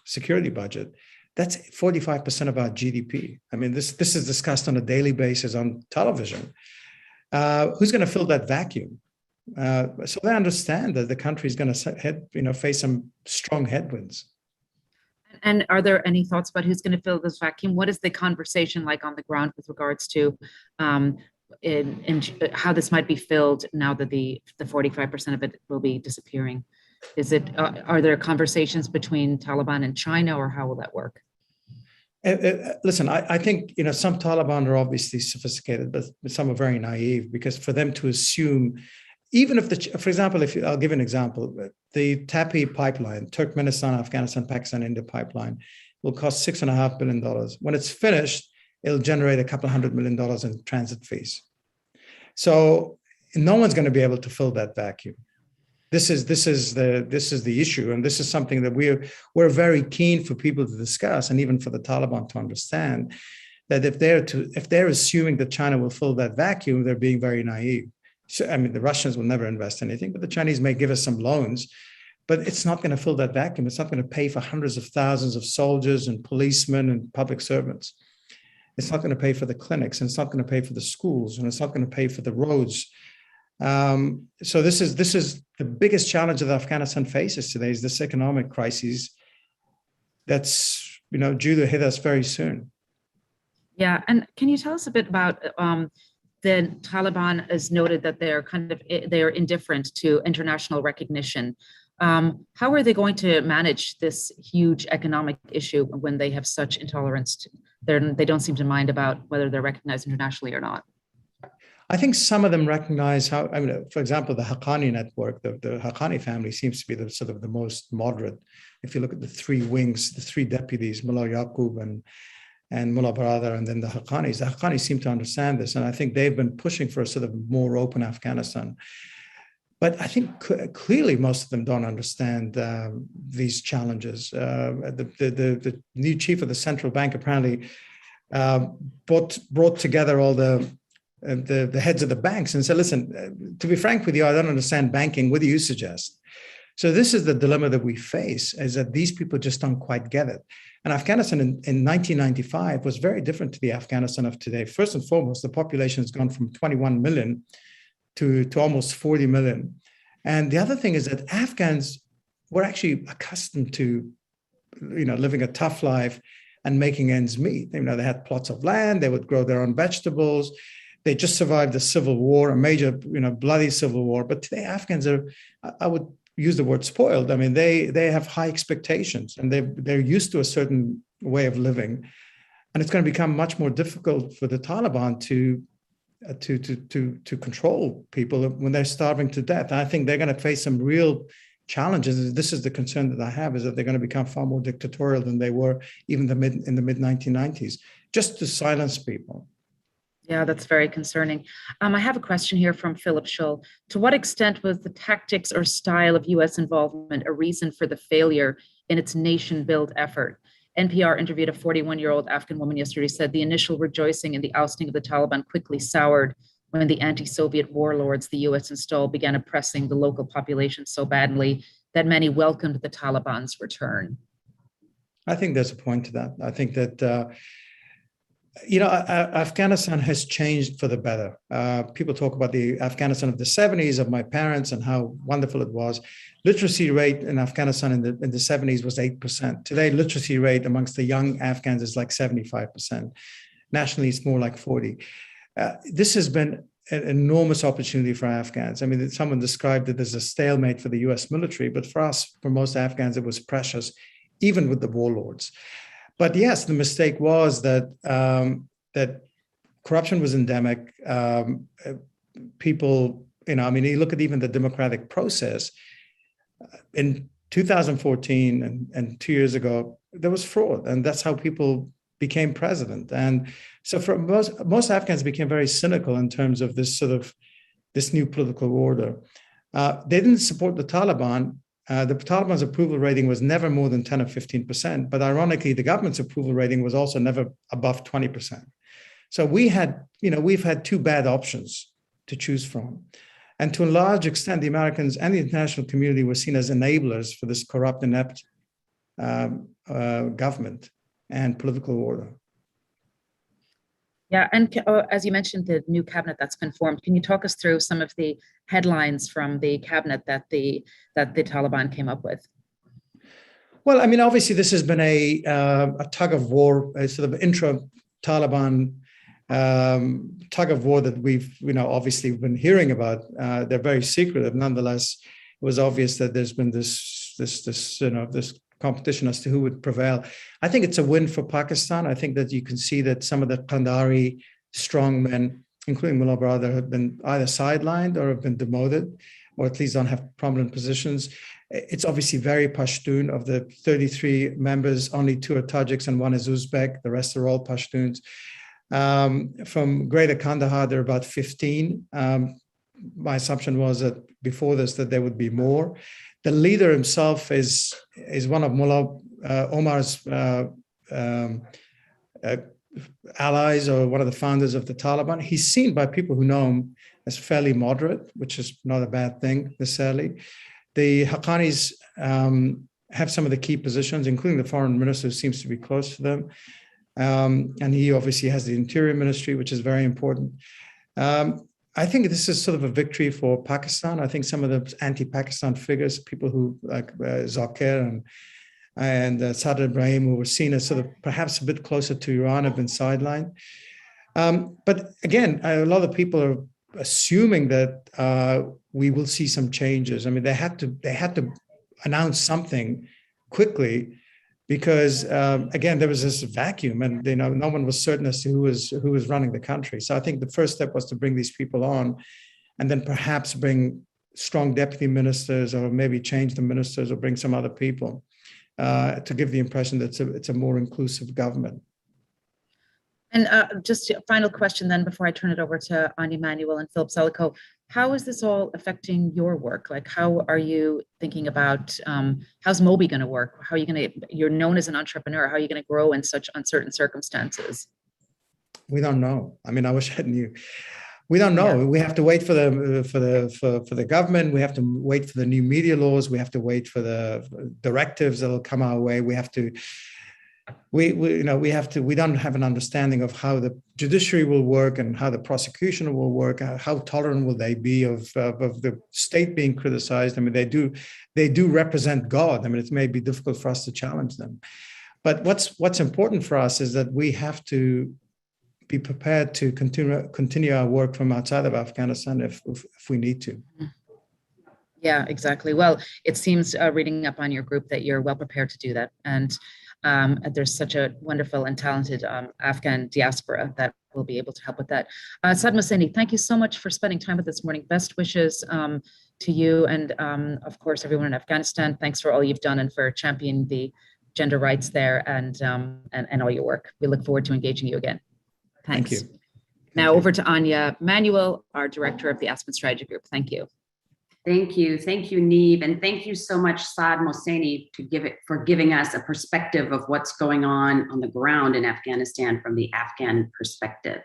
security budget, That's 45% of our GDP. I mean, this is discussed on a daily basis on television. Who's going to fill that vacuum? So they understand that the country is going to face some strong headwinds. And are there any thoughts about who's going to fill this vacuum? What is the conversation like on the ground with regards to in how this might be filled now that the 45% of it will be disappearing? Is it are there conversations between Taliban and China, or how will that work? Listen, I think some Taliban are obviously sophisticated, but some are very naive, because for them to assume, even if for example, I'll give an example, the TAPI pipeline, Turkmenistan, Afghanistan, Pakistan, India pipeline, will cost $6.5 billion. When it's finished, it'll generate a couple of $100 million in transit fees. So no one's going to be able to fill that vacuum. This is the issue, and this is something that we're very keen for people to discuss, and even for the Taliban to understand that if they're assuming that China will fill that vacuum, they're being very naive. So, I mean, the Russians will never invest anything, but the Chinese may give us some loans, but it's not going to fill that vacuum. It's not going to pay for hundreds of thousands of soldiers and policemen and public servants. It's not going to pay for the clinics, and it's not going to pay for the schools, and it's not going to pay for the roads. So this is the biggest challenge that Afghanistan faces today, is this economic crisis that's due to hit us very soon. Yeah, and can you tell us a bit about the Taliban has noted that they're indifferent to international recognition. How are they going to manage this huge economic issue when they have such intolerance? They don't seem to mind about whether they're recognized internationally or not. I think some of them recognize how, for example, the Haqqani network, the Haqqani family seems to be the most moderate. If you look at the three wings, the three deputies, Mullah Yaqub and Mullah Baradar, and then the Haqqanis seem to understand this. And I think they've been pushing for a sort of more open Afghanistan. But I think clearly most of them don't understand these challenges. The new chief of the central bank apparently brought together all the heads of the banks and said, listen, to be frank with you, I don't understand banking. What do you suggest? So this is the dilemma that we face, is that these people just don't quite get it. And Afghanistan in 1995 was very different to the Afghanistan of today. First and foremost, the population has gone from 21 million to almost 40 million. And the other thing is that Afghans were actually accustomed to, living a tough life and making ends meet. They had plots of land, they would grow their own vegetables. They just survived a civil war, a major, bloody civil war. But today Afghans are, I would use the word spoiled. I mean, they have high expectations, and they're used to a certain way of living. And it's going to become much more difficult for the Taliban to control people when they're starving to death. And I think they're going to face some real challenges. This is the concern that I have, is that they're going to become far more dictatorial than they were even in the mid 1990s, just to silence people. Yeah, that's very concerning. I have a question here from Philip Schull. To what extent was the tactics or style of U.S. involvement a reason for the failure in its nation-build effort? NPR interviewed a 41-year-old Afghan woman yesterday, said the initial rejoicing in the ousting of the Taliban quickly soured when the anti-Soviet warlords the U.S. installed began oppressing the local population so badly that many welcomed the Taliban's return. I think there's a point to that. I think that Afghanistan has changed for the better. People talk about the Afghanistan of the 70s, of my parents, and how wonderful it was. Literacy rate in Afghanistan in the 70s was 8%. Today, literacy rate amongst the young Afghans is like 75%. Nationally, it's more like 40%. This has been an enormous opportunity for Afghans. I mean, someone described it as a stalemate for the US military, but for us, for most Afghans, it was precious, even with the warlords. But yes, the mistake was that corruption was endemic. People, you look at even the democratic process. In 2014 and 2 years ago, there was fraud, and that's how people became president. And so for most Afghans became very cynical in terms of this new political order. They didn't support the Taliban. The Taliban's approval rating was never more than 10 or 15%, but ironically, the government's approval rating was also never above 20%. So we've had two bad options to choose from. And to a large extent, the Americans and the international community were seen as enablers for this corrupt, inept government. and political order. Yeah, and as you mentioned, the new cabinet that's been formed, can you talk us through some of the headlines from the cabinet that the Taliban came up with? Well, I mean, obviously, this has been a tug of war, a sort of intra-Taliban tug of war that we've, obviously been hearing about. They're very secretive. Nonetheless, it was obvious that there's been this competition as to who would prevail. I think it's a win for Pakistan. I think that you can see that some of the Kandahari strongmen, including Mullah Baradar, have been either sidelined or have been demoted, or at least don't have prominent positions. It's obviously very Pashtun. Of the 33 members, only 2 are Tajiks and 1 is Uzbek. The rest are all Pashtuns. From Greater Kandahar, there are about 15. My assumption was that before this that there would be more. The leader himself is one of Mullah Omar's allies, or one of the founders of the Taliban. He's seen by people who know him as fairly moderate, which is not a bad thing necessarily. The Haqqanis have some of the key positions, including the foreign minister, who seems to be close to them. And he obviously has the interior ministry, which is very important. I think this is sort of a victory for Pakistan. I think some of the anti-Pakistan figures, people who like Zakir and Sadr Ibrahim, who were seen as sort of perhaps a bit closer to Iran, have been sidelined. But again, a lot of people are assuming that we will see some changes. I mean, they had to announce something quickly, because again, there was this vacuum, and no one was certain as to who was running the country. So I think the first step was to bring these people on, and then perhaps bring strong deputy ministers, or maybe change the ministers, or bring some other people to give the impression that it's a more inclusive government. And just a final question then, before I turn it over to Anya Manuel and Philip Zelikow. How is this all affecting your work? Like, how are you thinking about, how's Moby going to work? How are you going to, you're known as an entrepreneur, how are you going to grow in such uncertain circumstances? We don't know. I mean, I wish I knew. We don't know. Yeah. We have to wait for the government. We have to wait for the new media laws. We have to wait for the directives that will come our way. We have to. We don't have an understanding of how the judiciary will work and how the prosecution will work. How tolerant will they be of the state being criticized? I mean, they do represent God. I mean, it may be difficult for us to challenge them, but what's important for us is that we have to be prepared to continue our work from outside of Afghanistan if we need to. Yeah, exactly. Well, it seems reading up on your group that you're well prepared to do that, and there's such a wonderful and talented Afghan diaspora that will be able to help with that. Sadma Hosseini, thank you so much for spending time with us this morning. Best wishes to you and, of course, everyone in Afghanistan. Thanks for all you've done and for championing the gender rights there and all your work. We look forward to engaging you again. Thanks. Thank you. Now over to Anya Manuel, our director of the Aspen Strategy Group. Thank you. Thank you, Niamh, and thank you so much, Sadma Hosseini, for giving us a perspective of what's going on the ground in Afghanistan from the Afghan perspective.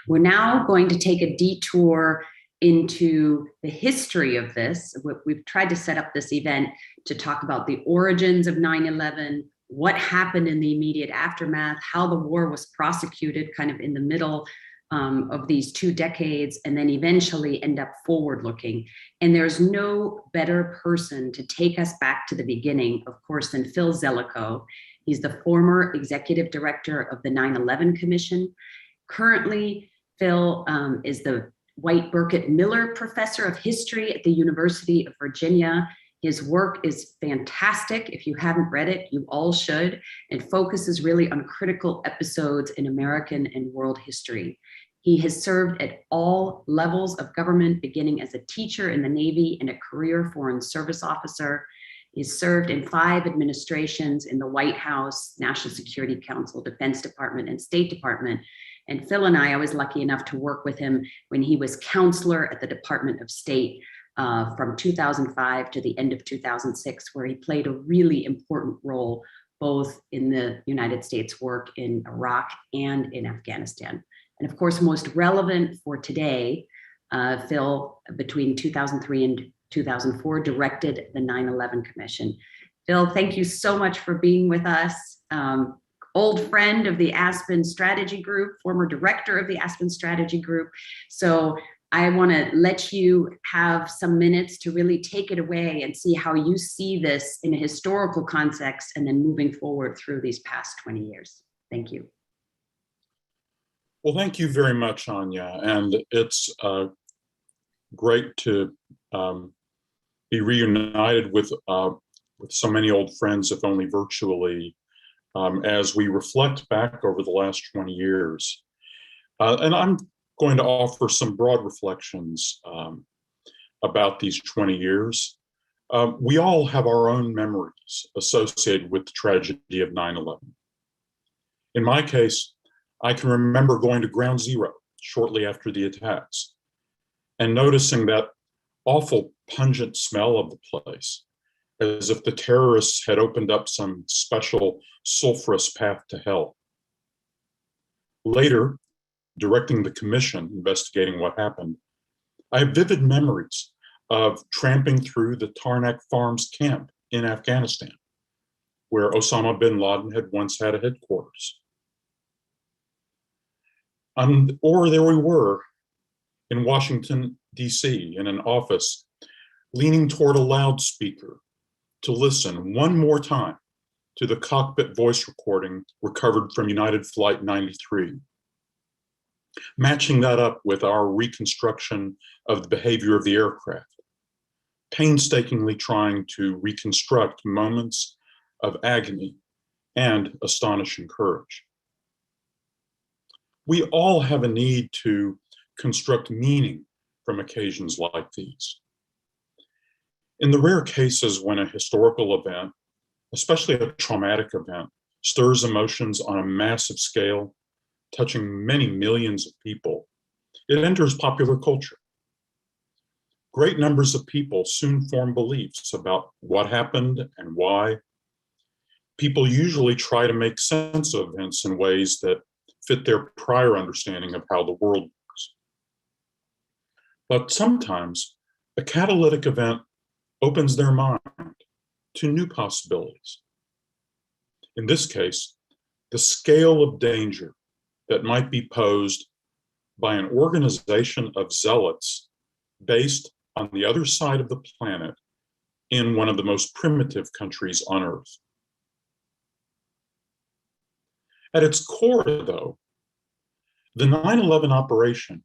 We're now going to take a detour into the history of this. We've tried to set up this event to talk about the origins of 9/11, what happened in the immediate aftermath, how the war was prosecuted kind of in the middle of these 2 decades, and then eventually end up forward looking. And there's no better person to take us back to the beginning, of course, than Phil Zelikow. He's the former executive director of the 9/11 Commission. Currently, Phil is the White Burkett Miller Professor of History at the University of Virginia. His work is fantastic. If you haven't read it, you all should. It focuses really on critical episodes in American and world history. He has served at all levels of government, beginning as a teacher in the Navy and a career Foreign Service officer. He's served in 5 administrations in the White House, National Security Council, Defense Department, and State Department. And Phil and I was lucky enough to work with him when he was counselor at the Department of State from 2005 to the end of 2006, where he played a really important role both in the United States work in Iraq and in Afghanistan. And of course, most relevant for today, Phil, between 2003 and 2004, directed the 9/11 Commission. Phil, thank you so much for being with us. old friend of the Aspen Strategy Group, former director of the Aspen Strategy Group. So I want to let you have some minutes to really take it away and see how you see this in a historical context and then moving forward through these past 20 years. Thank you. Well, thank you very much, Anya. And it's great to be reunited with so many old friends, if only virtually, as we reflect back over the last 20 years. And I'm going to offer some broad reflections about these 20 years. We all have our own memories associated with the tragedy of 9/11. In my case, I can remember going to Ground Zero shortly after the attacks and noticing that awful pungent smell of the place, as if the terrorists had opened up some special sulfurous path to hell. Later, directing the commission investigating what happened, I have vivid memories of tramping through the Tarnak Farms camp in Afghanistan, where Osama bin Laden had once had a headquarters. Or there we were in Washington, D.C., in an office, leaning toward a loudspeaker to listen one more time to the cockpit voice recording recovered from United Flight 93. Matching that up with our reconstruction of the behavior of the aircraft, painstakingly trying to reconstruct moments of agony and astonishing courage. We all have a need to construct meaning from occasions like these. In the rare cases when a historical event, especially a traumatic event, stirs emotions on a massive scale, touching many millions of people, it enters popular culture. Great numbers of people soon form beliefs about what happened and why. People usually try to make sense of events in ways that fit their prior understanding of how the world works. But sometimes a catalytic event opens their mind to new possibilities. In this case, the scale of danger that might be posed by an organization of zealots based on the other side of the planet in one of the most primitive countries on Earth. At its core, though, the 9/11 operation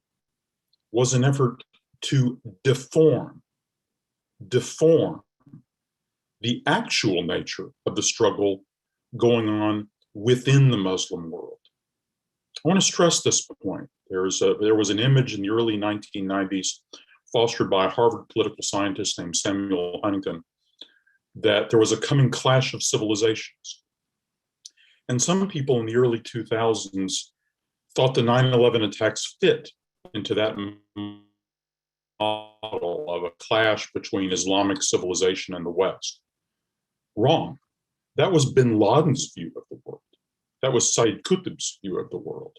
was an effort to deform the actual nature of the struggle going on within the Muslim world. I want to stress this point. There was an image in the early 1990s fostered by a Harvard political scientist named Samuel Huntington that there was a coming clash of civilizations. And some people in the early 2000s thought the 9/11 attacks fit into that model of a clash between Islamic civilization and the West. Wrong. That was bin Laden's view of the world. That was Sayyid Qutb's view of the world.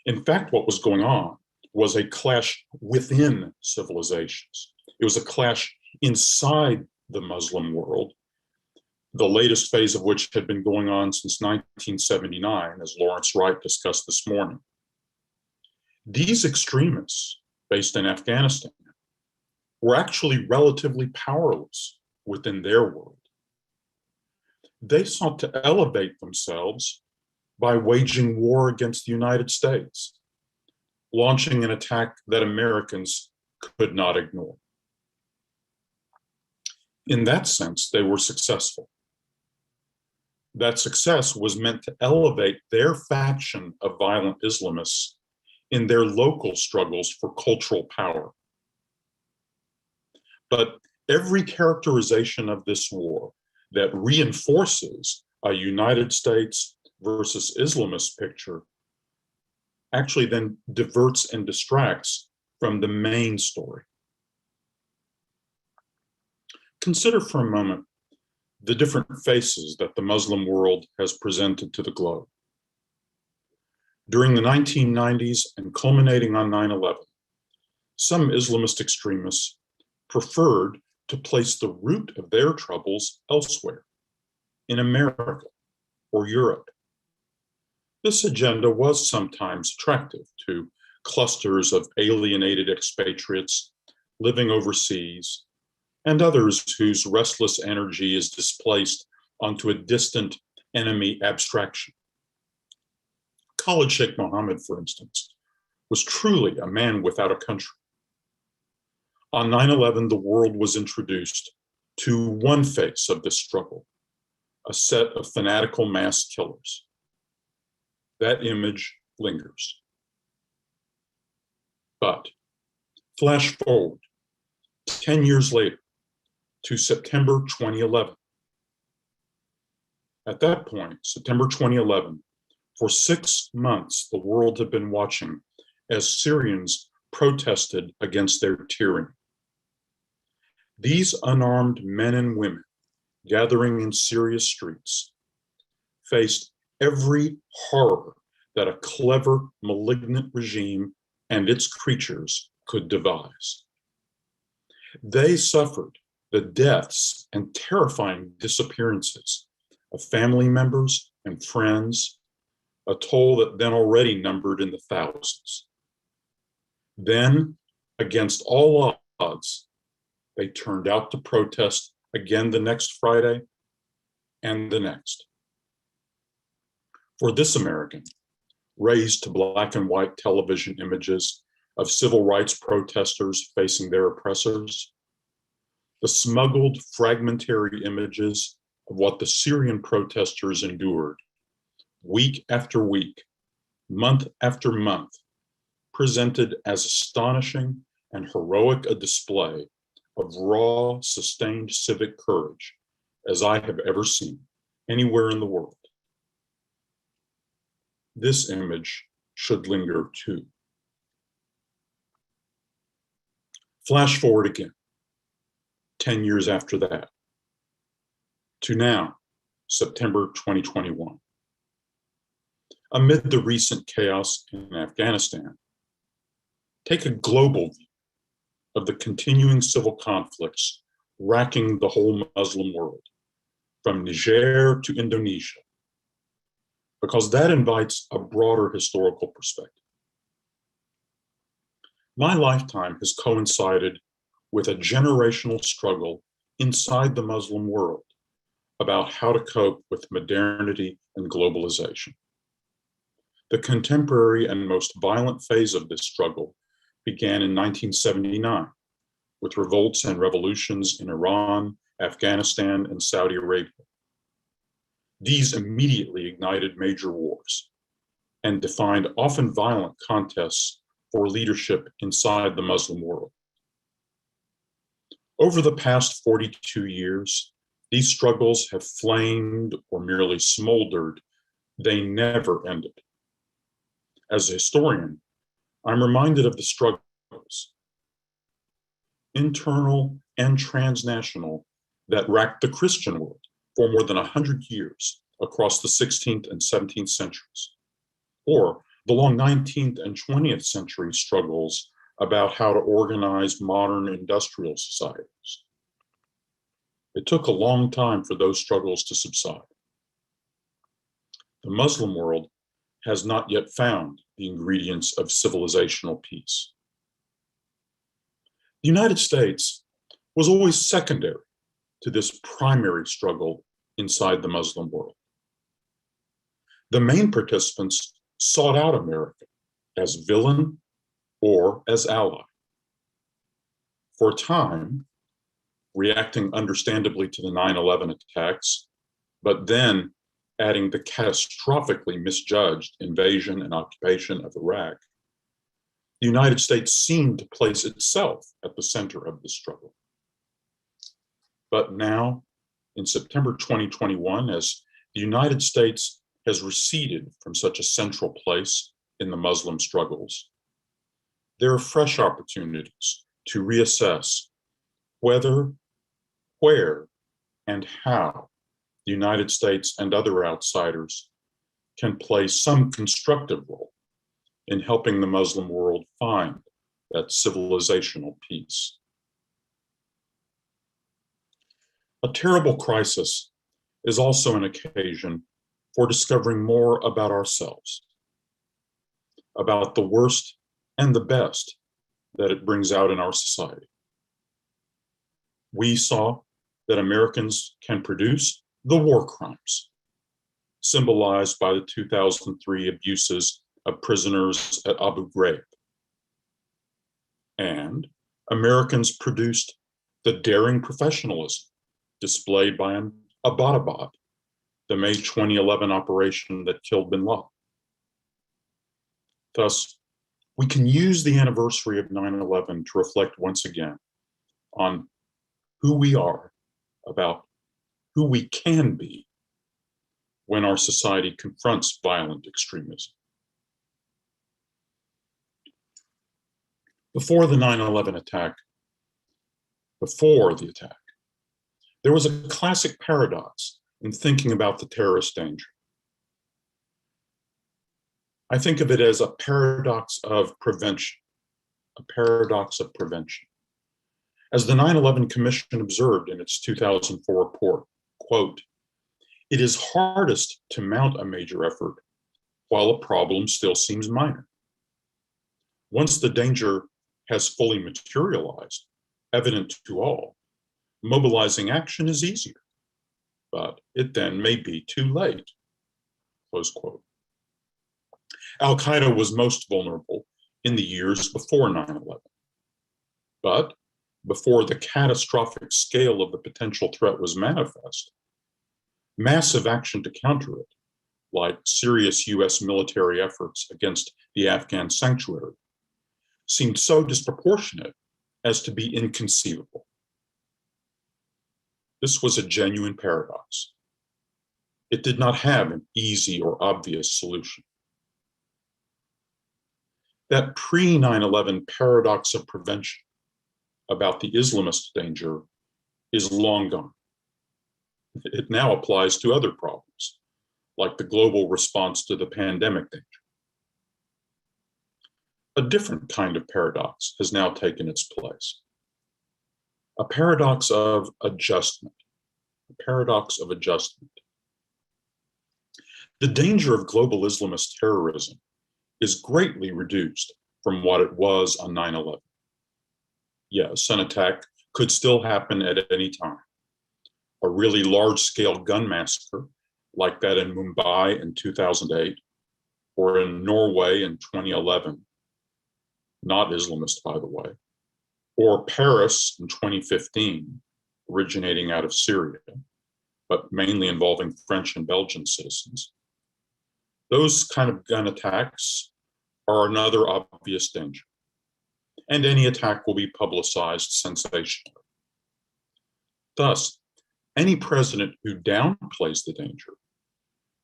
In fact, what was going on was a clash within civilizations. It was a clash inside the Muslim world, the latest phase of which had been going on since 1979, as Lawrence Wright discussed this morning. These extremists, based in Afghanistan, were actually relatively powerless within their world. They sought to elevate themselves by waging war against the United States, launching an attack that Americans could not ignore. In that sense, they were successful. That success was meant to elevate their faction of violent Islamists in their local struggles for cultural power. But every characterization of this war that reinforces a United States versus Islamist picture actually then diverts and distracts from the main story. Consider for a moment the different faces that the Muslim world has presented to the globe. During the 1990s and culminating on 9/11, some Islamist extremists preferred to place the root of their troubles elsewhere, in America or Europe. This agenda was sometimes attractive to clusters of alienated expatriates living overseas and others whose restless energy is displaced onto a distant enemy abstraction. Khalid Sheikh Mohammed, for instance, was truly a man without a country. On 9/11, the world was introduced to one face of this struggle, a set of fanatical mass killers. That image lingers. But flash forward 10 years later to September 2011. At that point, September 2011, for 6 months, the world had been watching as Syrians protested against their tyranny. These unarmed men and women gathering in Syria's streets faced every horror that a clever, malignant regime and its creatures could devise. They suffered the deaths and terrifying disappearances of family members and friends, a toll that then already numbered in the thousands. Then, against all odds, they turned out to protest again the next Friday and the next. For this American, raised to black and white television images of civil rights protesters facing their oppressors, the smuggled, fragmentary images of what the Syrian protesters endured week after week, month after month, presented as astonishing and heroic a display of raw, sustained civic courage as I have ever seen anywhere in the world. This image should linger too. Flash forward again, 10 years after that, to now, September 2021. Amid the recent chaos in Afghanistan, take a global view of the continuing civil conflicts racking the whole Muslim world, from Niger to Indonesia, because that invites a broader historical perspective. My lifetime has coincided with a generational struggle inside the Muslim world about how to cope with modernity and globalization. The contemporary and most violent phase of this struggle began in 1979 with revolts and revolutions in Iran, Afghanistan, and Saudi Arabia. These immediately ignited major wars and defined often violent contests for leadership inside the Muslim world. Over the past 42 years, these struggles have flamed or merely smoldered. They never ended. As a historian, I'm reminded of the struggles, internal and transnational, that racked the Christian world for more than 100 years across the 16th and 17th centuries, or the long 19th and 20th century struggles about how to organize modern industrial societies. It took a long time for those struggles to subside. The Muslim world has not yet found the ingredients of civilizational peace. The United States was always secondary to this primary struggle inside the Muslim world. The main participants sought out America as villain or as ally. For a time, reacting understandably to the 9/11 attacks, but then adding the catastrophically misjudged invasion and occupation of Iraq, the United States seemed to place itself at the center of the struggle. But now, in September 2021, as the United States has receded from such a central place in the Muslim struggles, there are fresh opportunities to reassess whether, where, and how the United States and other outsiders can play some constructive role in helping the Muslim world find that civilizational peace. A terrible crisis is also an occasion for discovering more about ourselves, about the worst and the best that it brings out in our society. We saw that Americans can produce the war crimes, symbolized by the 2003 abuses of prisoners at Abu Ghraib. And Americans produced the daring professionalism displayed by Abbottabad, the May 2011 operation that killed bin Laden. Thus, we can use the anniversary of 9/11 to reflect once again on who we are, about who we can be when our society confronts violent extremism. Before the 9/11 attack, there was a classic paradox in thinking about the terrorist danger. I think of it as a paradox of prevention, a paradox of prevention. As the 9/11 Commission observed in its 2004 report, quote, "It is hardest to mount a major effort while a problem still seems minor. Once the danger has fully materialized, evident to all, mobilizing action is easier, but it then may be too late," close quote. Al-Qaeda was most vulnerable in the years before 9/11. But before the catastrophic scale of the potential threat was manifest, massive action to counter it, like serious US military efforts against the Afghan sanctuary, seemed so disproportionate as to be inconceivable. This was a genuine paradox. It did not have an easy or obvious solution. That pre-9/11 paradox of prevention about the Islamist danger is long gone. It now applies to other problems, like the global response to the pandemic danger. A different kind of paradox has now taken its place. A paradox of adjustment. A paradox of adjustment. The danger of global Islamist terrorism is greatly reduced from what it was on 9/11. Yes, an attack could still happen at any time. A really large-scale gun massacre, like that in Mumbai in 2008, or in Norway in 2011, not Islamist, by the way, or Paris in 2015, originating out of Syria, but mainly involving French and Belgian citizens. Those kind of gun attacks are another obvious danger, and any attack will be publicized sensationally. Thus, any president who downplays the danger,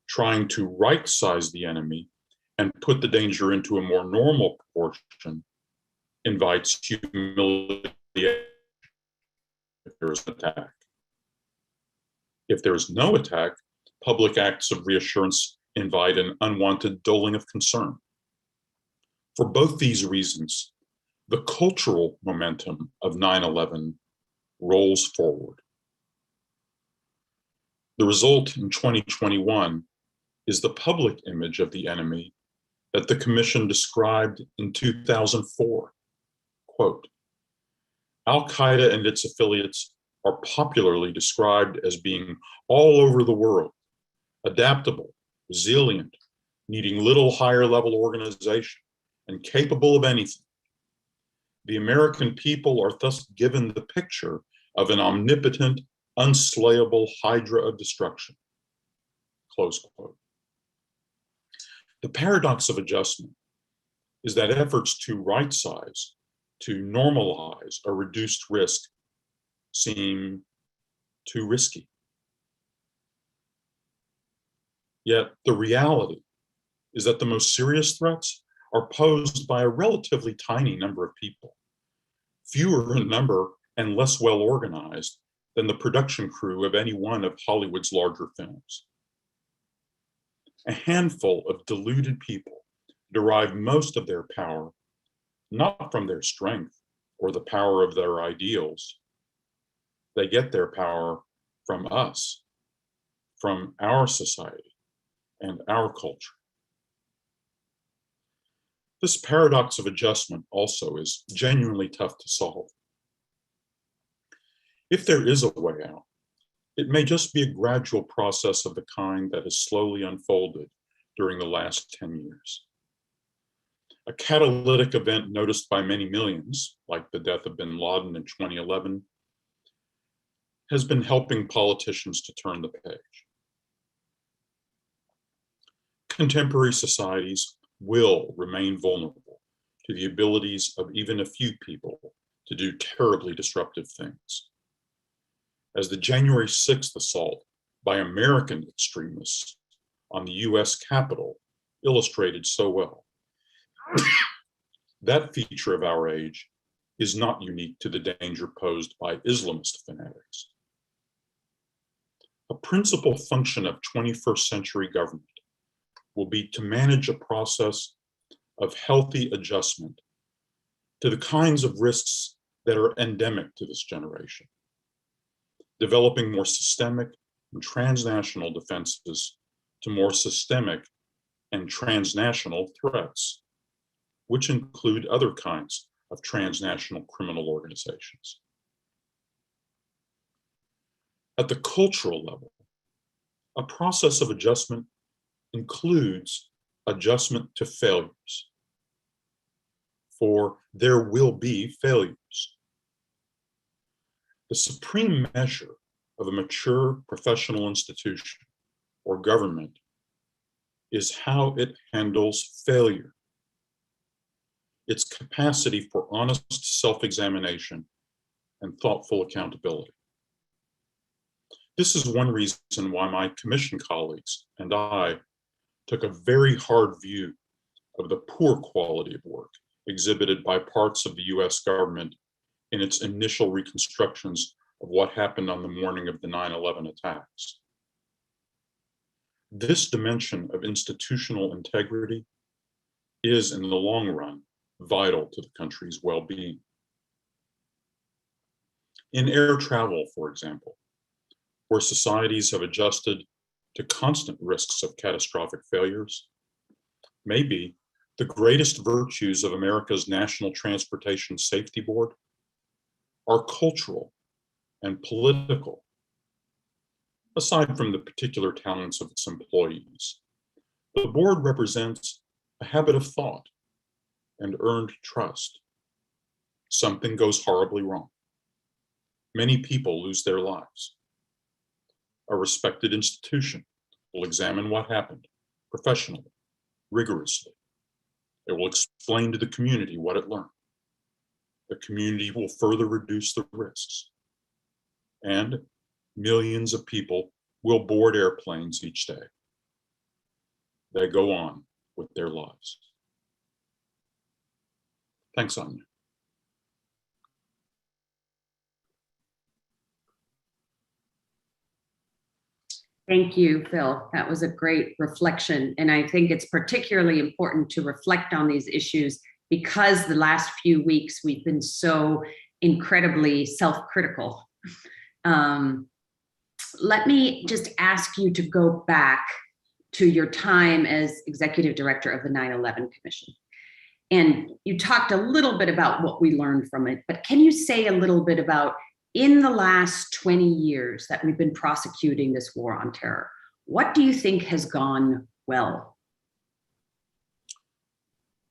trying to right-size the enemy and put the danger into a more normal proportion, invites humiliation if there is an attack. If there is no attack, public acts of reassurance invite an unwanted doling of concern. For both these reasons, the cultural momentum of 9/11 rolls forward. The result in 2021 is the public image of the enemy that the Commission described in 2004. Quote, "Al-Qaeda and its affiliates are popularly described as being all over the world, adaptable, resilient, needing little higher level organization, and capable of anything. The American people are thus given the picture of an omnipotent, unslayable hydra of destruction." Close quote. The paradox of adjustment is that efforts to right-size, to normalize a reduced risk seem too risky. Yet the reality is that the most serious threats are posed by a relatively tiny number of people, fewer in number and less well organized than the production crew of any one of Hollywood's larger films. A handful of deluded people derive most of their power not from their strength or the power of their ideals. They get their power from us, from our society, and our culture. This paradox of adjustment also is genuinely tough to solve. If there is a way out, it may just be a gradual process of the kind that has slowly unfolded during the last 10 years. A catalytic event noticed by many millions, like the death of bin Laden in 2011, has been helping politicians to turn the page. Contemporary societies will remain vulnerable to the abilities of even a few people to do terribly disruptive things. As the January 6th assault by American extremists on the US Capitol illustrated so well, that feature of our age is not unique to the danger posed by Islamist fanatics. A principal function of 21st century government will be to manage a process of healthy adjustment to the kinds of risks that are endemic to this generation, developing more systemic and transnational defenses to more systemic and transnational threats, which include other kinds of transnational criminal organizations. At the cultural level, a process of adjustment includes adjustment to failures, for there will be failures. The supreme measure of a mature professional institution or government is how it handles failure, its capacity for honest self-examination and thoughtful accountability. This is one reason why my commission colleagues and I took a very hard view of the poor quality of work exhibited by parts of the US government in its initial reconstructions of what happened on the morning of the 9/11 attacks. This dimension of institutional integrity is, in the long run, vital to the country's well-being. In air travel, for example, where societies have adjusted to constant risks of catastrophic failures, maybe the greatest virtues of America's National Transportation Safety Board are cultural and political. Aside from the particular talents of its employees, the board represents a habit of thought and earned trust. Something goes horribly wrong. Many people lose their lives. A respected institution will examine what happened professionally, rigorously. It will explain to the community what it learned. The community will further reduce the risks. And millions of people will board airplanes each day. They go on with their lives. Thanks, Anya. Thank you, Phil. That was a great reflection. And I think it's particularly important to reflect on these issues because the last few weeks we've been so incredibly self-critical. Let me just ask you to go back to your time as executive director of the 9/11 Commission. And you talked a little bit about what we learned from it, but can you say a little bit about in the last 20 years that we've been prosecuting this war on terror, what do you think has gone well?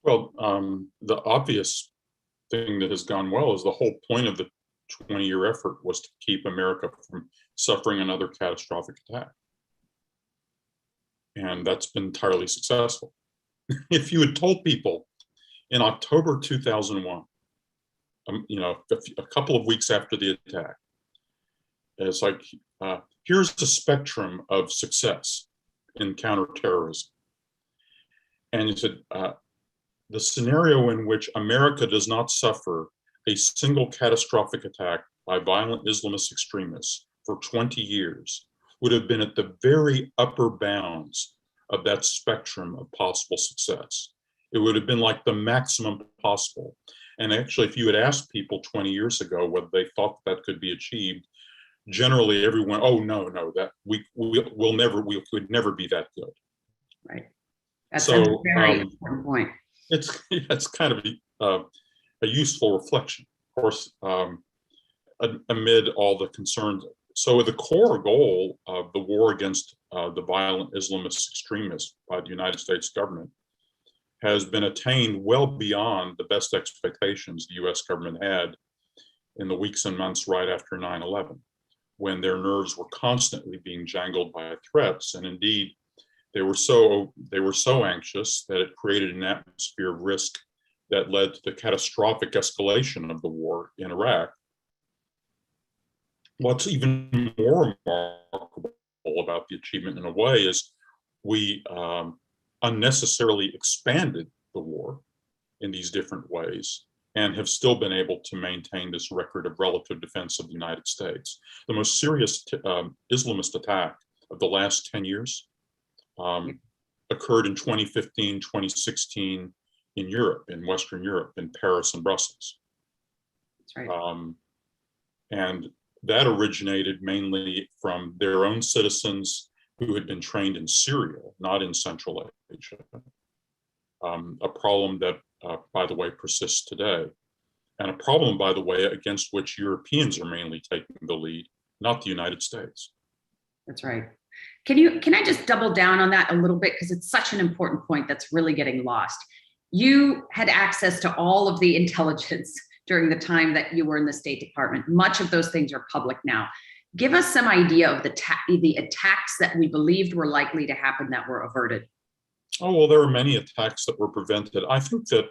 Well, the obvious thing that has gone well is the whole point of the 20-year effort was to keep America from suffering another catastrophic attack. And that's been entirely successful. If you had told people in October 2001, a couple of weeks after the attack, it's like, here's the spectrum of success in counterterrorism. And you said, the scenario in which America does not suffer a single catastrophic attack by violent Islamist extremists for 20 years would have been at the very upper bounds of that spectrum of possible success. It would have been like the maximum possible. And actually, if you had asked people 20 years ago whether they thought that could be achieved, generally everyone, oh no, that we could never be that good. That's So, a very important point. It's kind of a useful reflection, of course, amid all the concerns. So the core goal of the war against the violent Islamist extremists by the United States government has been attained well beyond the best expectations the US government had in the weeks and months right after 9/11, when their nerves were constantly being jangled by threats. And indeed, they were so anxious that it created an atmosphere of risk that led to the catastrophic escalation of the war in Iraq. What's even more remarkable about the achievement in a way is we unnecessarily expanded the war in these different ways and have still been able to maintain this record of relative defense of the United States. The most serious Islamist attack of the last 10 years occurred in 2015, 2016 in Europe, in Western Europe, in Paris and Brussels. That's right. And that originated mainly from their own citizens who had been trained in Syria, not in Central Asia. A problem that, by the way, persists today. And a problem, by the way, against which Europeans are mainly taking the lead, not the United States. That's right. Can I just double down on that a little bit? Because it's such an important point that's really getting lost. You had access to all of the intelligence during the time that you were in the State Department. Much of those things are public now. Give us some idea of the attacks that we believed were likely to happen that were averted. Oh, well, there were many attacks that were prevented. I think that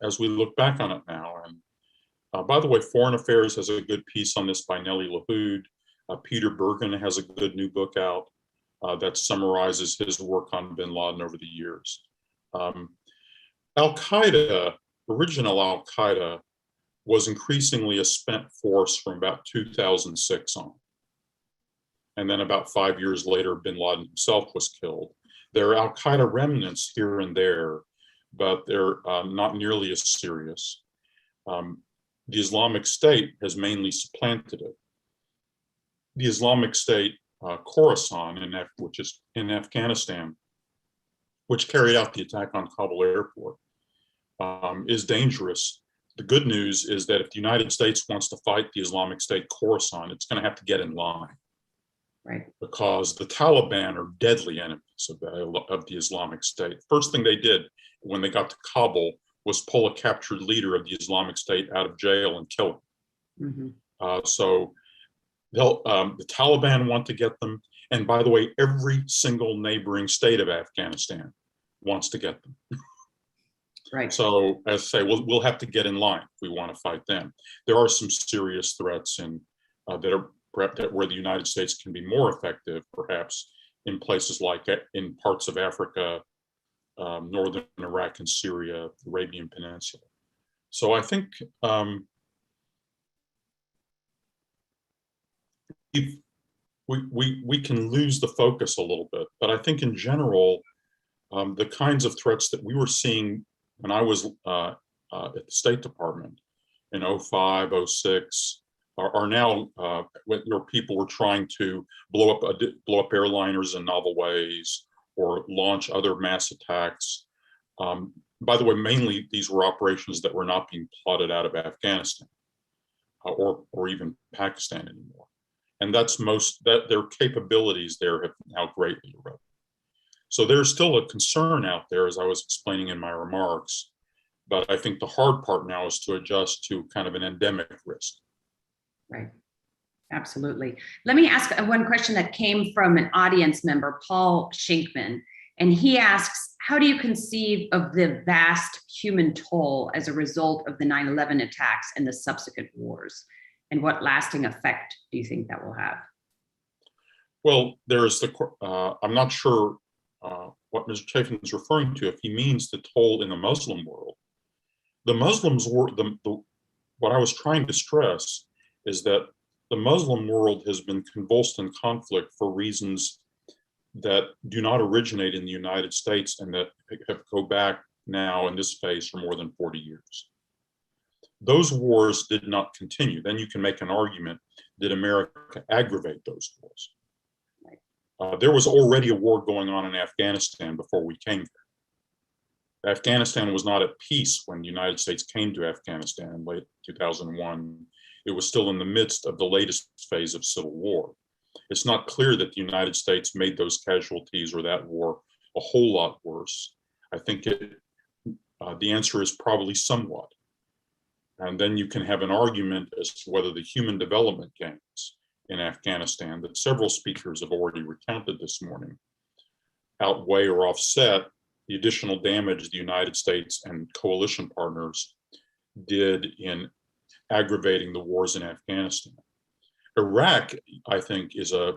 as we look back on it now, and by the way, Foreign Affairs has a good piece on this by Nellie LaHood. Peter Bergen has a good new book out that summarizes his work on bin Laden over the years. Al-Qaeda, original Al-Qaeda, was increasingly a spent force from about 2006 on. And then about 5 years later, bin Laden himself was killed. There are Al-Qaeda remnants here and there, but they're not nearly as serious. The Islamic State has mainly supplanted it. The Islamic State, Khorasan, which is in Afghanistan, which carried out the attack on Kabul airport, is dangerous. The good news is that if the United States wants to fight the Islamic State Khorasan, it's going to have to get in line. Right. Because the Taliban are deadly enemies of the Islamic State. First thing they did when they got to Kabul was pull a captured leader of the Islamic State out of jail and kill him. Mm-hmm. So the Taliban want to get them. And by the way, every single neighboring state of Afghanistan wants to get them. Right. So as I say, we'll have to get in line if we want to fight them. There are some serious threats where the United States can be more effective, perhaps in places like in parts of Africa, northern Iraq and Syria, the Arabian Peninsula. So I think we can lose the focus a little bit, but I think in general, the kinds of threats that we were seeing when I was at the State Department in 05, 06, are now where people were trying to blow up airliners in novel ways or launch other mass attacks. By the way, mainly these were operations that were not being plotted out of Afghanistan or even Pakistan anymore. And that their capabilities there have now greatly eroded. So there's still a concern out there, as I was explaining in my remarks, but I think the hard part now is to adjust to kind of an endemic risk. Right. Absolutely. Let me ask one question that came from an audience member, Paul Shinkman, and he asks, how do you conceive of the vast human toll as a result of the 9/11 attacks and the subsequent wars? And what lasting effect do you think that will have? Well, I'm not sure what Mr. Chafin is referring to, if he means the toll in the Muslim world. The Muslims were, what I was trying to stress is that the Muslim world has been convulsed in conflict for reasons that do not originate in the United States and that go back now in this phase for more than 40 years. Those wars did not continue. Then you can make an argument, did America aggravate those wars? There was already a war going on in Afghanistan before we came there. Afghanistan was not at peace when the United States came to Afghanistan in late 2001. It was still in the midst of the latest phase of civil war. It's not clear that the United States made those casualties or that war a whole lot worse. I think the answer is probably somewhat. And then you can have an argument as to whether the human development gains in Afghanistan that several speakers have already recounted this morning outweigh or offset the additional damage the United States and coalition partners did in aggravating the wars in Afghanistan. Iraq, I think, is a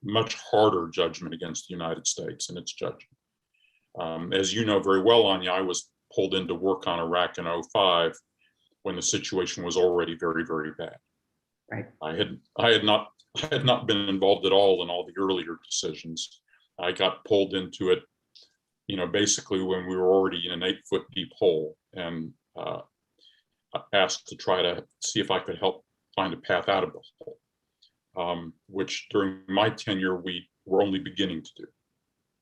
much harder judgment against the United States in its judgment. As you know very well, Anya, I was pulled into work on Iraq in 2005 when the situation was already very, very bad. Right. I had not been involved at all in all the earlier decisions. I got pulled into it, basically when we were already in an 8-foot deep hole, and asked to try to see if I could help find a path out of the hole, which during my tenure we were only beginning to do.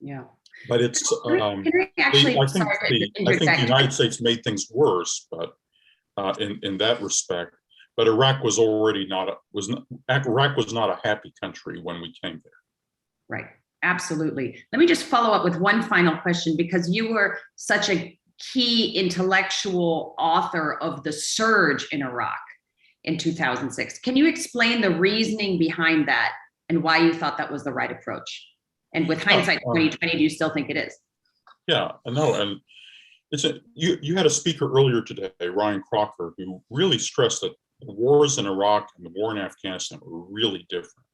Yeah. But it's I think the United States made things worse, but in that respect. But Iraq was already Iraq was not a happy country when we came there. Right. Absolutely. Let me just follow up with one final question, because you were such a key intellectual author of the surge in Iraq in 2006. Can you explain the reasoning behind that and why you thought that was the right approach? And with hindsight 2020, do you still think it is? Yeah, no, and you had a speaker earlier today, Ryan Crocker, who really stressed that the wars in Iraq and the war in Afghanistan were really different.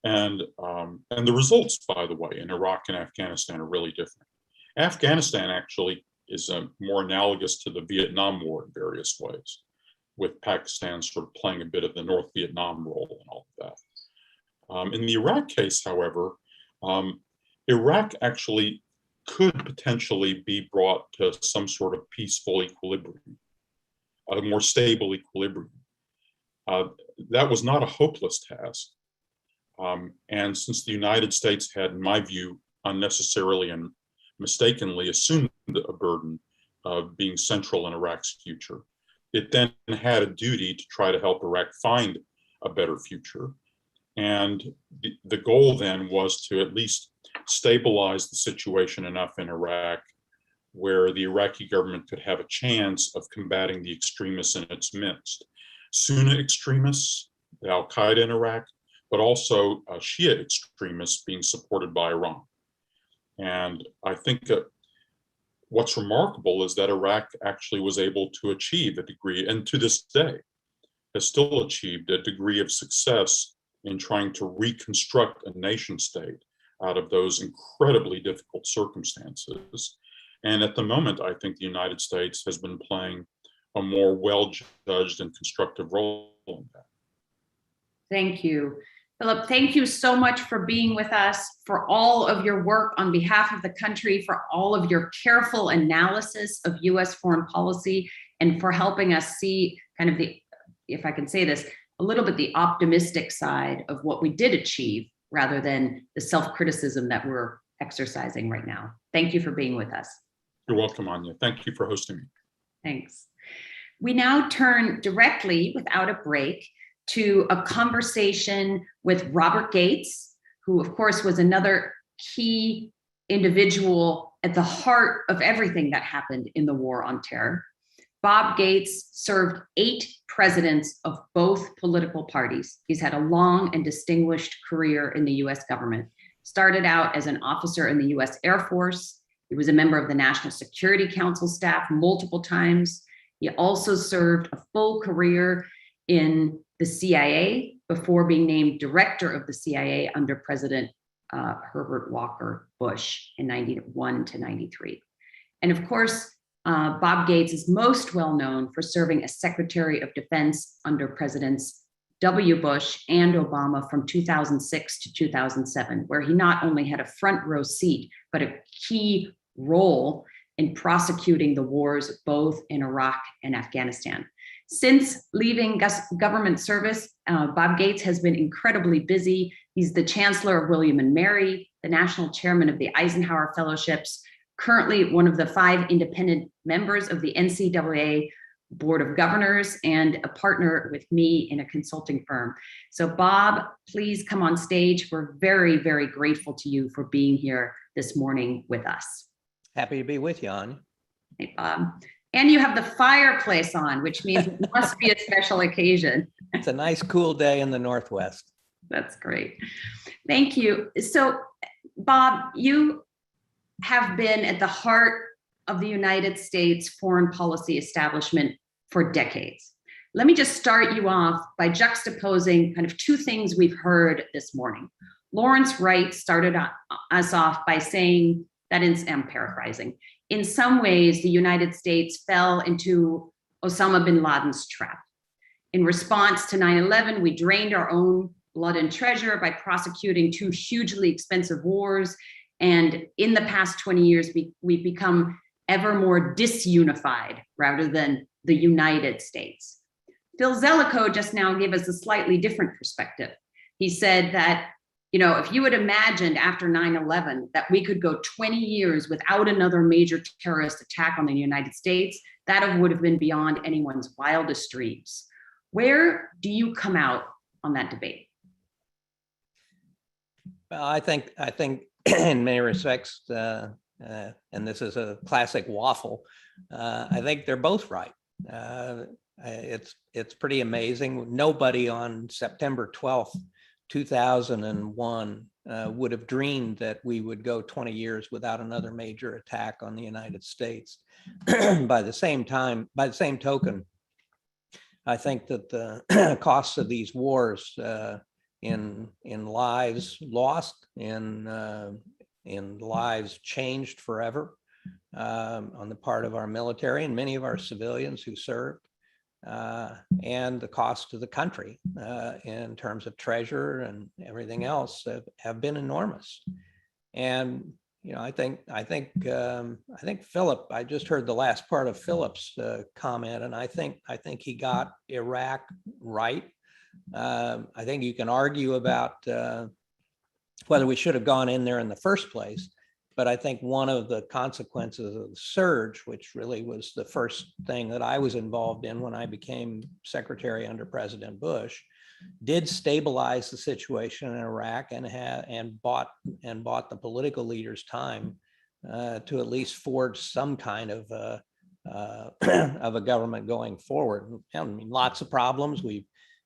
And the results, by the way, in Iraq and Afghanistan are really different. Afghanistan actually is more analogous to the Vietnam War in various ways, with Pakistan sort of playing a bit of the North Vietnam role and all of that. In the Iraq case, however, Iraq actually could potentially be brought to some sort of peaceful equilibrium, a more stable equilibrium. That was not a hopeless task. And since the United States had, in my view, unnecessarily and mistakenly assumed a burden of being central in Iraq's future, it then had a duty to try to help Iraq find a better future. And the goal then was to at least stabilize the situation enough in Iraq where the Iraqi government could have a chance of combating the extremists in its midst. Sunni extremists, the Al-Qaeda in Iraq, but also Shia extremists being supported by Iran. And I think that what's remarkable is that Iraq actually was able to achieve a degree, and to this day has still achieved a degree of success in trying to reconstruct a nation state out of those incredibly difficult circumstances. And at the moment, I think the United States has been playing a more well-judged and constructive role in that. Thank you. Philip, thank you so much for being with us, for all of your work on behalf of the country, for all of your careful analysis of US foreign policy, and for helping us see kind of the, if I can say this, a little bit the optimistic side of what we did achieve rather than the self-criticism that we're exercising right now. Thank you for being with us. You're welcome, Anya. Thank you for hosting me. Thanks. We now turn directly, without a break, to a conversation with Robert Gates, who of course was another key individual at the heart of everything that happened in the war on terror. Bob Gates served 8 presidents of both political parties. He's had a long and distinguished career in the US government. Started out as an officer in the US Air Force. He was a member of the National Security Council staff multiple times. He also served a full career in the CIA before being named director of the CIA under President Herbert Walker Bush in 91 to 93. And of course, Bob Gates is most well known for serving as Secretary of Defense under Presidents W. Bush and Obama from 2006 to 2007, where he not only had a front row seat, but a key role in prosecuting the wars both in Iraq and Afghanistan. Since leaving government service, Bob Gates has been incredibly busy. He's the Chancellor of William and Mary, the National Chairman of the Eisenhower Fellowships, currently one of the 5 independent members of the NCAA Board of Governors, and a partner with me in a consulting firm. So Bob, please come on stage. We're very, very grateful to you for being here this morning with us. Happy to be with you, Anya. Hey, Bob. And you have the fireplace on, which means it must be a special occasion. It's a nice, cool day in the Northwest. That's great. Thank you. So, Bob, you have been at the heart of the United States foreign policy establishment for decades. Let me just start you off by juxtaposing kind of 2 things we've heard this morning. Lawrence Wright started us off by saying that, I'm paraphrasing, in some ways, the United States fell into Osama bin Laden's trap. In response to 9/11, we drained our own blood and treasure by prosecuting 2 hugely expensive wars. And in the past 20 years, we've become ever more disunified rather than the United States. Phil Zelikow just now gave us a slightly different perspective. He said that, if you had imagined after 9/11 that we could go 20 years without another major terrorist attack on the United States, that would have been beyond anyone's wildest dreams. Where do you come out on that debate? Well, I think in many respects, and this is a classic waffle, I think they're both right. It's pretty amazing. Nobody on September 12th, 2001 would have dreamed that we would go 20 years without another major attack on the United States. By the same token, I think that the costs of these wars in lives lost, in lives changed forever, on the part of our military and many of our civilians who served, and the cost to the country in terms of treasure and everything else have been enormous. And I think Philip, I just heard the last part of Philip's comment, and I think he got Iraq right. I think you can argue about whether we should have gone in there in the first place. But I think one of the consequences of the surge, which really was the first thing that I was involved in when I became secretary under President Bush, did stabilize the situation in Iraq and bought the political leaders time to at least forge some kind of a government going forward. I mean, lots of problems.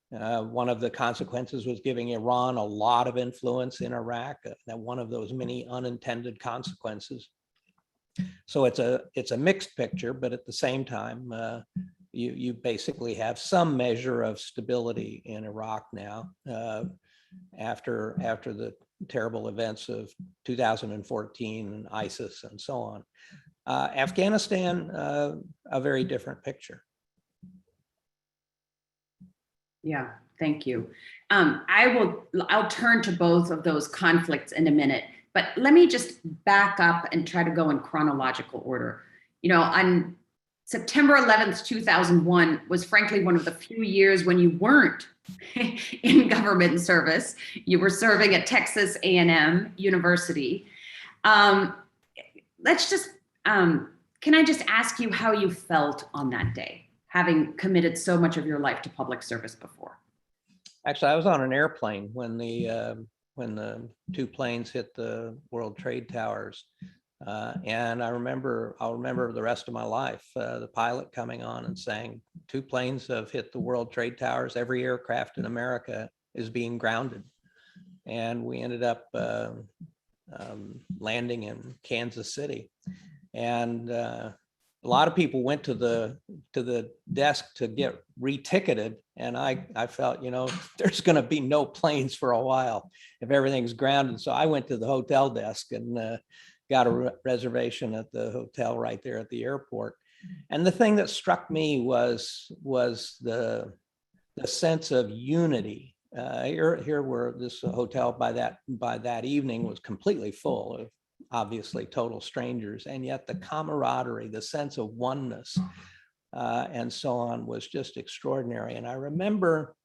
One of the consequences was giving Iran a lot of influence in Iraq, that one of those many unintended consequences. So it's a mixed picture, but at the same time, you basically have some measure of stability in Iraq now after the terrible events of 2014 and ISIS and so on. Afghanistan, a very different picture. Yeah, thank you. I'll turn to both of those conflicts in a minute, but let me just back up and try to go in chronological order. On September 11th, 2001 was frankly one of the few years when you weren't in government service. You were serving at Texas A&M University. Can I just ask you how you felt on that day, having committed so much of your life to public service before? Actually, I was on an airplane when the 2 planes hit the World Trade Towers. And I'll remember the rest of my life, the pilot coming on and saying, 2 planes have hit the World Trade Towers. Every aircraft in America is being grounded. And we ended up landing in Kansas City. And a lot of people went to the desk to get reticketed. And I felt, there's going to be no planes for a while if everything's grounded. So I went to the hotel desk and got a reservation at the hotel right there at the airport. And the thing that struck me was the sense of unity. Here were this hotel by that evening was completely full of obviously total strangers, and yet the camaraderie, the sense of oneness and so on was just extraordinary. And I remember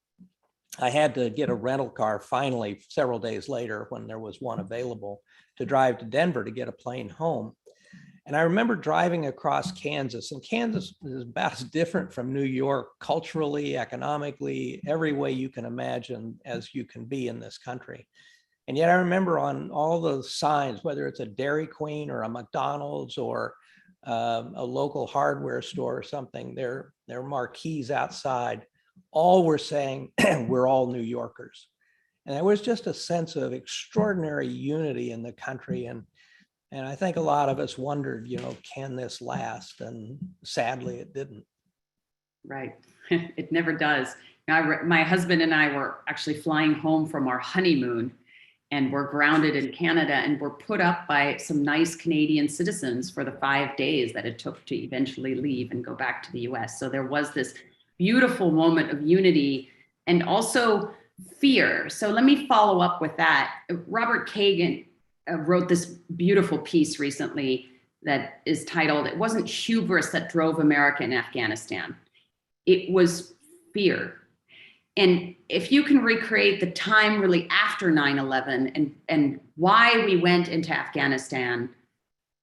I had to get a rental car finally several days later when there was one available to drive to Denver to get a plane home. And I remember driving across Kansas, and Kansas is about as different from New York culturally, economically, every way you can imagine as you can be in this country. And yet I remember on all the signs, whether it's a Dairy Queen or a McDonald's or a local hardware store or something, their marquees outside, all were saying, we're all New Yorkers. And there was just a sense of extraordinary unity in the country. And I think a lot of us wondered, can this last? And sadly, it didn't. Right. It never does. My husband and I were actually flying home from our honeymoon, and we're grounded in Canada, and we're put up by some nice Canadian citizens for the 5 days that it took to eventually leave and go back to the US. So there was this beautiful moment of unity and also fear. So let me follow up with that. Robert Kagan wrote this beautiful piece recently that is titled, "It wasn't hubris that drove America in Afghanistan. It was fear." And if you can recreate the time really after 9/11 and why we went into Afghanistan,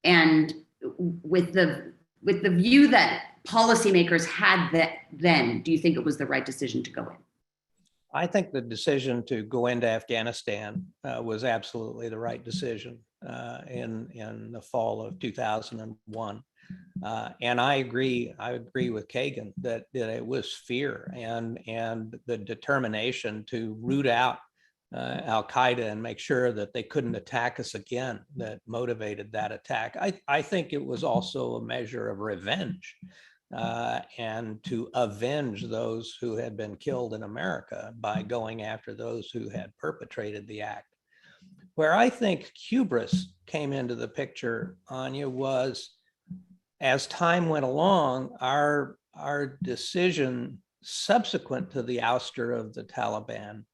and with the view that policymakers had that then, do you think it was the right decision to go in? I think the decision to go into Afghanistan was absolutely the right decision in the fall of 2001. And I agree with Kagan that it was fear and the determination to root out Al-Qaeda and make sure that they couldn't attack us again that motivated that attack. I think it was also a measure of revenge and to avenge those who had been killed in America by going after those who had perpetrated the act. Where I think hubris came into the picture, Anya, was as time went along, our decision subsequent to the ouster of the Taliban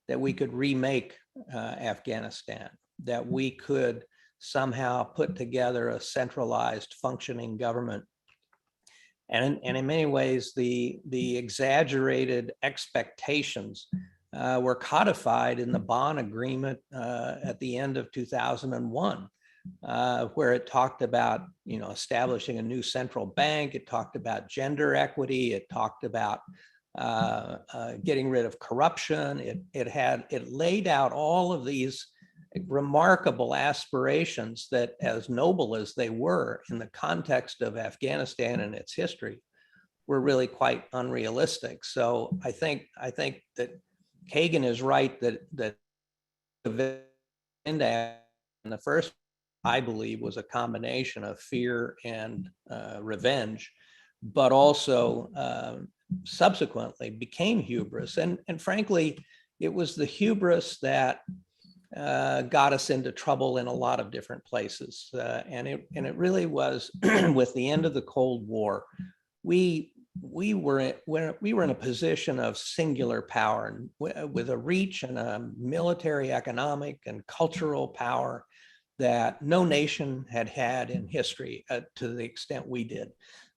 that we could remake Afghanistan, that we could somehow put together a centralized functioning government. And in many ways, the exaggerated expectations were codified in the Bonn Agreement at the end of 2001, where it talked about establishing a new central bank. It talked about gender equity. It talked about getting rid of corruption. It laid out all of these remarkable aspirations that, as noble as they were in the context of Afghanistan and its history, were really quite unrealistic. So I think that Kagan is right that in the first, I believe, was a combination of fear and revenge, but also subsequently became hubris. And frankly, it was the hubris that got us into trouble in a lot of different places. And it really was with the end of the Cold War, we were in a position of singular power with a reach and a military, economic, and cultural power that no nation had had in history to the extent we did.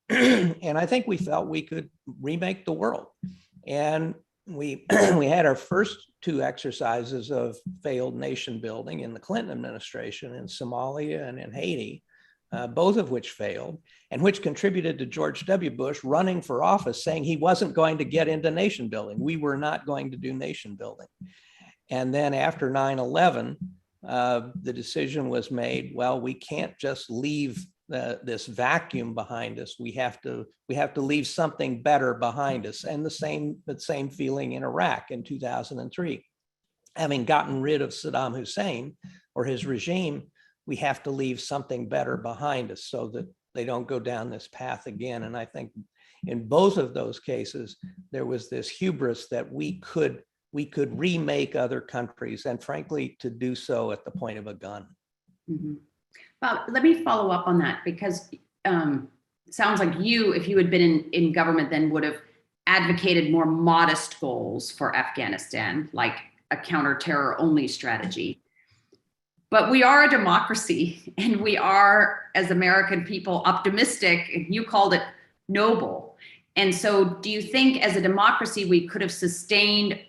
And I think we felt we could remake the world. And we had our first two exercises of failed nation building in the Clinton administration in Somalia and in Haiti, both of which failed, and which contributed to George W. Bush running for office saying he wasn't going to get into nation building. We were not going to do nation building. And then after 9/11, the decision was made, well, we can't just leave this vacuum behind us. We have to leave something better behind us. And the same feeling in Iraq in 2003. Having gotten rid of Saddam Hussein or his regime, we have to leave something better behind us so that they don't go down this path again. And I think in both of those cases, there was this hubris that we could remake other countries, and frankly, to do so at the point of a gun. Mm-hmm. Well, let me follow up on that, because it sounds like you, if you had been in government, then would have advocated more modest goals for Afghanistan, like a counter-terror only strategy. But we are a democracy, and we are, as American people, optimistic. You called it noble. And so do you think as a democracy, we could have sustained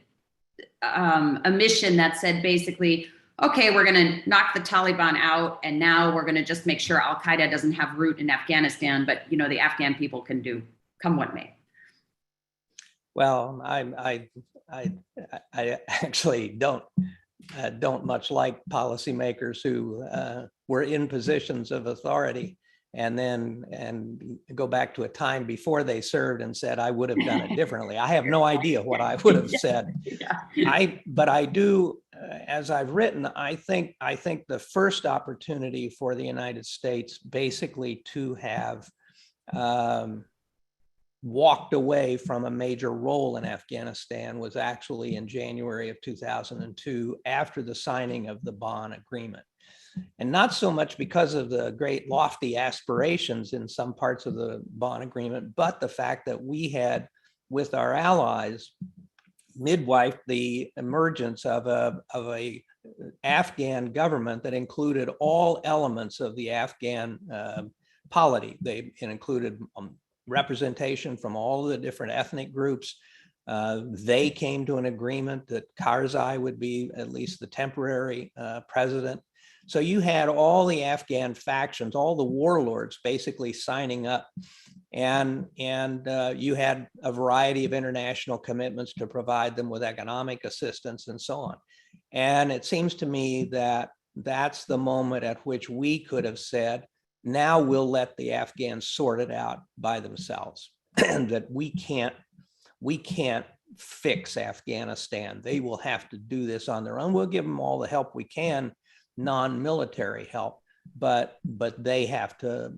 a mission that said basically, okay, we're going to knock the Taliban out, and now we're going to just make sure Al-Qaeda doesn't have root in Afghanistan, but the Afghan people can do come what may? Well, I actually don't much like policymakers who were in positions of authority and go back to a time before they served and said, I would have done it differently. I have no idea what I would have said. But I do, as I've written, I think the first opportunity for the United States basically to have walked away from a major role in Afghanistan was actually in January of 2002, after the signing of the Bonn Agreement. And not so much because of the great lofty aspirations in some parts of the Bonn Agreement, but the fact that we had, with our allies, midwifed the emergence of a Afghan government that included all elements of the Afghan polity. It included representation from all of the different ethnic groups. They came to an agreement that Karzai would be at least the temporary president. So you had all the Afghan factions, all the warlords basically signing up, and you had a variety of international commitments to provide them with economic assistance and so on. And it seems to me that that's the moment at which we could have said, now we'll let the Afghans sort it out by themselves, that we can't fix Afghanistan. They will have to do this on their own. We'll give them all the help we can, non-military help, but they have to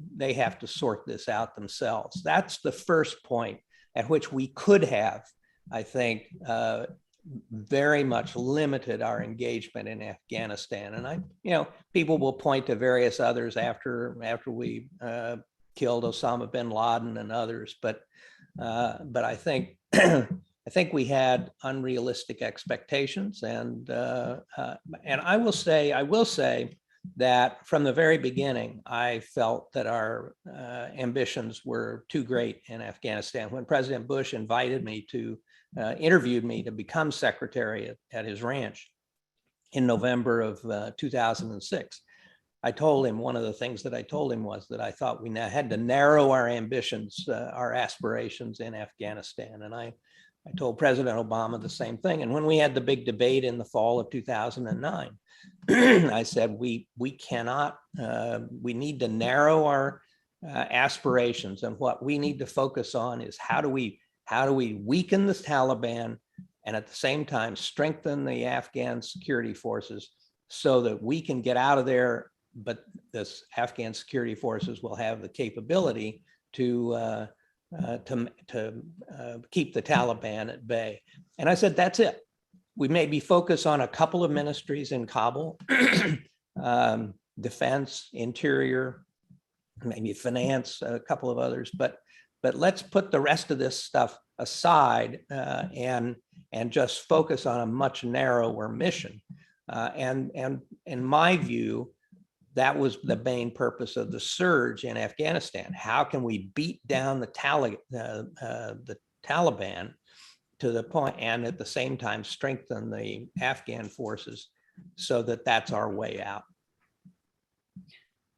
sort this out themselves. That's the first point at which we could have, I think, very much limited our engagement in Afghanistan. And people will point to various others after we killed Osama bin Laden and others, but I think I think we had unrealistic expectations, and I will say that from the very beginning, I felt that our ambitions were too great in Afghanistan. When President Bush invited me to interviewed me to become secretary at his ranch in November of 2006, I told him, one of the things that I told him was that I thought we now had to narrow our ambitions, our aspirations in Afghanistan. And I told President Obama the same thing. And when we had the big debate in the fall of 2009, I said, we cannot, we need to narrow our aspirations. And what we need to focus on is how do we weaken the Taliban and at the same time strengthen the Afghan security forces so that we can get out of there, but this Afghan security forces will have the capability to keep the Taliban at bay. And I said, that's it. We maybe focus on a couple of ministries in Kabul, defense, interior, maybe finance, a couple of others, but let's put the rest of this stuff aside and just focus on a much narrower mission. And in my view, that was the main purpose of the surge in Afghanistan. How can we beat down the Taliban to the point, and at the same time strengthen the Afghan forces so that that's our way out?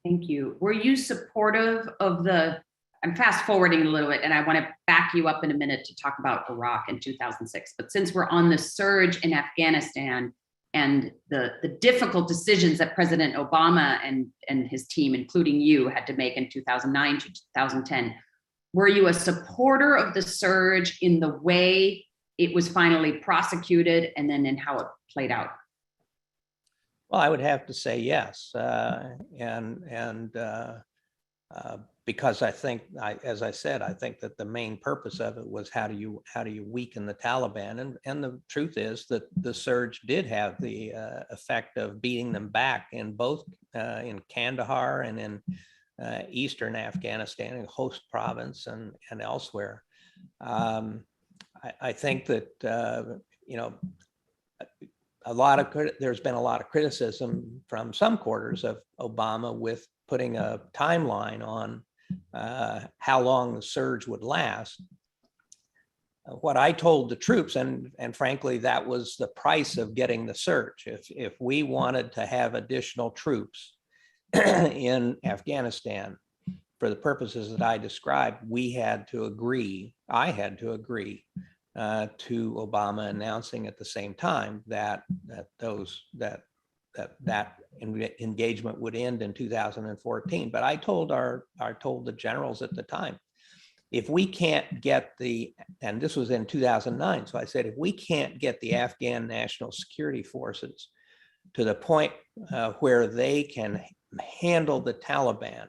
Thank you. Were you supportive of I'm fast forwarding a little bit, and I want to back you up in a minute to talk about Iraq in 2006. But since we're on the surge in Afghanistan and the difficult decisions that President Obama and his team, including you, had to make in 2009 to 2010, were you a supporter of the surge in the way it was finally prosecuted and then in how it played out? Well, I would have to say yes, because I think, as I said, I think that the main purpose of it was how do you weaken the Taliban, and the truth is that the surge did have the effect of beating them back in both in Kandahar and in eastern Afghanistan, in Host province and elsewhere. I think that there's been a lot of criticism from some quarters of Obama with putting a timeline on how long the surge would last. What I told the troops, and frankly, that was the price of getting the surge. If we wanted to have additional troops in Afghanistan for the purposes that I described, I had to agree to Obama announcing at the same time that engagement would end in 2014. But I told the generals at the time, if we can't get and this was in 2009, so I said, if we can't get the Afghan National Security Forces to the point where they can handle the Taliban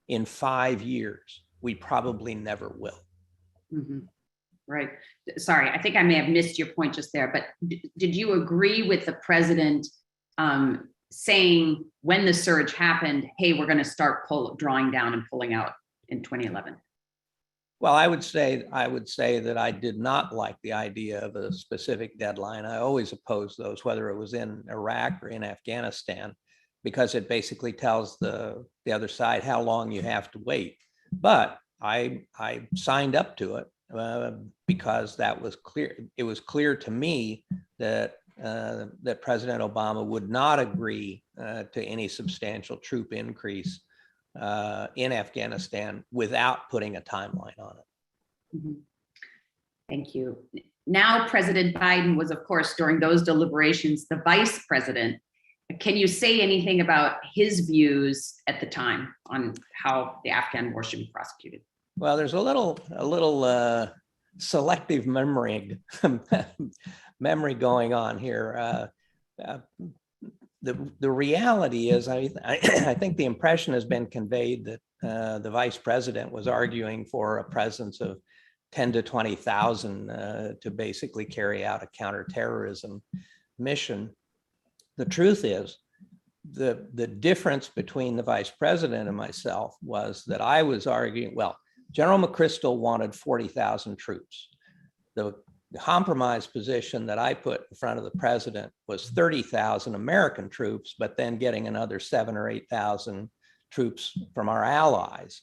in 5 years, we probably never will. Mm-hmm. Right. Sorry, I think I may have missed your point just there, but did you agree with the president saying when the surge happened, hey, we're going to start drawing down and pulling out in 2011? Well, I would say that I did not like the idea of a specific deadline. I always opposed those, whether it was in Iraq or in Afghanistan, because it basically tells the other side how long you have to wait. But I signed up to it because that was clear. It was clear to me that President Obama would not agree to any substantial troop increase in Afghanistan without putting a timeline on it. Mm-hmm. Thank you. Now, President Biden was, of course, during those deliberations, the vice president. Can you say anything about his views at the time on how the Afghan war should be prosecuted? Well, there's a little selective memory going on here. The reality is, I think the impression has been conveyed that the vice president was arguing for a presence of 10 to 20,000 to basically carry out a counterterrorism mission. The truth is, the difference between the vice president and myself was that I was arguing, well, General McChrystal wanted 40,000 troops. The compromise position that I put in front of the president was 30,000 American troops, but then getting another 7,000 or 8,000 troops from our allies.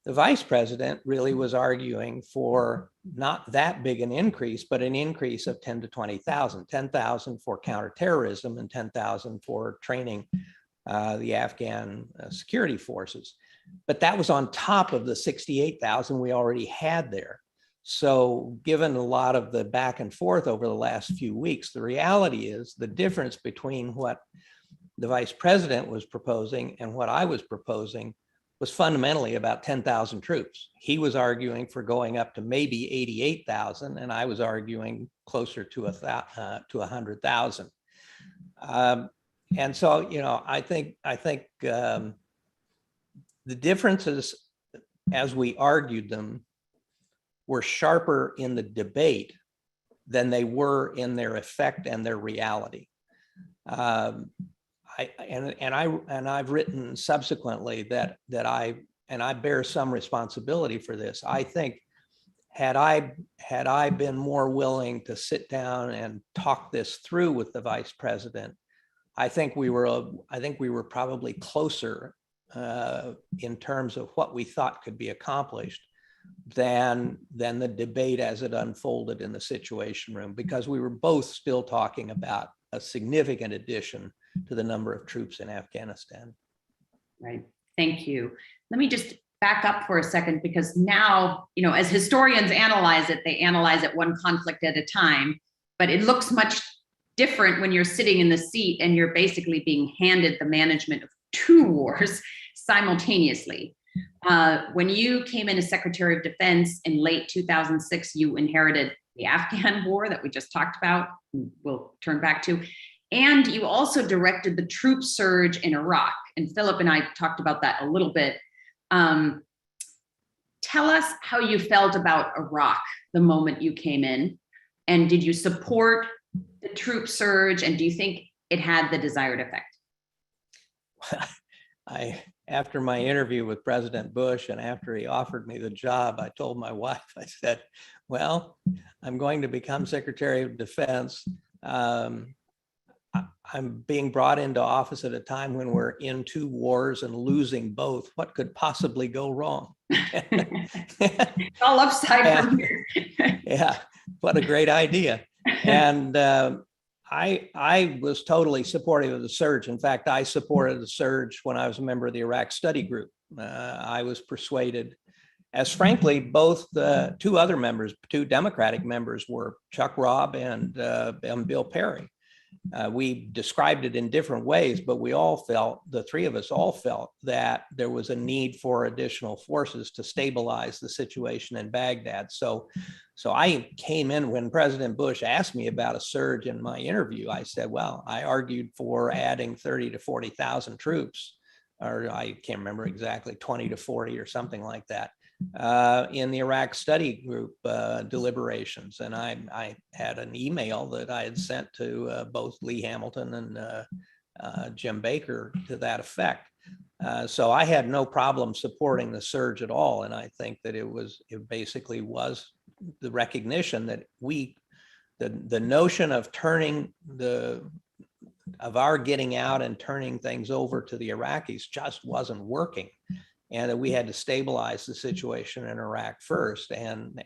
The vice president really was arguing for not that big an increase, but an increase of 10 to 20,000, 10,000 for counterterrorism and 10,000 for training the Afghan security forces. But that was on top of the 68,000 we already had there. So given a lot of the back and forth over the last few weeks, the reality is the difference between what the vice president was proposing and what I was proposing was fundamentally about 10,000 troops. He was arguing for going up to maybe 88,000, and I was arguing closer to 100,000. And so, you know, I think the differences as we argued them were sharper in the debate than they were in their effect and their reality. I've written subsequently that I bear some responsibility for this. I think had I been more willing to sit down and talk this through with the vice president, I think we were probably closer in terms of what we thought could be accomplished than the debate as it unfolded in the Situation Room, because we were both still talking about a significant addition to the number of troops in Afghanistan. Right. Thank you. Let me just back up for a second, because now, you know, as historians analyze it, they analyze it one conflict at a time, but it looks much different when you're sitting in the seat and you're basically being handed the management of two wars simultaneously. When you came in as Secretary of Defense in late 2006, you inherited the Afghan war that we just talked about, we'll turn back to, and you also directed the troop surge in Iraq. And Philip and I talked about that a little bit. Tell us how you felt about Iraq the moment you came in, and did you support the troop surge, and do you think it had the desired effect? After my interview with President Bush and after he offered me the job, I told my wife, I said, well, I'm going to become Secretary of Defense. I I'm being brought into office at a time when we're in 2 wars and losing both. What could possibly go wrong? It's all upside from here. Yeah, what a great idea. And I was totally supportive of the surge. In fact, I supported the surge when I was a member of the Iraq Study Group. I was persuaded, as frankly, both two other members, 2 Democratic members were, Chuck Robb and Bill Perry. We described it in different ways, but we all felt, the 3 of us all felt, that there was a need for additional forces to stabilize the situation in Baghdad. So I came in when President Bush asked me about a surge in my interview. I said, well, I argued for adding 30 to 40,000 troops, or I can't remember exactly, 20 to 40 or something like that, in the Iraq Study Group deliberations. And I had an email that I had sent to both Lee Hamilton and Jim Baker to that effect. So I had no problem supporting the surge at all. And I think that it basically was the recognition that the notion of our getting out and turning things over to the Iraqis just wasn't working, and that we had to stabilize the situation in Iraq first, and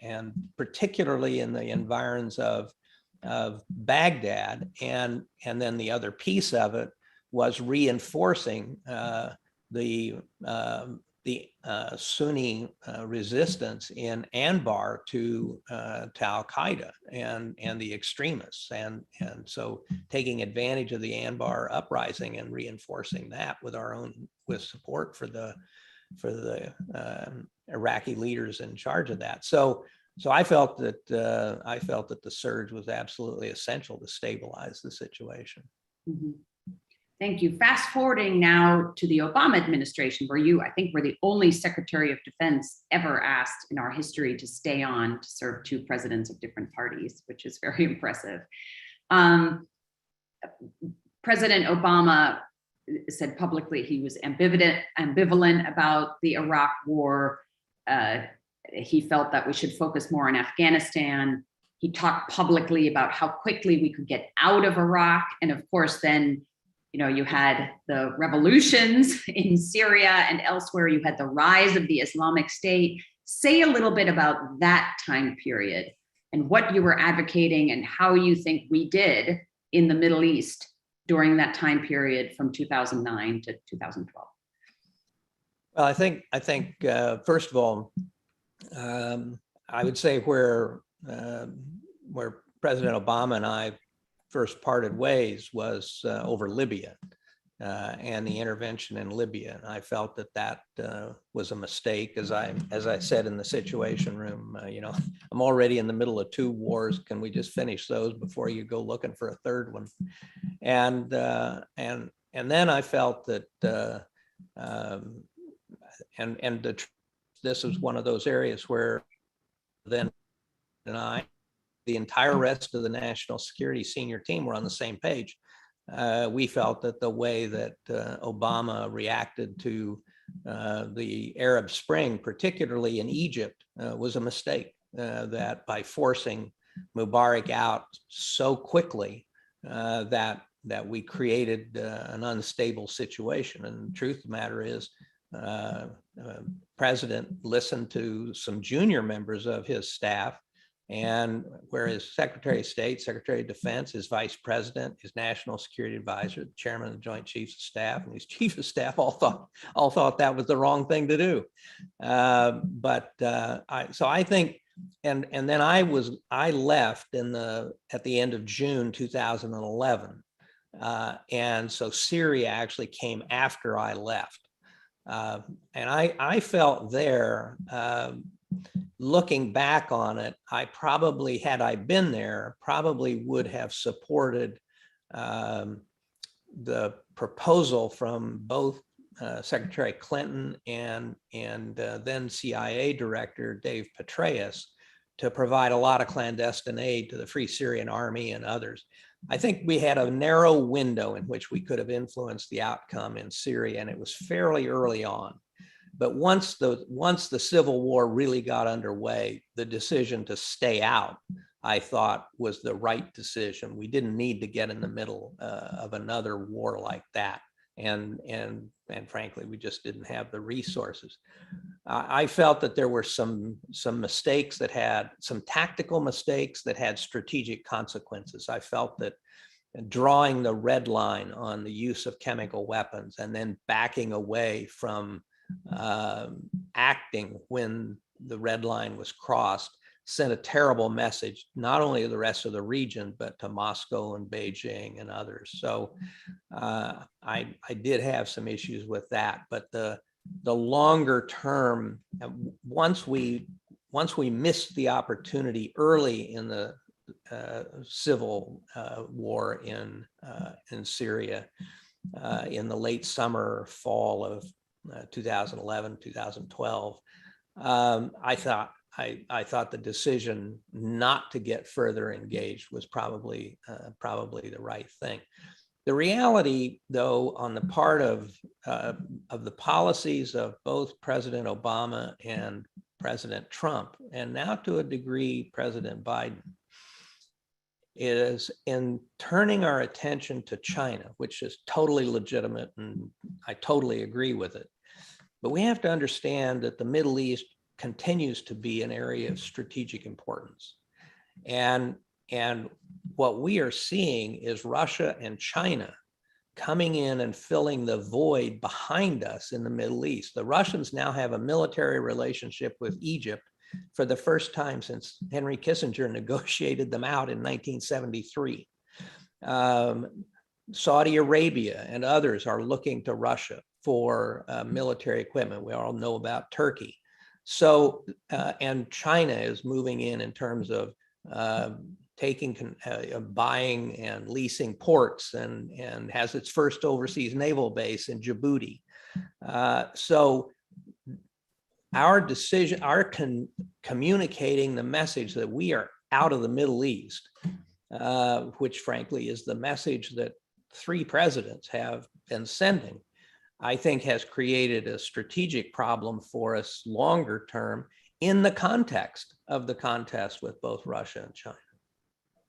particularly in the environs of Baghdad, and then the other piece of it was reinforcing the Sunni resistance in Anbar to Al Qaeda and the extremists, and so taking advantage of the Anbar uprising and reinforcing that with support for the Iraqi leaders in charge of that. So I felt that the surge was absolutely essential to stabilize the situation. Mm-hmm. Thank you. Fast forwarding now to the Obama administration, where you, I think, were the only Secretary of Defense ever asked in our history to stay on to serve 2 presidents of different parties, which is very impressive. President Obama said publicly he was ambivalent about the Iraq war. He felt that we should focus more on Afghanistan. He talked publicly about how quickly we could get out of Iraq. And of course, then, you had the revolutions in Syria and elsewhere. You had the rise of the Islamic State. Say a little bit about that time period and what you were advocating and how you think we did in the Middle East during that time period from 2009 to 2012. Well, I think first of all, I would say where President Obama and I first parted ways was over Libya and the intervention in Libya. And I felt that was a mistake. As I said in the Situation Room, I'm already in the middle of 2 wars. Can we just finish those before you go looking for a third one? And then I felt that this was one of those areas where then the entire rest of the national security senior team were on the same page. We felt that the way that Obama reacted to the Arab Spring, particularly in Egypt, was a mistake, that by forcing Mubarak out so quickly that we created an unstable situation. And the truth of the matter is, President listened to some junior members of his staff, and whereas Secretary of State, Secretary of Defense, his Vice President, his National Security Advisor, the Chairman of the Joint Chiefs of Staff, and his Chief of Staff all thought that was the wrong thing to do. So I think, and then I left at the end of June 2011, and so Syria actually came after I left, and I felt there. Looking back on it, I probably, had I been there, probably would have supported the proposal from both Secretary Clinton and then CIA Director Dave Petraeus to provide a lot of clandestine aid to the Free Syrian Army and others. I think we had a narrow window in which we could have influenced the outcome in Syria, and it was fairly early on. But once the civil war really got underway, the decision to stay out, I thought was the right decision. We didn't need to get in the middle of another war like that. And frankly, we just didn't have the resources. I felt that there were some mistakes that had some tactical mistakes that had strategic consequences. I felt that drawing the red line on the use of chemical weapons and then backing away from acting when the red line was crossed sent a terrible message, not only to the rest of the region, but to Moscow and Beijing and others. So I did have some issues with that, but the longer term, once we missed the opportunity early in the civil war in Syria in the late summer, fall of 2011, 2012, I thought the decision not to get further engaged was probably the right thing. The reality, though, on the part of the policies of both President Obama and President Trump, and now to a degree President Biden, is in turning our attention to China, which is totally legitimate, and I totally agree with it. But we have to understand that the Middle East continues to be an area of strategic importance. And what we are seeing is Russia and China coming in and filling the void behind us in the Middle East. The Russians now have a military relationship with Egypt for the first time since Henry Kissinger negotiated them out in 1973. Saudi Arabia and others are looking to Russia for military equipment. We all know about Turkey. So, and China is moving in terms of buying and leasing ports and has its first overseas naval base in Djibouti. So our decision, communicating the message that we are out of the Middle East, which frankly is the message that 3 presidents have been sending, I think has created a strategic problem for us longer term in the context of the contest with both Russia and China.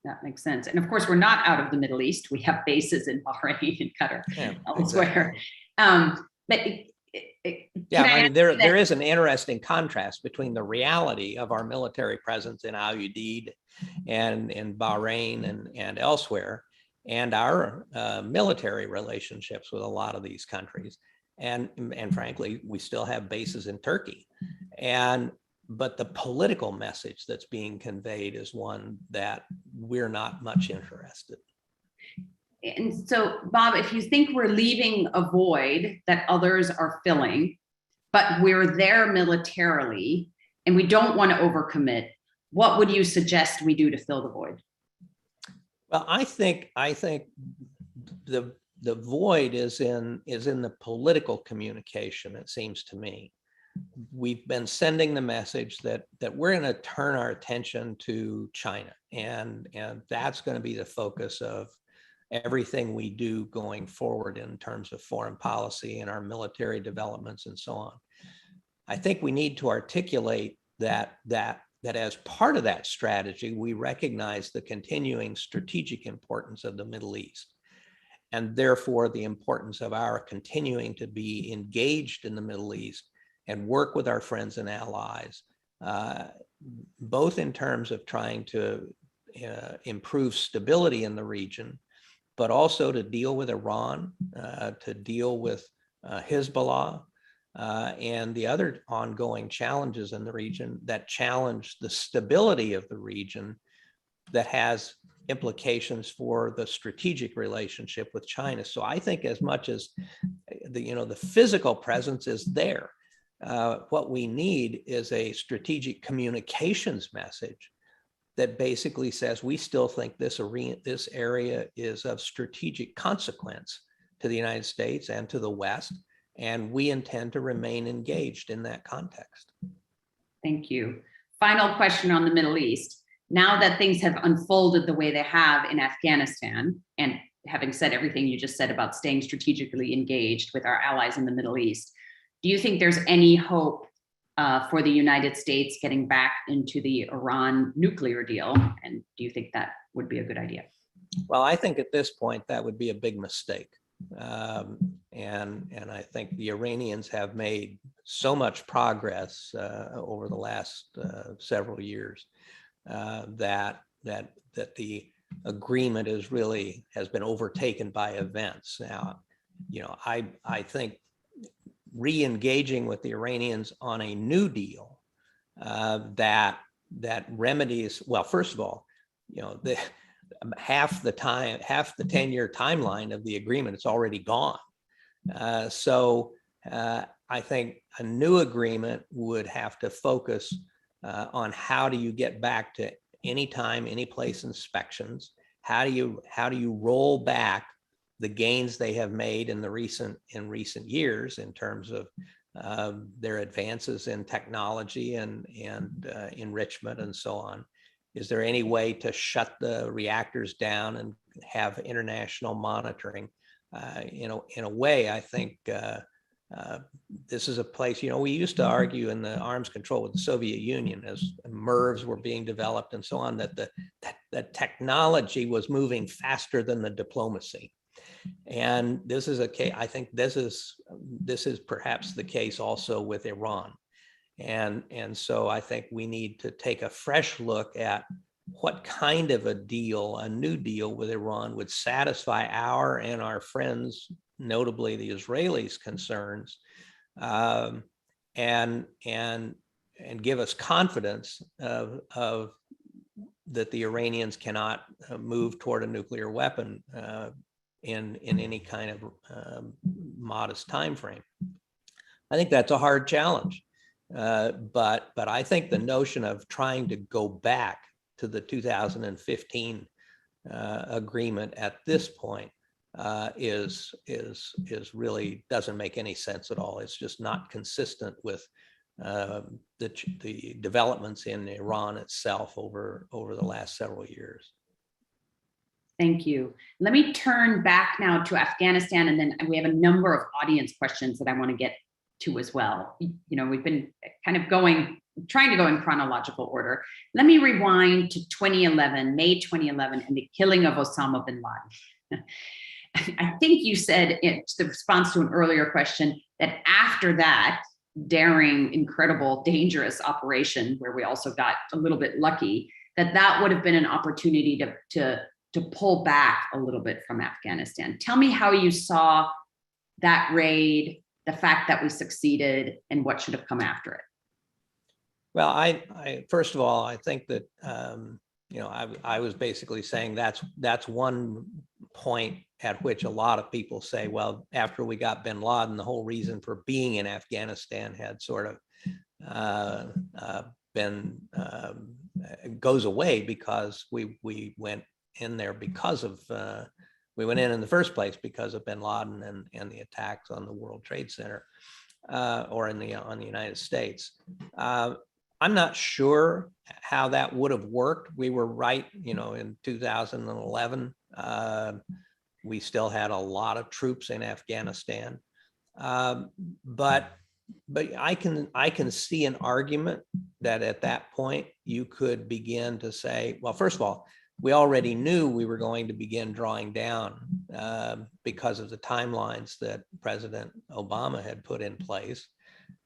That makes sense. And of course, we're not out of the Middle East. We have bases in Bahrain and Qatar, elsewhere. Exactly. But there is an interesting contrast between the reality of our military presence in Al Udeid and in Bahrain and elsewhere, and our military relationships with a lot of these countries. And frankly, we still have bases in Turkey. But the political message that's being conveyed is one that we're not much interested. And so, Bob, if you think we're leaving a void that others are filling, but we're there militarily and we don't want to overcommit, what would you suggest we do to fill the void? Well, I think the void is in the political communication, it seems to me. We've been sending the message that we're going to turn our attention to China, and that's going to be the focus of everything we do going forward in terms of foreign policy and our military developments and so on. I think we need to articulate that as part of that strategy, we recognize the continuing strategic importance of the Middle East, and therefore the importance of our continuing to be engaged in the Middle East and work with our friends and allies, both in terms of trying to improve stability in the region, but also to deal with Iran, to deal with Hezbollah, and the other ongoing challenges in the region that challenge the stability of the region, that has implications for the strategic relationship with China. So I think as much as the physical presence is there, what we need is a strategic communications message that basically says we still think this area is of strategic consequence to the United States and to the West, and we intend to remain engaged in that context. Thank you. Final question on the Middle East. Now that things have unfolded the way they have in Afghanistan, and having said everything you just said about staying strategically engaged with our allies in the Middle East, do you think there's any hope for the United States getting back into the Iran nuclear deal? And do you think that would be a good idea? Well, I think at this point that would be a big mistake. And I think the Iranians have made so much progress over the last several years that the agreement has been overtaken by events. Now, I think re-engaging with the Iranians on a new deal that remedies, well, first of all, half the 10-year timeline of the agreement is already gone. So I think a new agreement would have to focus on how do you get back to anytime, any place inspections? How do you roll back the gains they have made in recent years in terms of their advances in technology and enrichment and so on? Is there any way to shut the reactors down and have international monitoring? In a way, I think this is a place, we used to argue in the arms control with the Soviet Union as MIRVs were being developed and so on, that the technology was moving faster than the diplomacy. And this is a case, I think this is perhaps the case also with Iran. And so I think we need to take a fresh look at what kind of a deal, a new deal with Iran would satisfy our and our friends, notably the Israelis' concerns, and give us confidence of that the Iranians cannot move toward a nuclear weapon in any kind of modest time frame. I think that's a hard challenge. But I think the notion of trying to go back to the 2015 agreement at this point is really doesn't make any sense at all. It's just not consistent with the developments in Iran itself over the last several years. Thank you. Let me turn back now to Afghanistan, and then we have a number of audience questions that I want to get to as well. We've been kind of trying to go in chronological order. Let me rewind to 2011, May 2011, and the killing of Osama bin Laden. I think you said in the response to an earlier question that after that daring, incredible, dangerous operation, where we also got a little bit lucky, that would have been an opportunity to pull back a little bit from Afghanistan. Tell me how you saw that raid, the fact that we succeeded, and what should have come after it. Well, I first of all, I think that I was basically saying that's one point at which a lot of people say, well, after we got bin Laden, the whole reason for being in Afghanistan had sort of goes away, because we went in there because of we went in the first place because of bin Laden and the attacks on the World Trade Center or on the United States. I'm not sure how that would have worked. We were right, in 2011, we still had a lot of troops in Afghanistan, but I can see an argument that at that point you could begin to say, well, first of all, we already knew we were going to begin drawing down because of the timelines that President Obama had put in place.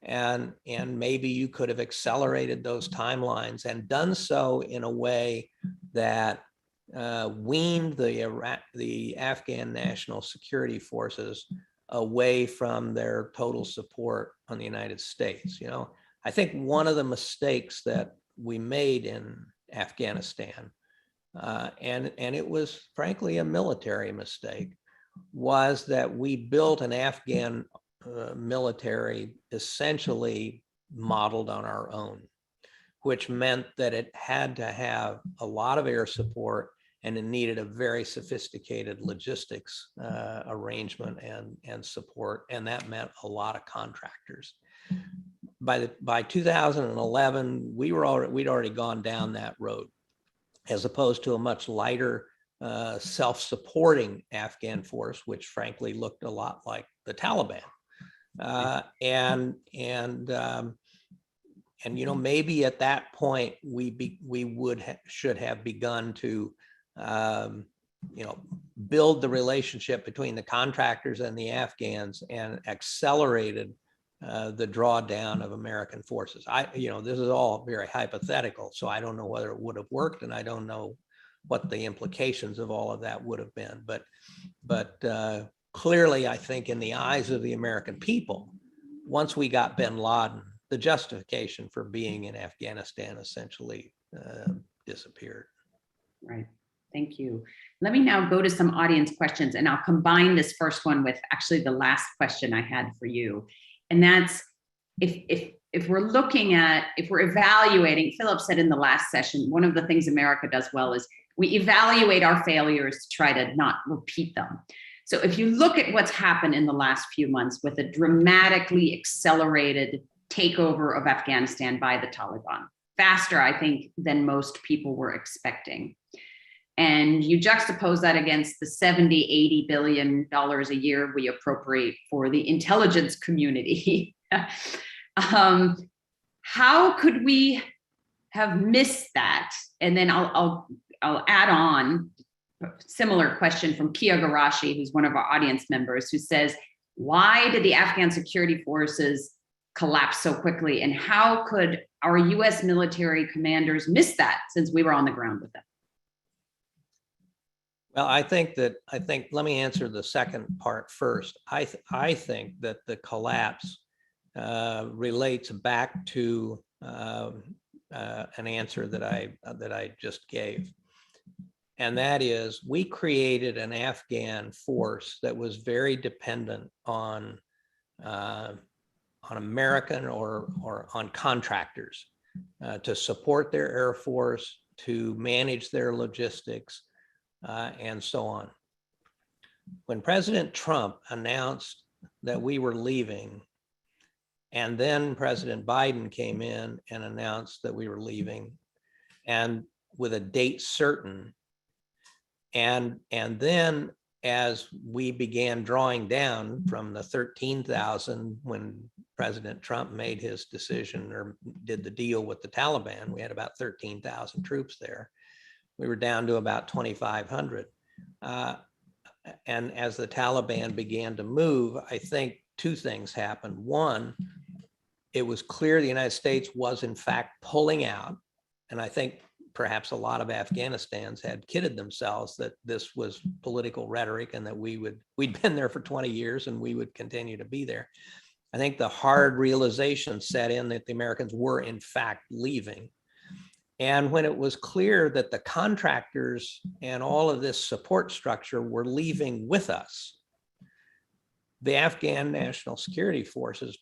And maybe you could have accelerated those timelines and done so in a way that weaned the Afghan National Security Forces away from their total support on the United States. I think one of the mistakes that we made in Afghanistan, and it was frankly a military mistake, was that we built an Afghan military essentially modeled on our own, which meant that it had to have a lot of air support, and it needed a very sophisticated logistics arrangement and support, and that meant a lot of contractors. By 2011, we'd already gone down that road, as opposed to a much lighter, self-supporting Afghan force, which frankly looked a lot like the Taliban. you know, maybe at that point we should have begun to you know, build the relationship between the contractors and the Afghans and accelerated the drawdown of American forces. You know, this is all very hypothetical, so I don't know whether it would have worked, and I don't know what the implications of all of that would have been. But clearly, I think in the eyes of the American people, once we got bin Laden, the justification for being in Afghanistan essentially disappeared. Right. Thank you. Let me now go to some audience questions, and I'll combine this first one with actually the last question I had for you. And that's if we're looking at, if we're evaluating, Philip said in the last session, one of the things America does well is we evaluate our failures to try to not repeat them. So if you look at what's happened in the last few months with a dramatically accelerated takeover of Afghanistan by the Taliban, faster, I think, than most people were expecting. And you juxtapose that against the $70–80 billion a year we appropriate for the intelligence community. How could we have missed that? And then I'll add on a similar question from Kia Garashi, who's one of our audience members, who says, why did the Afghan security forces collapse so quickly? And how could our US military commanders miss that since we were on the ground with them? Well, I think let me answer the second part first. I think that the collapse relates back to an answer that I just gave. And that is, we created an Afghan force that was very dependent on American or on contractors to support their Air Force, to manage their logistics, and so on. When President Trump announced that we were leaving, and then President Biden came in and announced that we were leaving, and with a date certain, and then as we began drawing down from the 13,000 when President Trump made his decision or did the deal with the Taliban, we had about 13,000 troops there. We were down to about 2,500. And as the Taliban began to move, I think two things happened. One, it was clear the United States was in fact pulling out. And I think perhaps a lot of Afghanistans had kidded themselves that this was political rhetoric and that we'd been there for 20 years and we would continue to be there. I think the hard realization set in that the Americans were in fact leaving. And when it was clear that the contractors and all of this support structure were leaving with us, the Afghan National Security Forces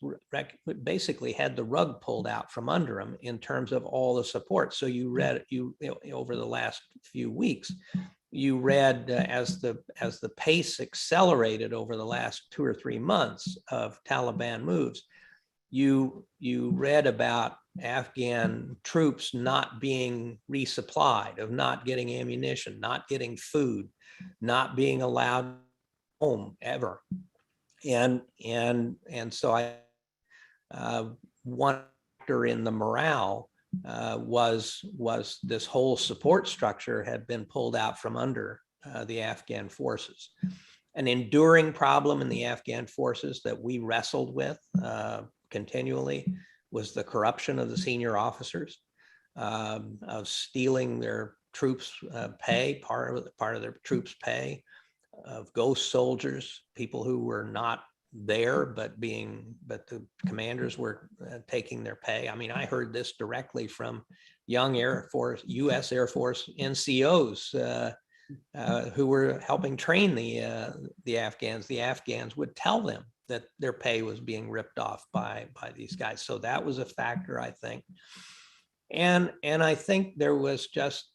basically had the rug pulled out from under them in terms of all the support. So you read over the last few weeks, you read as the pace accelerated over the last 2 or 3 months of Taliban moves, you read about Afghan troops not being resupplied, of not getting ammunition, not getting food, not being allowed home ever. And so one factor in the morale was this whole support structure had been pulled out from under the Afghan forces. An enduring problem in the Afghan forces that we wrestled with continually was the corruption of the senior officers, of stealing their troops' pay, part of their troops' pay, of ghost soldiers, people who were not there, but the commanders were taking their pay. I mean, I heard this directly from young Air Force, U.S. Air Force NCOs who were helping train the Afghans. The Afghans would tell them that their pay was being ripped off by these guys. So that was a factor, I think. And I think there was just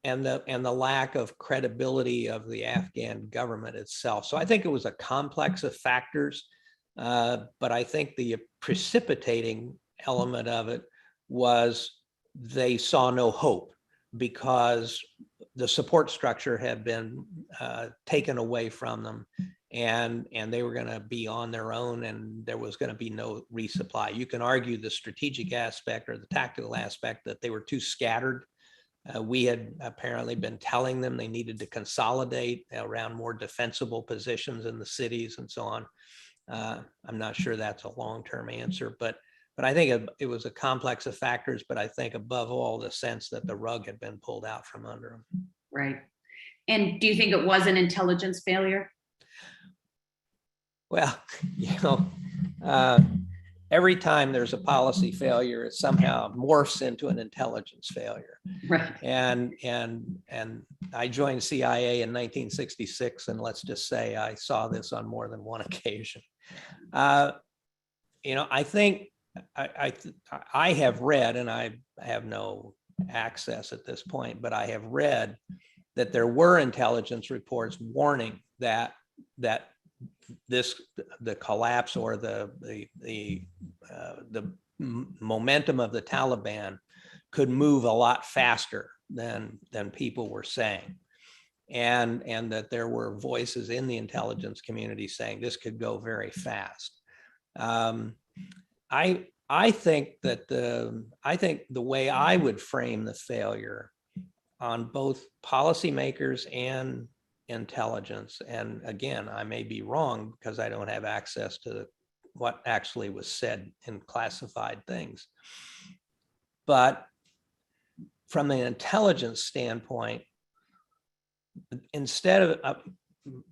and the lack of credibility of the Afghan government itself. So I think it was a complex of factors, but I think the precipitating element of it was they saw no hope because the support structure had been taken away from them, and they were going to be on their own, and there was going to be no resupply. You can argue the strategic aspect or the tactical aspect that they were too scattered. We had apparently been telling them they needed to consolidate around more defensible positions in the cities and so on. I'm not sure that's a long-term answer, but I think it was a complex of factors, but I think above all, the sense that the rug had been pulled out from under them. Right. And do you think it was an intelligence failure? Well, every time there's a policy failure, it somehow morphs into an intelligence failure. Right. And I joined CIA in 1966, and let's just say I saw this on more than one occasion. I think I have read, and I have no access at this point, but I have read that there were intelligence reports warning that the collapse or the momentum of the Taliban could move a lot faster than people were saying, and that there were voices in the intelligence community saying this could go very fast. I think the way I would frame the failure on both policymakers and intelligence, and again, I may be wrong because I don't have access to what actually was said in classified things, but from an intelligence standpoint, instead of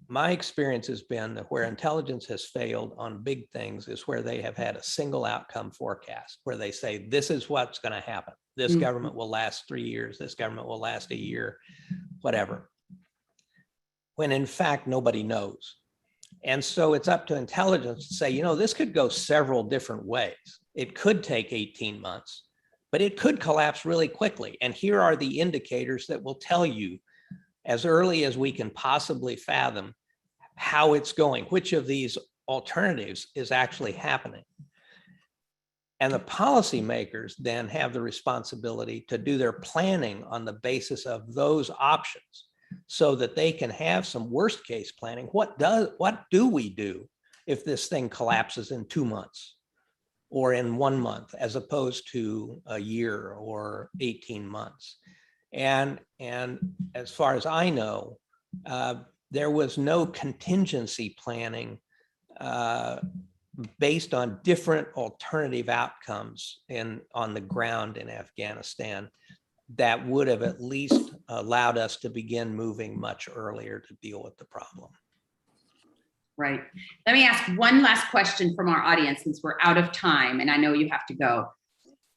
my experience has been that where intelligence has failed on big things is where they have had a single outcome forecast, where they say, this is what's going to happen. This government will last 3 years. This government will last a year, whatever. When in fact, nobody knows. And so it's up to intelligence to say, this could go several different ways. It could take 18 months, but it could collapse really quickly. And here are the indicators that will tell you as early as we can possibly fathom how it's going, which of these alternatives is actually happening. And the policymakers then have the responsibility to do their planning on the basis of those options so that they can have some worst case planning. What do we do if this thing collapses in 2 months or in 1 month, as opposed to a year or 18 months? And as far as I know, there was no contingency planning based on different alternative outcomes on the ground in Afghanistan that would have at least allowed us to begin moving much earlier to deal with the problem. Right. Let me ask one last question from our audience, since we're out of time and I know you have to go.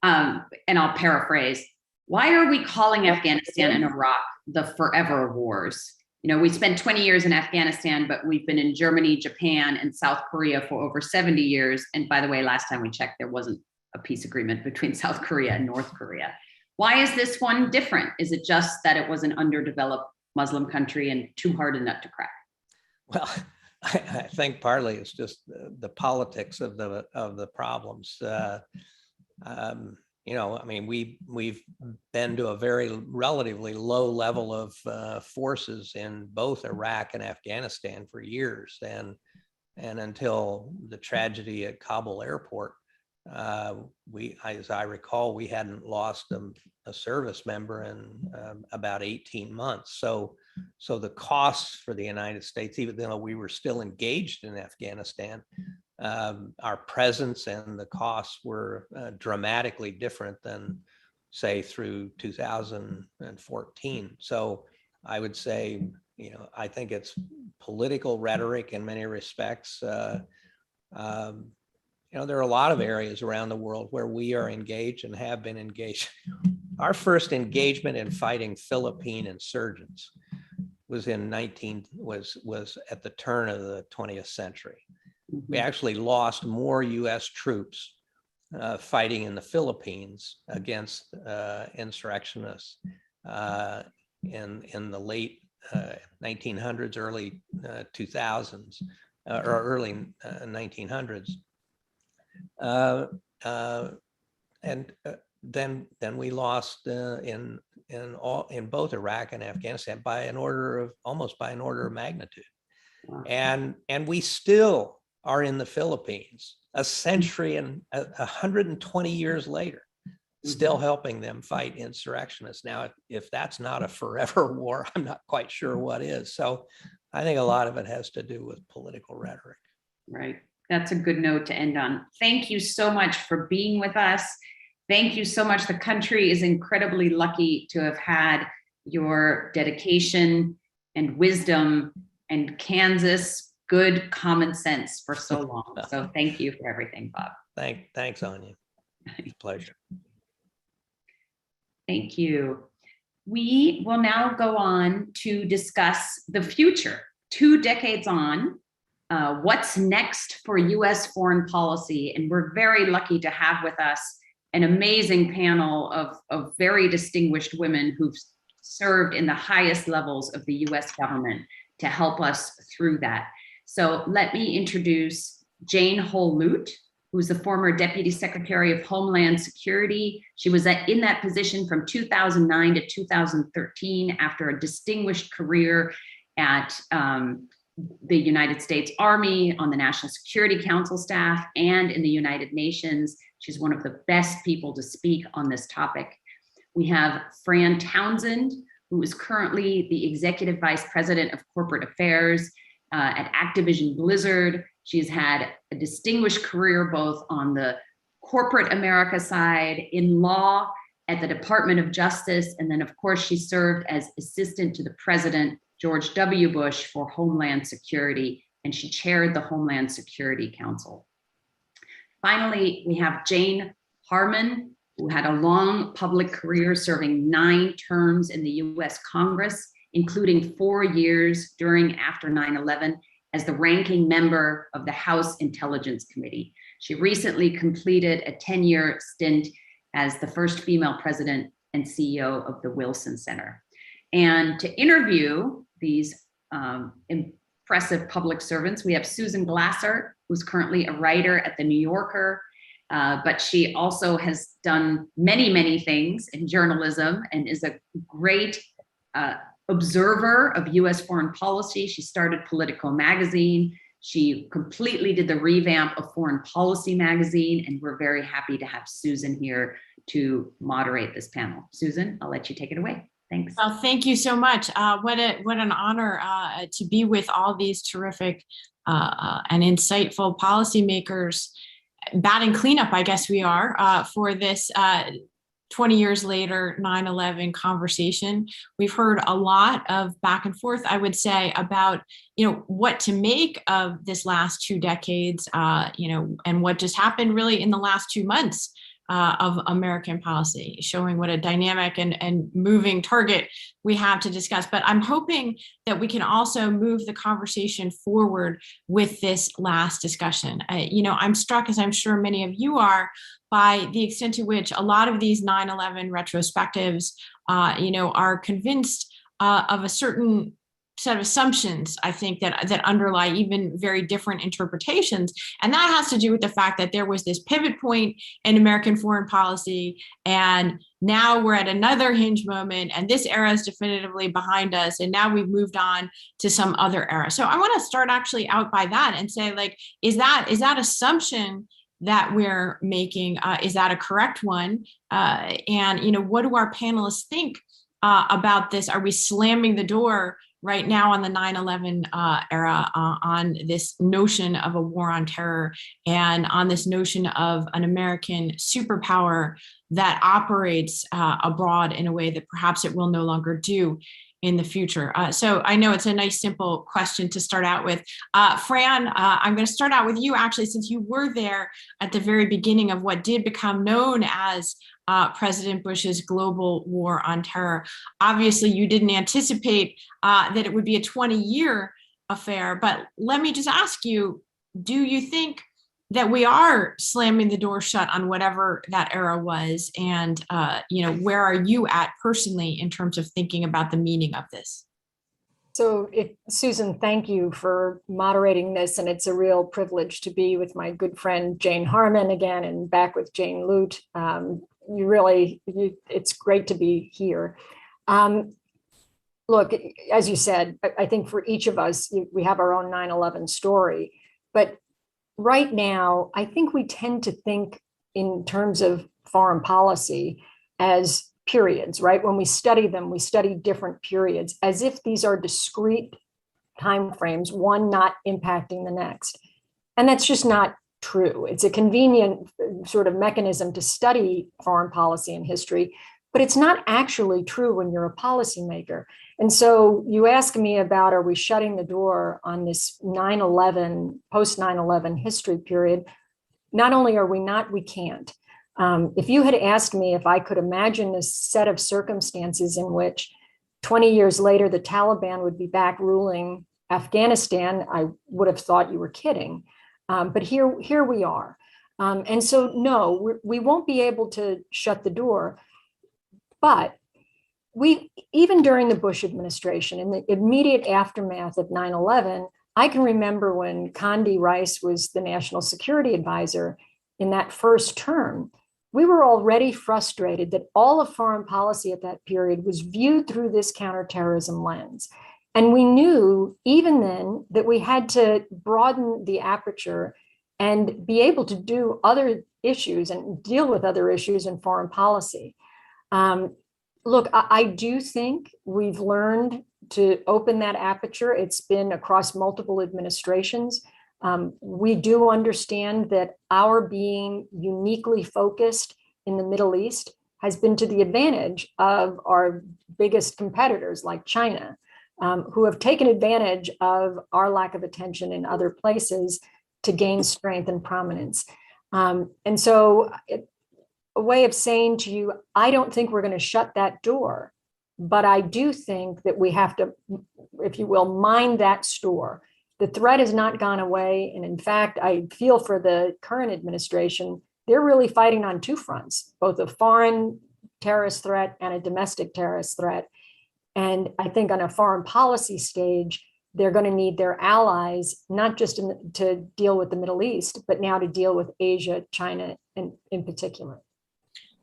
And I'll paraphrase. Why are we calling Afghanistan and Iraq the forever wars? We spent 20 years in Afghanistan, but we've been in Germany, Japan, and South Korea for over 70 years. And by the way, last time we checked, there wasn't a peace agreement between South Korea and North Korea. Why is this one different? Is it just that it was an underdeveloped Muslim country and too hard a nut to crack? Well, I think partly it's just the politics of the problems. We've been to a very relatively low level of forces in both Iraq and Afghanistan for years, and until the tragedy at Kabul airport, as I recall, we hadn't lost a service member in about 18 months. So the costs for the United States, even though we were still engaged in Afghanistan, our presence and the costs were dramatically different than, say, through 2014. So I would say, I think it's political rhetoric in many respects. There are a lot of areas around the world where we are engaged and have been engaged. Our first engagement in fighting Philippine insurgents was at the turn of the 20th century. We actually lost more U.S. troops fighting in the Philippines against insurrectionists in the late 1900s, early 2000s, or early 1900s. And then we lost in both Iraq and Afghanistan almost by an order of magnitude. Wow. And we still are in the Philippines a century and 120 years later, still helping them fight insurrectionists. Now, if that's not a forever war, I'm not quite sure what is. So I think a lot of it has to do with political rhetoric. Right. That's a good note to end on. Thank you so much for being with us. Thank you so much. The country is incredibly lucky to have had your dedication and wisdom and Kansas good common sense for so long. So thank you for everything, Bob. Thanks, Anya. It's a pleasure. Thank you. We will now go on to discuss the future, 2 decades on, what's next for US foreign policy. And we're very lucky to have with us an amazing panel of very distinguished women who've served in the highest levels of the US government to help us through that. So let me introduce Jane Holl Lute, who's the former Deputy Secretary of Homeland Security. She was in that position from 2009 to 2013 after a distinguished career at the United States Army, on the National Security Council staff, and in the United Nations. She's one of the best people to speak on this topic. We have Fran Townsend, who is currently the Executive Vice President of Corporate Affairs at Activision Blizzard. She's had a distinguished career both on the corporate America side, in law, at the Department of Justice, and then of course she served as assistant to the President, George W. Bush, for Homeland Security, and she chaired the Homeland Security Council. Finally, we have Jane Harman, who had a long public career serving 9 terms in the US Congress, including 4 years during after 9/11 as the ranking member of the House Intelligence Committee. She recently completed a 10-year stint as the first female president and CEO of the Wilson Center. And to interview these impressive public servants, we have Susan Glasser, who's currently a writer at The New Yorker, but she also has done many, many things in journalism and is a great observer of US foreign policy. She started Politico magazine. She completely did the revamp of Foreign Policy magazine, and we're very happy to have Susan here to moderate this panel. Susan, I'll let you take it away. Thanks. Well, thank you so much. What an honor to be with all these terrific and insightful policymakers. Batting cleanup, I guess we are, for this 20 years later 9/11 conversation. We've heard a lot of back and forth, I would say, about what to make of this last 2 decades, and what just happened really in the last 2 months of American policy, showing what a dynamic and moving target we have to discuss. But I'm hoping that we can also move the conversation forward with this last discussion. I'm struck, as I'm sure many of you are, by the extent to which a lot of these 9/11 retrospectives, are convinced of a certain set of assumptions, I think, that underlie even very different interpretations. And that has to do with the fact that there was this pivot point in American foreign policy, and now we're at another hinge moment, and this era is definitively behind us, and now we've moved on to some other era. So I want to start actually out by that and say, is that assumption that we're making, is that a correct one? And what do our panelists think about this? Are we slamming the door right now on the 9/11 era, on this notion of a war on terror, and on this notion of an American superpower that operates abroad in a way that perhaps it will no longer do in the future? So I know it's a nice, simple question to start out with. Fran, I'm going to start out with you, actually, since you were there at the very beginning of what did become known as President Bush's global war on terror. Obviously, you didn't anticipate that it would be a 20-year affair, but let me just ask you, do you think that we are slamming the door shut on whatever that era was? And, where are you at personally in terms of thinking about the meaning of this? So Susan, thank you for moderating this. And it's a real privilege to be with my good friend, Jane Harman, again, and back with Jane Lute. It's great to be here. look, as you said, I think for each of us, we have our own 9/11 story. But right now, I think we tend to think in terms of foreign policy as periods, right? When we study them, we study different periods as if these are discrete timeframes, one not impacting the next. And that's just not true. It's a convenient sort of mechanism to study foreign policy and history, but it's not actually true when you're a policymaker. And so you ask me about, are we shutting the door on this 9/11, post 9/11 history period? Not only are we not, we can't. If you had asked me if I could imagine a set of circumstances in which 20 years later, the Taliban would be back ruling Afghanistan, I would have thought you were kidding. But here we are. And so, no, we won't be able to shut the door. But even during the Bush administration, in the immediate aftermath of 9/11, I can remember when Condi Rice was the national security advisor in that first term, we were already frustrated that all of foreign policy at that period was viewed through this counterterrorism lens. And we knew even then that we had to broaden the aperture and be able to do other issues and deal with other issues in foreign policy. Look, I do think we've learned to open that aperture. It's been across multiple administrations. We do understand that our being uniquely focused in the Middle East has been to the advantage of our biggest competitors like China, who have taken advantage of our lack of attention in other places to gain strength and prominence. And so a way of saying to you, I don't think we're going to shut that door, but I do think that we have to, if you will, mind that store. The threat has not gone away. And in fact, I feel for the current administration, they're really fighting on two fronts, both a foreign terrorist threat and a domestic terrorist threat. And I think on a foreign policy stage, they're going to need their allies, not just to deal with the Middle East, but now to deal with Asia, China, and in particular.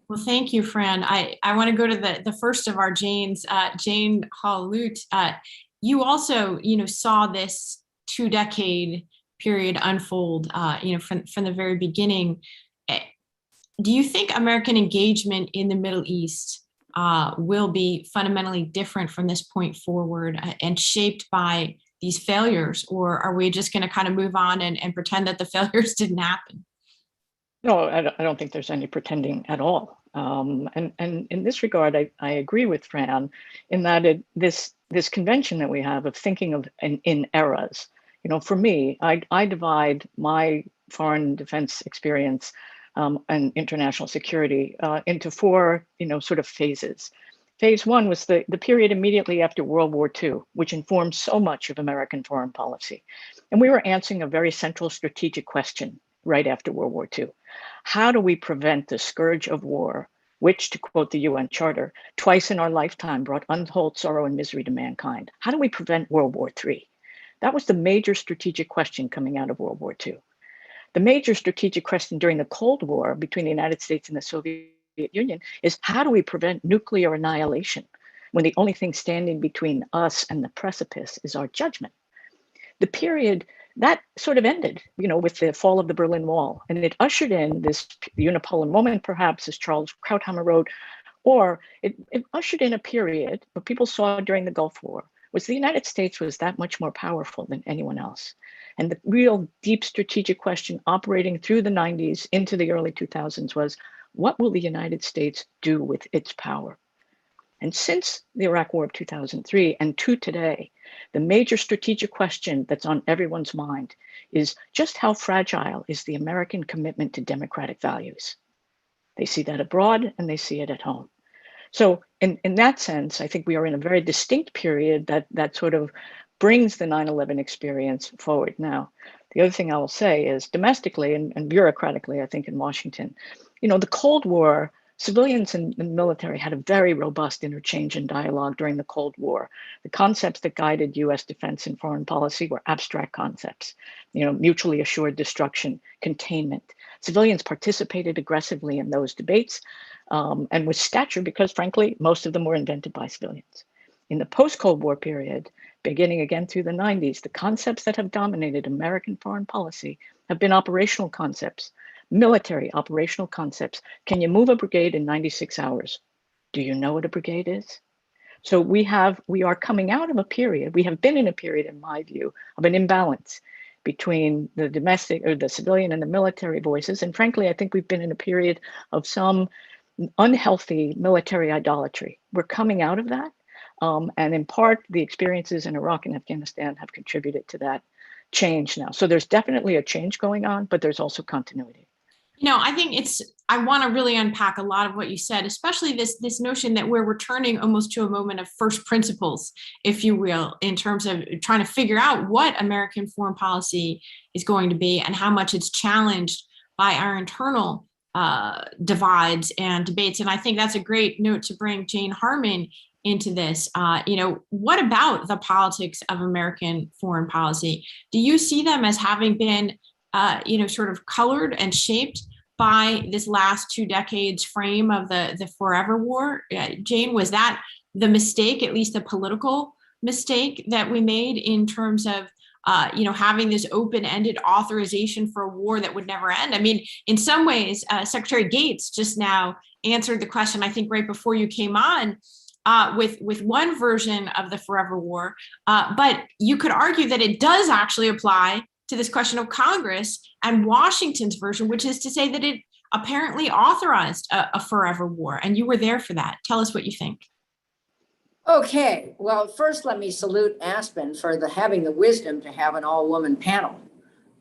Well, thank you, Fran. I want to go to the first of our Janes, Jane Holl Lute. You also, saw this 2-decade period unfold, from the very beginning. Do you think American engagement in the Middle East will be fundamentally different from this point forward and shaped by these failures, or are we just going to kind of move on and pretend that the failures didn't happen? No, I don't think there's any pretending at all. And in this regard, I agree with Fran in that this convention that we have of thinking of in eras. For me, I divide my foreign defense experience and international security into four, sort of phases. Phase one was the period immediately after World War II, which informed so much of American foreign policy. And we were answering a very central strategic question right after World War II. How do we prevent the scourge of war, which, to quote the UN Charter, twice in our lifetime brought untold sorrow and misery to mankind? How do we prevent World War III? That was the major strategic question coming out of World War II. The major strategic question during the Cold War between the United States and the Soviet Union is how do we prevent nuclear annihilation when the only thing standing between us and the precipice is our judgment? The period that sort of ended, with the fall of the Berlin Wall, and it ushered in this unipolar moment, perhaps, as Charles Krauthammer wrote, or it ushered in a period what people saw during the Gulf War was the United States was that much more powerful than anyone else. And the real deep strategic question operating through the 90s into the early 2000s was, what will the United States do with its power? And since the Iraq War of 2003 and to today, the major strategic question that's on everyone's mind is just how fragile is the American commitment to democratic values? They see that abroad and they see it at home. So in that sense, I think we are in a very distinct period that sort of brings the 9/11 experience forward. Now, the other thing I will say is domestically and bureaucratically, I think in Washington, the Cold War, civilians and the military had a very robust interchange and dialogue during the Cold War. The concepts that guided US defense and foreign policy were abstract concepts, mutually assured destruction, containment. Civilians participated aggressively in those debates and with stature because, frankly, most of them were invented by civilians. In the post-Cold War period, beginning again through the 90s, the concepts that have dominated American foreign policy have been operational concepts, military operational concepts. Can you move a brigade in 96 hours? Do you know what a brigade is? So we are coming out of a period, we have been in a period, in my view, of an imbalance between the domestic or the civilian and the military voices. And frankly, I think we've been in a period of some unhealthy military idolatry. We're coming out of that. And in part, the experiences in Iraq and Afghanistan have contributed to that change now. So there's definitely a change going on, but there's also continuity. You know, I think I want to really unpack a lot of what you said, especially this notion that we're returning almost to a moment of first principles, if you will, in terms of trying to figure out what American foreign policy is going to be and how much it's challenged by our internal divides and debates. And I think that's a great note to bring Jane Harman into this. What about the politics of American foreign policy? Do you see them as having been sort of colored and shaped by this last 2 decades frame of the forever war? Jane, was that the mistake, at least the political mistake that we made in terms of, having this open-ended authorization for a war that would never end? I mean, in some ways, Secretary Gates just now answered the question, I think right before you came on, with one version of the forever war. But you could argue that it does actually apply to this question of Congress and Washington's version, which is to say that it apparently authorized a forever war. And you were there for that. Tell us what you think. Okay, well, first let me salute Aspen for having the wisdom to have an all-woman panel.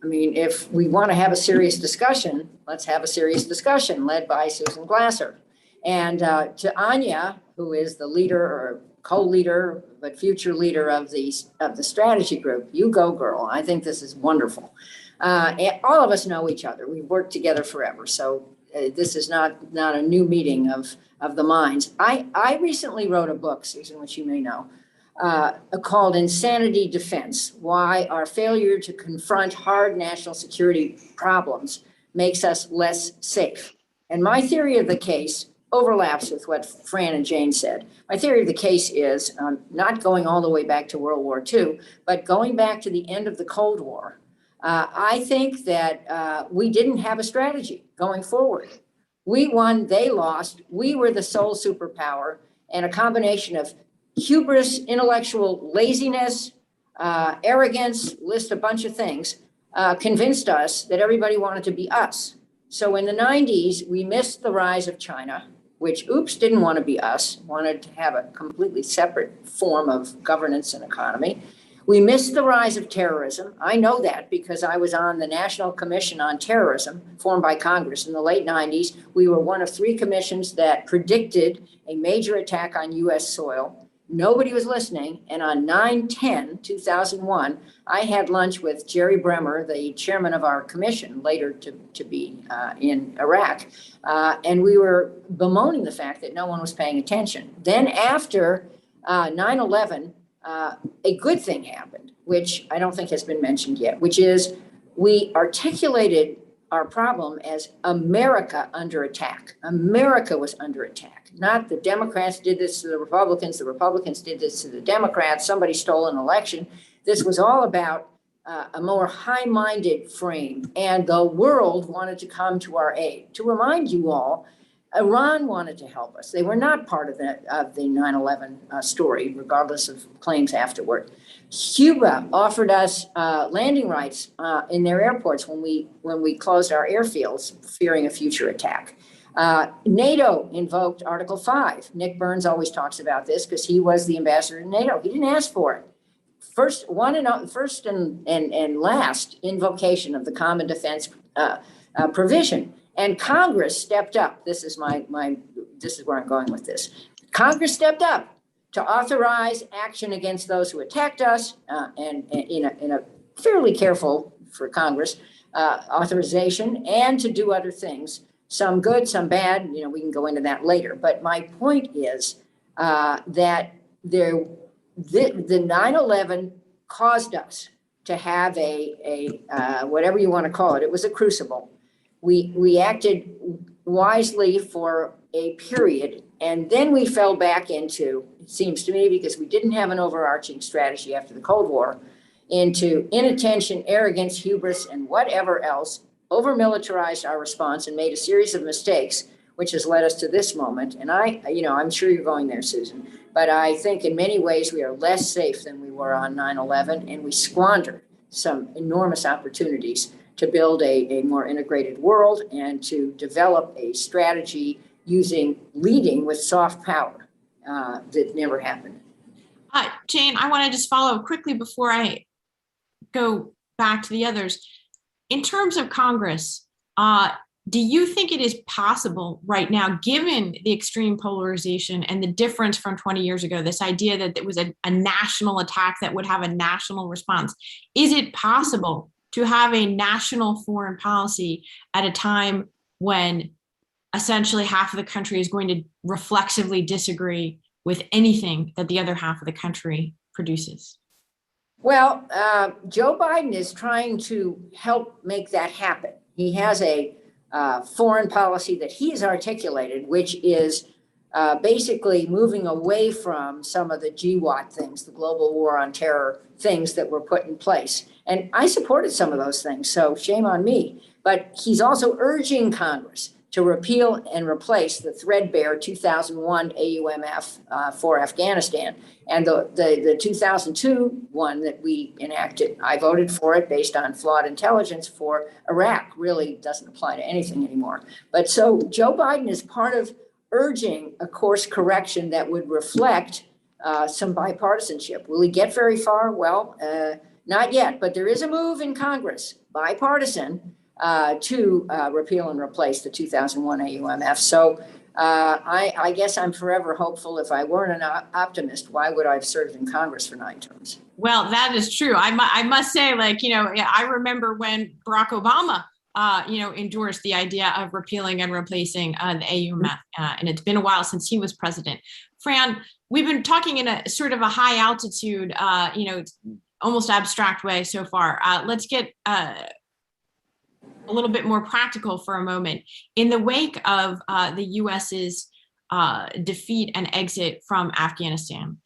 I mean, if we want to have a serious discussion, let's have a serious discussion led by Susan Glasser. And to Anya, who is the leader or co-leader, but future leader of the strategy group, you go, girl. I think this is wonderful. And all of us know each other. We've worked together forever. So this is not a new meeting of the minds. I recently wrote a book, Susan, which you may know, called Insanity Defense: Why Our Failure to Confront Hard National Security Problems Makes Us Less Safe. And my theory of the case overlaps with what Fran and Jane said. My theory of the case is not going all the way back to World War II, but going back to the end of the Cold War. I think that we didn't have a strategy going forward. We won, they lost. We were the sole superpower, and a combination of hubris, intellectual laziness, arrogance, list a bunch of things, convinced us that everybody wanted to be us. So in the 90s, we missed the rise of China, which, didn't want to be us, wanted to have a completely separate form of governance and economy. We missed the rise of terrorism. I know that because I was on the National Commission on Terrorism formed by Congress in the late 90s. We were one of 3 commissions that predicted a major attack on US soil. Nobody was listening. And on 9/10/2001, I had lunch with Jerry Bremer, the chairman of our commission, later to be in Iraq. And we were bemoaning the fact that no one was paying attention. Then after 9/11, a good thing happened, which I don't think has been mentioned yet, which is we articulated our problem as America under attack. America was under attack. Not the Democrats did this to the Republicans did this to the Democrats, somebody stole an election. This was all about a more high-minded frame, and the world wanted to come to our aid. To remind you all, Iran wanted to help us. They were not part of the 9/11 story, regardless of claims afterward. Cuba offered us landing rights in their airports when we closed our airfields, fearing a future attack. NATO invoked Article 5. Nick Burns always talks about this because he was the ambassador to NATO. He didn't ask for it. First and last invocation of the common defense provision. And Congress stepped up. This is this is where I'm going with this. Congress stepped up to authorize action against those who attacked us, and in a fairly careful for Congress authorization, and to do other things. Some good, some bad. We can go into that later. But my point is that the 9/11 caused us to have a whatever you want to call it. It was a crucible. We acted wisely for a period And then we fell back into, it seems to me, because we didn't have an overarching strategy after the Cold War, into inattention, arrogance, hubris, and whatever else, over-militarized our response and made a series of mistakes, which has led us to this moment. And I'm sure you're going there, Susan, but I think in many ways we are less safe than we were on 9/11, and we squandered some enormous opportunities to build a more integrated world and to develop a strategy leading with soft power that never happened. Jane, I want to just follow up quickly before I go back to the others. In terms of Congress, do you think it is possible right now, given the extreme polarization and the difference from 20 years ago, this idea that it was a national attack that would have a national response, is it possible to have a national foreign policy at a time when essentially half of the country is going to reflexively disagree with anything that the other half of the country produces? Well, Joe Biden is trying to help make that happen. He has a foreign policy that he has articulated, which is basically moving away from some of the GWAT things, the global war on terror things that were put in place. And I supported some of those things, so shame on me. But he's also urging Congress to repeal and replace the threadbare 2001 AUMF for Afghanistan. And the 2002 one that we enacted, I voted for it based on flawed intelligence for Iraq, really doesn't apply to anything anymore. But so Joe Biden is part of urging a course correction that would reflect some bipartisanship. Will he get very far? Well, not yet, but there is a move in Congress, bipartisan, to repeal and replace the 2001 AUMF. So I guess I'm forever hopeful. If I weren't an optimist, why would I have served in Congress for 9 terms? Well, that is true. I must say, I remember when Barack Obama, endorsed the idea of repealing and replacing the AUMF, and it's been a while since he was president. Fran, we've been talking in a sort of a high altitude, almost abstract way so far. Let's get a little bit more practical for a moment. In the wake of the US's defeat and exit from Afghanistan,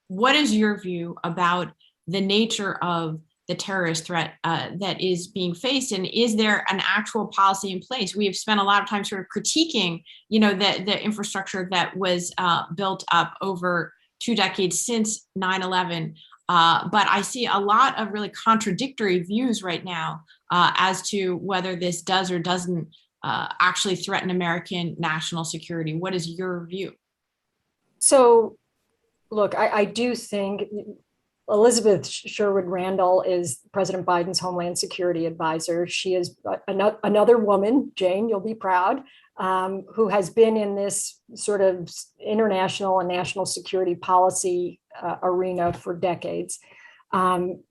what is your view about the nature of the terrorist threat that is being faced, and is there an actual policy in place? We have spent a lot of time sort of critiquing, the infrastructure that was built up over 2 decades since 9/11. But I see a lot of really contradictory views right now as to whether this does or doesn't actually threaten American national security. What is your view? So, look, I do think Elizabeth Sherwood Randall is President Biden's Homeland Security advisor. She is another woman, Jane, you'll be proud, who has been in this sort of international and national security policy arena for decades.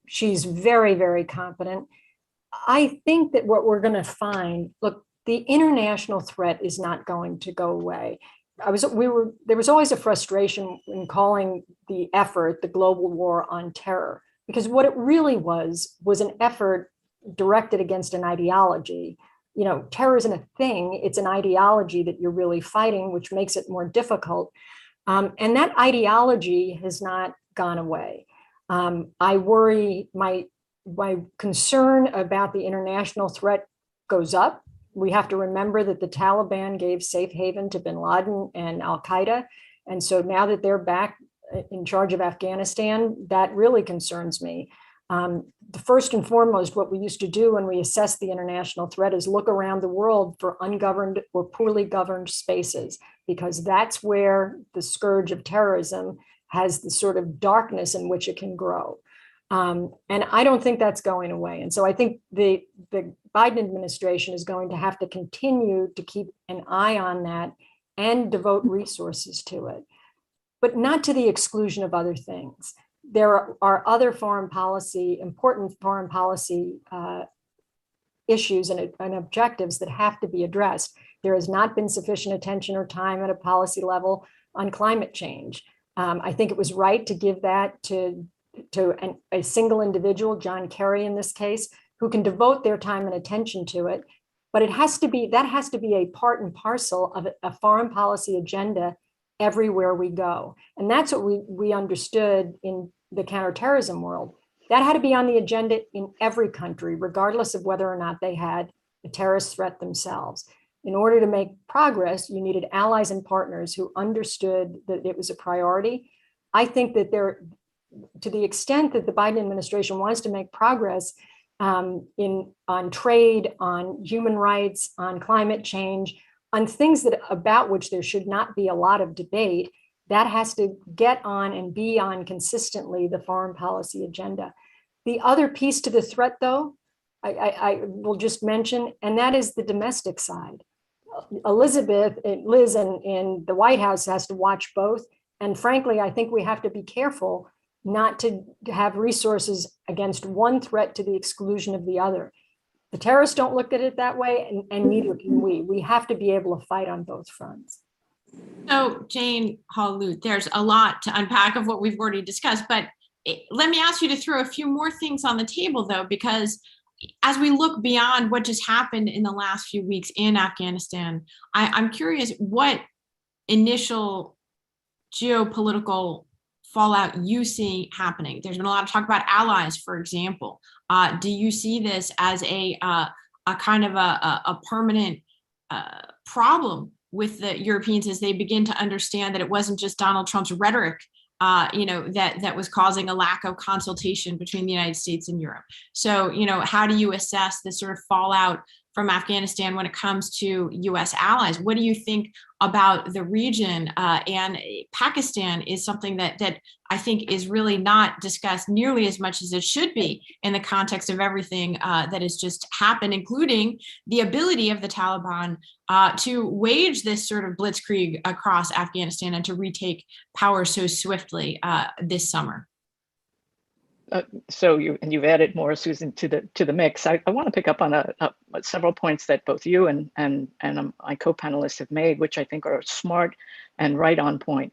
She's very, very competent. I think that what we're going to find, look, the international threat is not going to go away. There was always a frustration in calling the effort the global war on terror, because what it really was an effort directed against an ideology. Terror isn't a thing, it's an ideology that you're really fighting, which makes it more difficult. And that ideology has not gone away. I worry, my concern about the international threat goes up. We have to remember that the Taliban gave safe haven to bin Laden and al-Qaeda. And so now that they're back in charge of Afghanistan, that really concerns me. The first and foremost, what we used to do when we assess the international threat is look around the world for ungoverned or poorly governed spaces, because that's where the scourge of terrorism has the sort of darkness in which it can grow. And I don't think that's going away. And so I think the Biden administration is going to have to continue to keep an eye on that and devote resources to it, but not to the exclusion of other things. There are other important foreign policy issues and objectives that have to be addressed. There has not been sufficient attention or time at a policy level on climate change. I think it was right to give that to a single individual, John Kerry in this case, who can devote their time and attention to it. But that has to be a part and parcel of a foreign policy agenda everywhere we go. And that's what we understood in the counterterrorism world. That had to be on the agenda in every country, regardless of whether or not they had a terrorist threat themselves. In order to make progress, you needed allies and partners who understood that it was a priority. I think that to the extent that the Biden administration wants to make progress on trade, on human rights, on climate change, on things about which there should not be a lot of debate, that has to get on and be on consistently the foreign policy agenda. The other piece to the threat, though, I will just mention, and that is the domestic side. Liz in the White House has to watch both. And frankly, I think we have to be careful not to have resources against one threat to the exclusion of the other. The terrorists don't look at it that way, and neither can we. We have to be able to fight on both fronts. So Jane, Holl, Lute, there's a lot to unpack of what we've already discussed, but let me ask you to throw a few more things on the table, though, because as we look beyond what just happened in the last few weeks in Afghanistan, I'm curious what initial geopolitical fallout you see happening. There's been a lot of talk about allies, for example. Do you see this as a kind of a permanent problem with the Europeans as they begin to understand that it wasn't just Donald Trump's rhetoric that was causing a lack of consultation between the United States and Europe? So, how do you assess the sort of fallout from Afghanistan when it comes to U.S. allies? What do you think about the region? And Pakistan is something that I think is really not discussed nearly as much as it should be in the context of everything that has just happened, including the ability of the Taliban to wage this sort of blitzkrieg across Afghanistan and to retake power so swiftly this summer. So you've added more, Susan, to the mix. I want to pick up on several points that both you and my co-panelists have made, which I think are smart and right on point.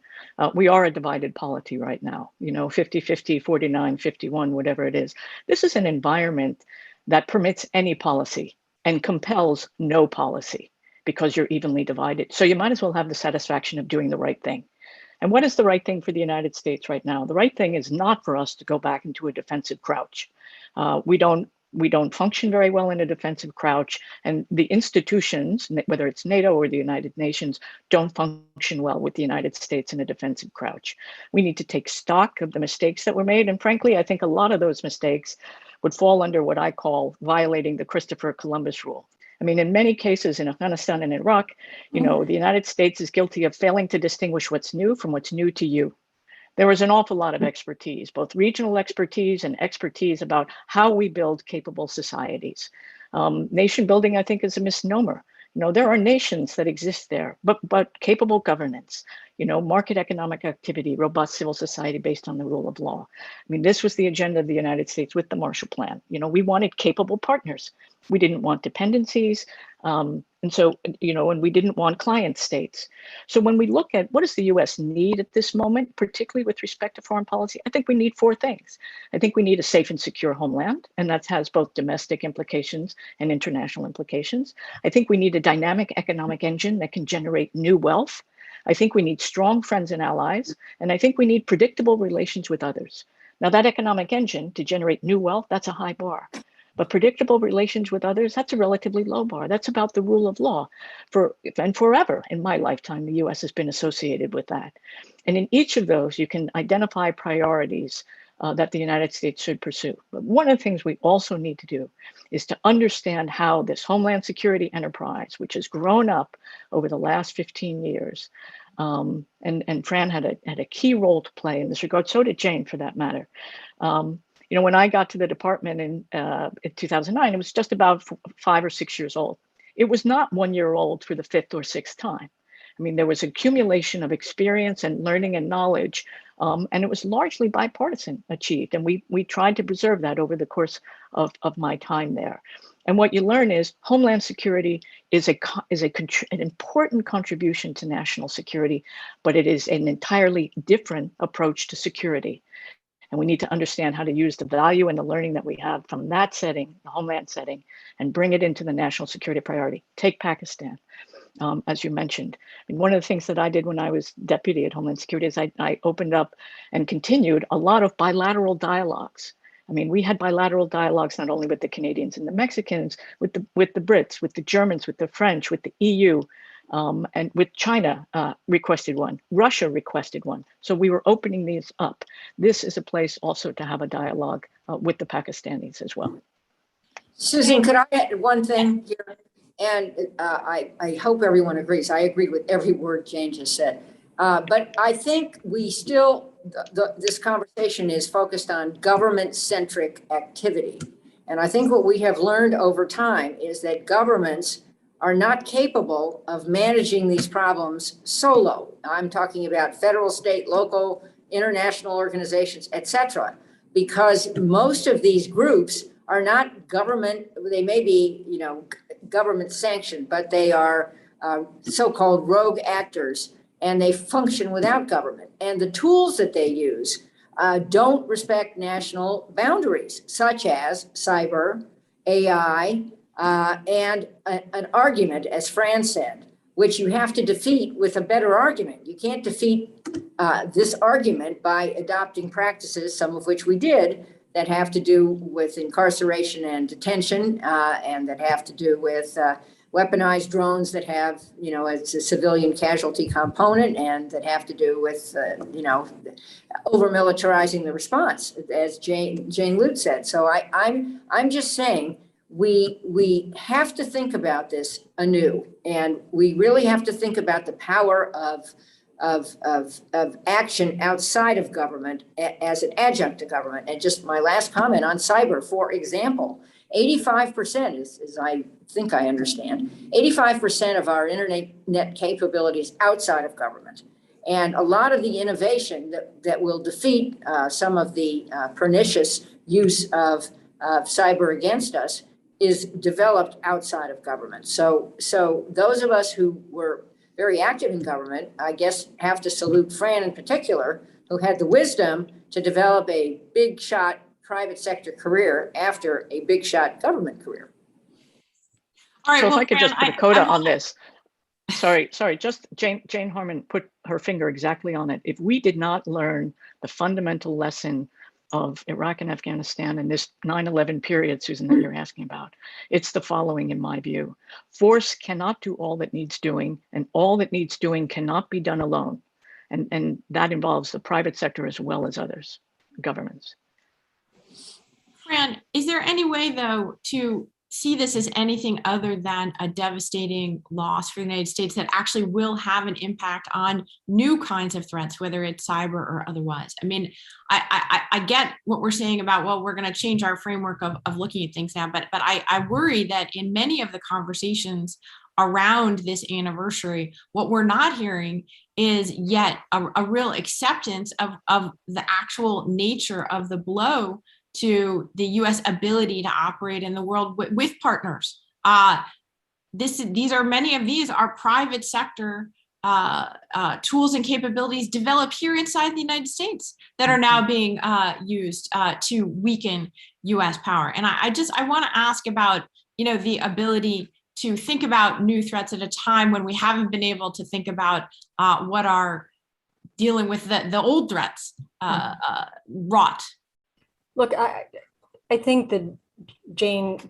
We are a divided polity right now, 50-50, 49-51, whatever it is. This is an environment that permits any policy and compels no policy because you're evenly divided. So you might as well have the satisfaction of doing the right thing. And what is the right thing for the United States right now? The right thing is not for us to go back into a defensive crouch. We don't function very well in a defensive crouch, and the institutions, whether it's NATO or the United Nations, don't function well with the United States in a defensive crouch. We need to take stock of the mistakes that were made, and frankly, I think a lot of those mistakes would fall under what I call violating the Christopher Columbus rule. I mean, in many cases in Afghanistan and Iraq, the United States is guilty of failing to distinguish what's new from what's new to you. There was an awful lot of expertise, both regional expertise and expertise about how we build capable societies. Nation building, I think, is a misnomer. There are nations that exist there, but capable governance, market economic activity, robust civil society based on the rule of law. I mean, this was the agenda of the United States with the Marshall Plan. We wanted capable partners. We didn't want dependencies. And we didn't want client states. So when we look at what does the US need at this moment, particularly with respect to foreign policy, I think we need four things. I think we need a safe and secure homeland, and that has both domestic implications and international implications. I think we need a dynamic economic engine that can generate new wealth. I think we need strong friends and allies, and I think we need predictable relations with others. Now, that economic engine to generate new wealth, that's a high bar. But predictable relations with others, that's a relatively low bar. That's about the rule of law. And forever in my lifetime, the US has been associated with that. And in each of those, you can identify priorities that the United States should pursue. But one of the things we also need to do is to understand how this Homeland Security enterprise, which has grown up over the last 15 years, and Fran had a key role to play in this regard, so did Jane for that matter. When I got to the department in 2009, it was just about 5 or 6 years old. It was not 1 year old for the 5th or 6th time. I mean, there was accumulation of experience and learning and knowledge, and it was largely bipartisan achieved. And we tried to preserve that over the course of my time there. And what you learn is Homeland Security is an important contribution to national security, but it is an entirely different approach to security. And we need to understand how to use the value and the learning that we have from that setting, the homeland setting, and bring it into the national security priority. Take Pakistan, as you mentioned. I mean, one of the things that I did when I was deputy at Homeland Security is I opened up and continued a lot of bilateral dialogues. I mean, we had bilateral dialogues not only with the Canadians and the Mexicans, with the Brits, with the Germans, with the French, with the EU, and with China requested one. Russia requested one. So we were opening these up. This is a place also to have a dialogue with the Pakistanis as well. Susan, could I add one thing here? And I hope everyone agrees. I agree with every word Jane just said. But I think we still, this conversation is focused on government-centric activity. And I think what we have learned over time is that governments are not capable of managing these problems solo. I'm talking about federal, state, local, international organizations, et cetera, because most of these groups are not government, they may be, government sanctioned, but they are so-called rogue actors, and they function without government. And the tools that they use don't respect national boundaries, such as cyber, AI, and an argument, as Fran said, which you have to defeat with a better argument. You can't defeat this argument by adopting practices, some of which we did, that have to do with incarceration and detention, and that have to do with weaponized drones that have, it's a civilian casualty component, and that have to do with, over militarizing the response, as Jane Lute said. So I'm just saying we have to think about this anew, and we really have to think about the power of action outside of government as an adjunct to government. And just my last comment on cyber, for example, 85% is I think I understand, 85% of our internet capabilities outside of government. And a lot of the innovation that will defeat some of the pernicious use of cyber against us is developed outside of government. So those of us who were very active in government, I guess, have to salute Fran in particular, who had the wisdom to develop a big shot private sector career after a big shot government career. All right, so if I could just put a coda on this. Sorry, just Jane Harman put her finger exactly on it. If we did not learn the fundamental lesson of Iraq and Afghanistan in this 9/11 period, Susan, that you're asking about, it's the following, in my view. Force cannot do all that needs doing, and all that needs doing cannot be done alone. And that involves the private sector as well as others, governments. Fran, is there any way, though, to see this as anything other than a devastating loss for the United States that actually will have an impact on new kinds of threats, whether it's cyber or otherwise? I mean, I get what we're saying about, well, we're going to change our framework of looking at things now, but I worry that in many of the conversations around this anniversary, what we're not hearing is yet a real acceptance of the actual nature of the blow to the U.S. ability to operate in the world with partners. Many of these are private sector tools and capabilities developed here inside the United States that are now being used to weaken U.S. power. And I want to ask about, the ability to think about new threats at a time when we haven't been able to think about what are dealing with the old threats wrought. Look, I think that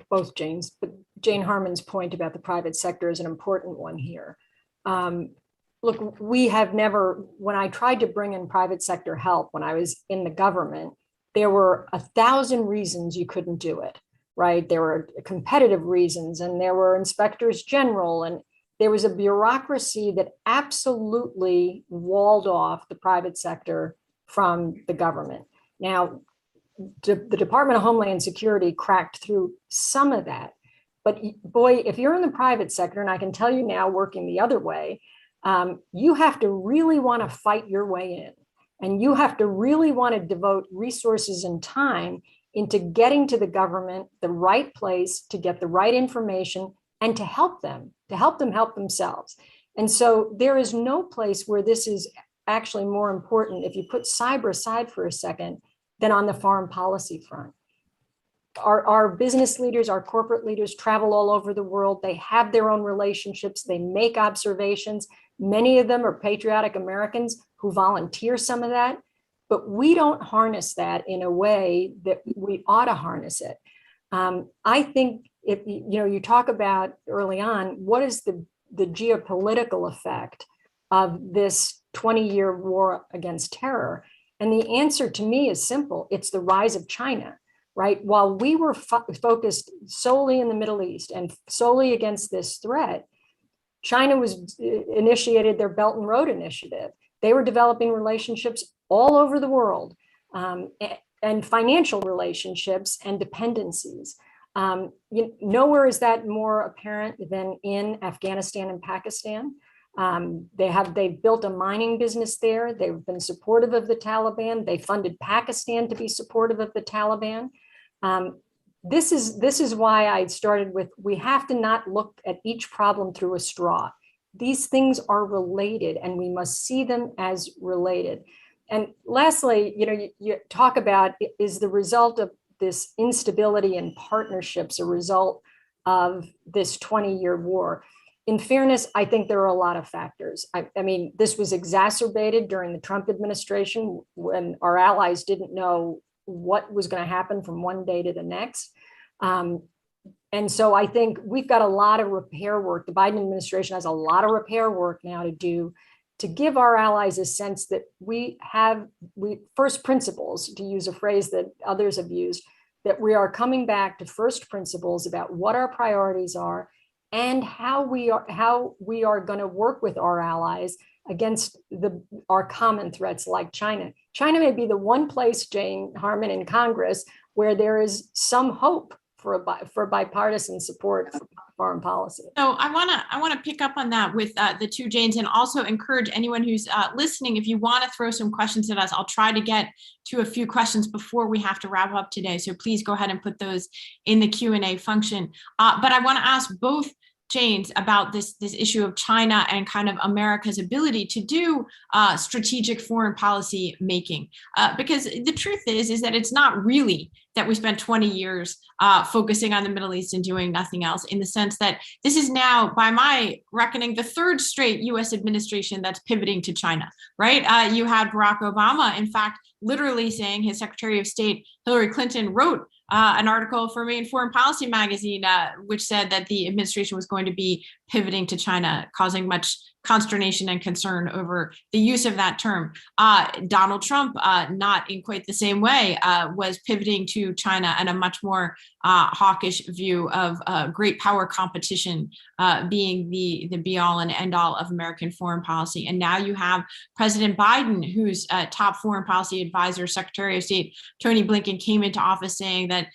both Jane's, but Jane Harman's point about the private sector is an important one here. Look, we have never, when I tried to bring in private sector help when I was in the government, there were 1,000 reasons you couldn't do it, right? There were competitive reasons, and there were inspectors general, and there was a bureaucracy that absolutely walled off the private sector from the government. Now, the Department of Homeland Security cracked through some of that. But boy, if you're in the private sector, and I can tell you now working the other way, you have to really want to fight your way in. And you have to really want to devote resources and time into getting to the government the right place to get the right information and to help them help themselves. And so there is no place where this is actually more important, if you put cyber aside for a second, than on the foreign policy front. Our business leaders, our corporate leaders travel all over the world. They have their own relationships. They make observations. Many of them are patriotic Americans who volunteer some of that, but we don't harness that in a way that we ought to harness it. I think if you talk about early on, what is the geopolitical effect of this 20-year war against terror? And the answer to me is simple. It's the rise of China. Right? While we were focused solely in the Middle East and solely against this threat, China initiated their Belt and Road Initiative. They were developing relationships all over the world, and financial relationships and dependencies. Nowhere is that more apparent than in Afghanistan and Pakistan. They've built a mining business there. They've been supportive of the Taliban. They funded Pakistan to be supportive of the Taliban. This is why I started with, we have to not look at each problem through a straw. These things are related and we must see them as related. And lastly, you talk about, is the result of this instability in partnerships a result of this 20-year war? In fairness, I think there are a lot of factors. I mean, this was exacerbated during the Trump administration when our allies didn't know what was going to happen from one day to the next. And so I think we've got a lot of repair work. The Biden administration has a lot of repair work now to do to give our allies a sense that we first principles, to use a phrase that others have used, that we are coming back to first principles about what our priorities are and how we are going to work with our allies against our common threats like China. China may be the one place, Jane Harman, in Congress where there is some hope for bipartisan support for foreign policy. So I want to pick up on that with the two Janes, and also encourage anyone who's listening, if you want to throw some questions at us, I'll try to get to a few questions before we have to wrap up today. So please go ahead and put those in the Q&A function. But I want to ask both Janes about this issue of China and kind of America's ability to do strategic foreign policy making, because the truth is that it's not really that we spent 20 years focusing on the Middle East and doing nothing else, in the sense that this is now, by my reckoning, the third straight US administration that's pivoting to China, right? You had Barack Obama, in fact, literally saying, his Secretary of State, Hillary Clinton, wrote an article for Maine Foreign Policy magazine, which said that the administration was going to be pivoting to China, causing much consternation and concern over the use of that term. Donald Trump, not in quite the same way, was pivoting to China and a much more hawkish view of great power competition being the be-all and end-all of American foreign policy. And now you have President Biden, whose top foreign policy advisor, Secretary of State Tony Blinken, came into office saying that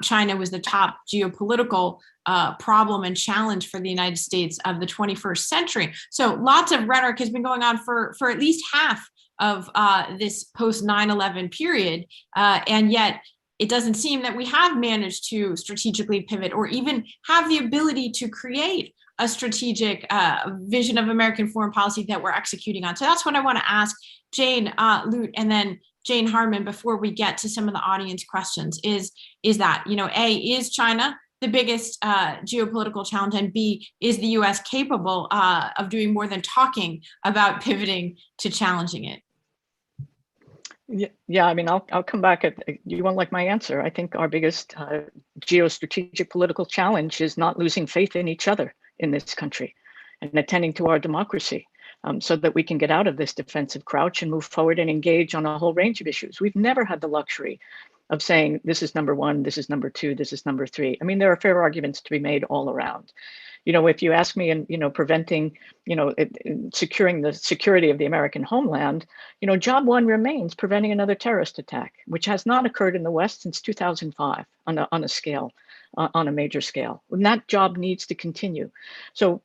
China was the top geopolitical problem and challenge for the United States of the 21st century. So lots of rhetoric has been going on for at least half of this post 9/11 period. And yet it doesn't seem that we have managed to strategically pivot or even have the ability to create a strategic vision of American foreign policy that we're executing on. So that's what I want to ask Jane, Lute, and then Jane Harman before we get to some of the audience questions is that, A, is China the biggest geopolitical challenge, and B, is the US capable of doing more than talking about pivoting to challenging it? Yeah, I mean, I'll come back at, you won't like my answer. I think our biggest geostrategic political challenge is not losing faith in each other in this country and attending to our democracy, so that we can get out of this defensive crouch and move forward and engage on a whole range of issues. We've never had the luxury of saying, this is number one, this is number two, this is number three. I mean, there are fair arguments to be made all around. If you ask me, and preventing, securing the security of the American homeland, job one remains preventing another terrorist attack, which has not occurred in the West since 2005 on a major scale. And that job needs to continue. So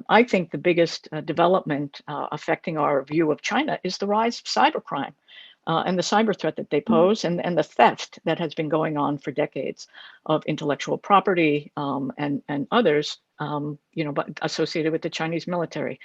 I think the biggest development affecting our view of China is the rise of cybercrime. And the cyber threat that they pose, and the theft that has been going on for decades of intellectual property and others, but associated with the Chinese military.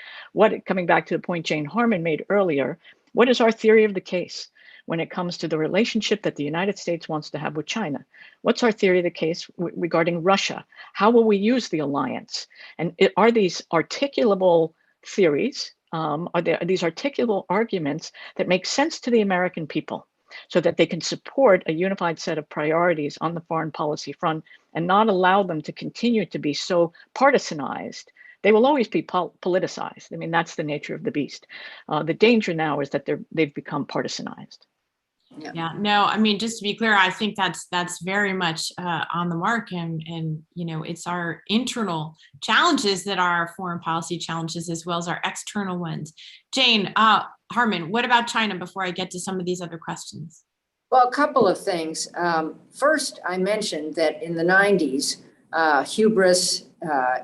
Coming back to the point Jane Harman made earlier, what is our theory of the case? when it comes to the relationship that the United States wants to have with China. What's our theory of the case regarding Russia? How will we use the alliance? And are these articulable theories? Are these articulable arguments that make sense to the American people so that they can support a unified set of priorities on the foreign policy front and not allow them to continue to be so partisanized? They will always be politicized. I mean, that's the nature of the beast. The danger now is that they've become partisanized. Yeah, no, I mean, just to be clear, I think that's very much on the mark, and it's our internal challenges that are our foreign policy challenges as well as our external ones. Jane, Harman, what about China before I get to some of these other questions? Well, a couple of things. First, I mentioned that in the 90s, hubris,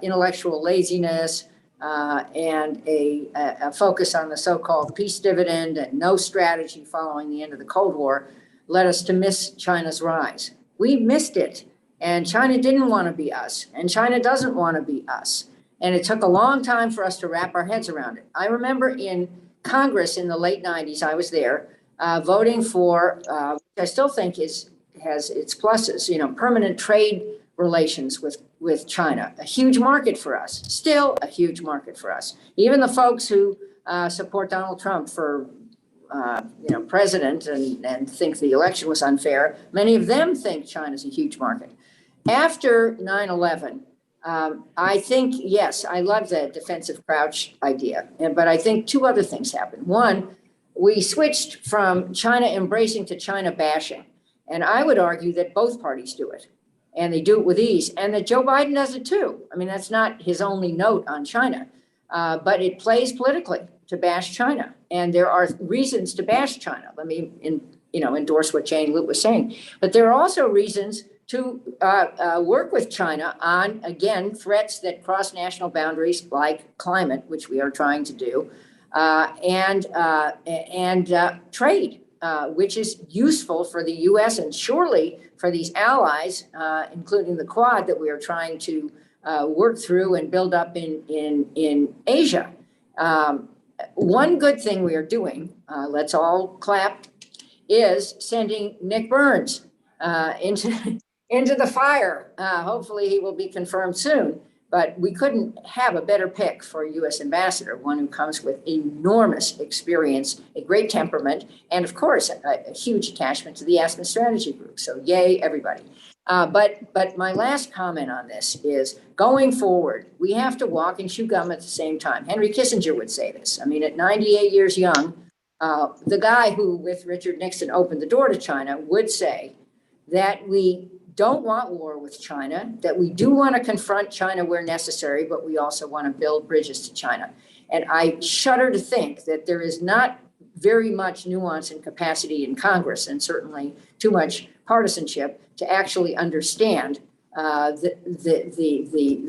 intellectual laziness, and a focus on the so-called peace dividend and no strategy following the end of the Cold War led us to miss China's rise. We missed it, and China didn't want to be us, and China doesn't want to be us. And it took a long time for us to wrap our heads around it. I remember in Congress in the late 90s, I was there voting for, which I still think has its pluses, permanent trade relations with China, a huge market for us, still a huge market for us. Even the folks who support Donald Trump for president and think the election was unfair, many of them think China's a huge market. After 9/11, I think, yes, I love the defensive crouch idea, but I think two other things happened. One, we switched from China embracing to China bashing. And I would argue that both parties do it. And they do it with ease, and that Joe Biden does it too. I mean, that's not his only note on China, but it plays politically to bash China. And there are reasons to bash China. Let me endorse what Jane Lute was saying. But there are also reasons to work with China on, again, threats that cross national boundaries like climate, which we are trying to do, and trade, which is useful for the U.S. and surely for these allies, including the Quad that we are trying to work through and build up in Asia. One good thing we are doing, let's all clap, is sending Nick Burns into the fire. Hopefully he will be confirmed soon. But we couldn't have a better pick for a U.S. ambassador, one who comes with enormous experience, a great temperament, and of course, a huge attachment to the Aspen Strategy Group. So yay, everybody. But my last comment on this is, going forward, we have to walk and chew gum at the same time. Henry Kissinger would say this. I mean, at 98 years young, the guy who, with Richard Nixon, opened the door to China would say that we don't want war with China, that we do want to confront China where necessary, but we also want to build bridges to China. And I shudder to think that there is not very much nuance and capacity in Congress, and certainly too much partisanship, to actually understand the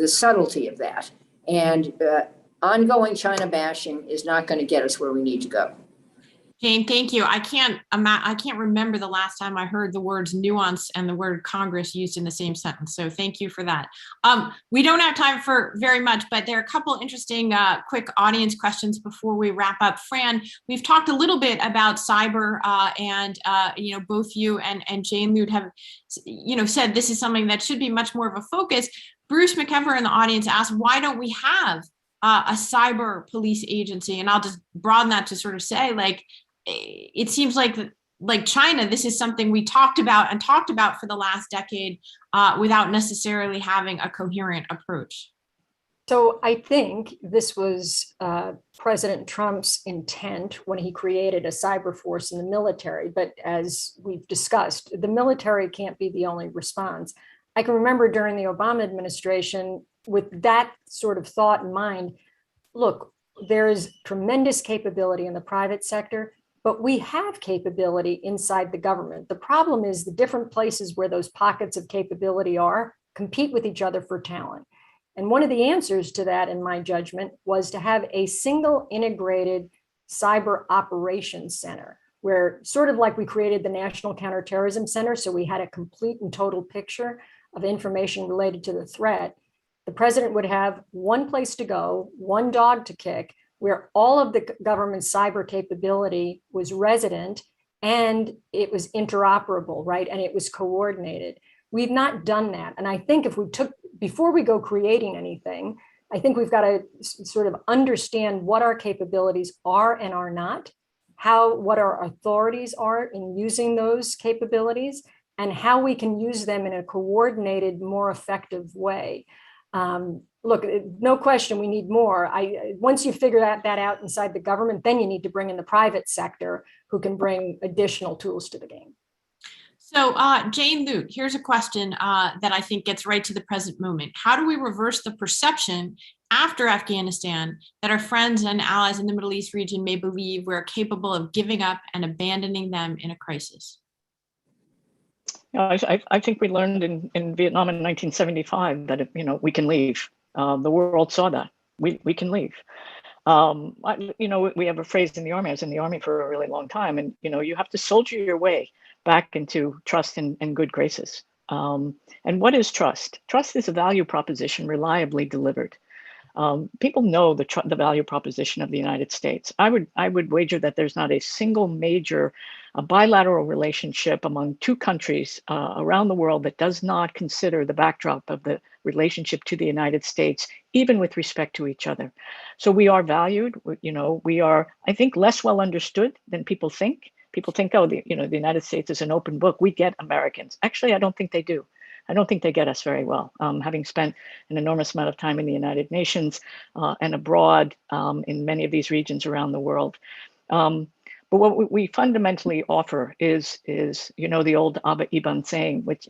subtlety of that. And ongoing China bashing is not going to get us where we need to go. Jane, thank you. I can't remember the last time I heard the words nuance and the word Congress used in the same sentence. So thank you for that. We don't have time for very much, but there are a couple interesting quick audience questions before we wrap up. Fran, we've talked a little bit about cyber and both you and Jane Lute have said this is something that should be much more of a focus. Bruce McKever in the audience asked, why don't we have a cyber police agency? And I'll just broaden that to sort of say, it seems like China, this is something we talked about for the last decade without necessarily having a coherent approach. So I think this was President Trump's intent when he created a cyber force in the military. But as we've discussed, the military can't be the only response. I can remember during the Obama administration, with that sort of thought in mind, look, there is tremendous capability in the private sector, but we have capability inside the government. The problem is the different places where those pockets of capability are compete with each other for talent. And one of the answers to that, in my judgment, was to have a single integrated cyber operations center, where sort of like we created the National Counterterrorism Center, so we had a complete and total picture of information related to the threat. The president would have one place to go, one dog to kick, where all of the government's cyber capability was resident, and it was interoperable, right? And it was coordinated. We've not done that. And I think if we before we go creating anything, I think we've got to sort of understand what our capabilities are and are not, what our authorities are in using those capabilities, and how we can use them in a coordinated, more effective way. Look, no question, we need more. Once you figure that out inside the government, then you need to bring in the private sector who can bring additional tools to the game. So Jane Lute, here's a question that I think gets right to the present moment. How do we reverse the perception after Afghanistan that our friends and allies in the Middle East region may believe we're capable of giving up and abandoning them in a crisis? I think we learned in Vietnam in 1975 that, we can leave. The world saw that. We can leave. We have a phrase in the Army. I was in the Army for a really long time. And, you have to soldier your way back into trust and good graces. And what is trust? Trust is a value proposition reliably delivered. People know the value proposition of the United States. I would wager that there's not a single major bilateral relationship among two countries around the world that does not consider the backdrop of the relationship to the United States, even with respect to each other. So we are valued. We are, I think, less well understood than people think. People think, oh, the United States is an open book. We get Americans. Actually, I don't think they do. I don't think they get us very well. Having spent an enormous amount of time in the United Nations and abroad in many of these regions around the world. But what we fundamentally offer is the old Abba Eban saying, which,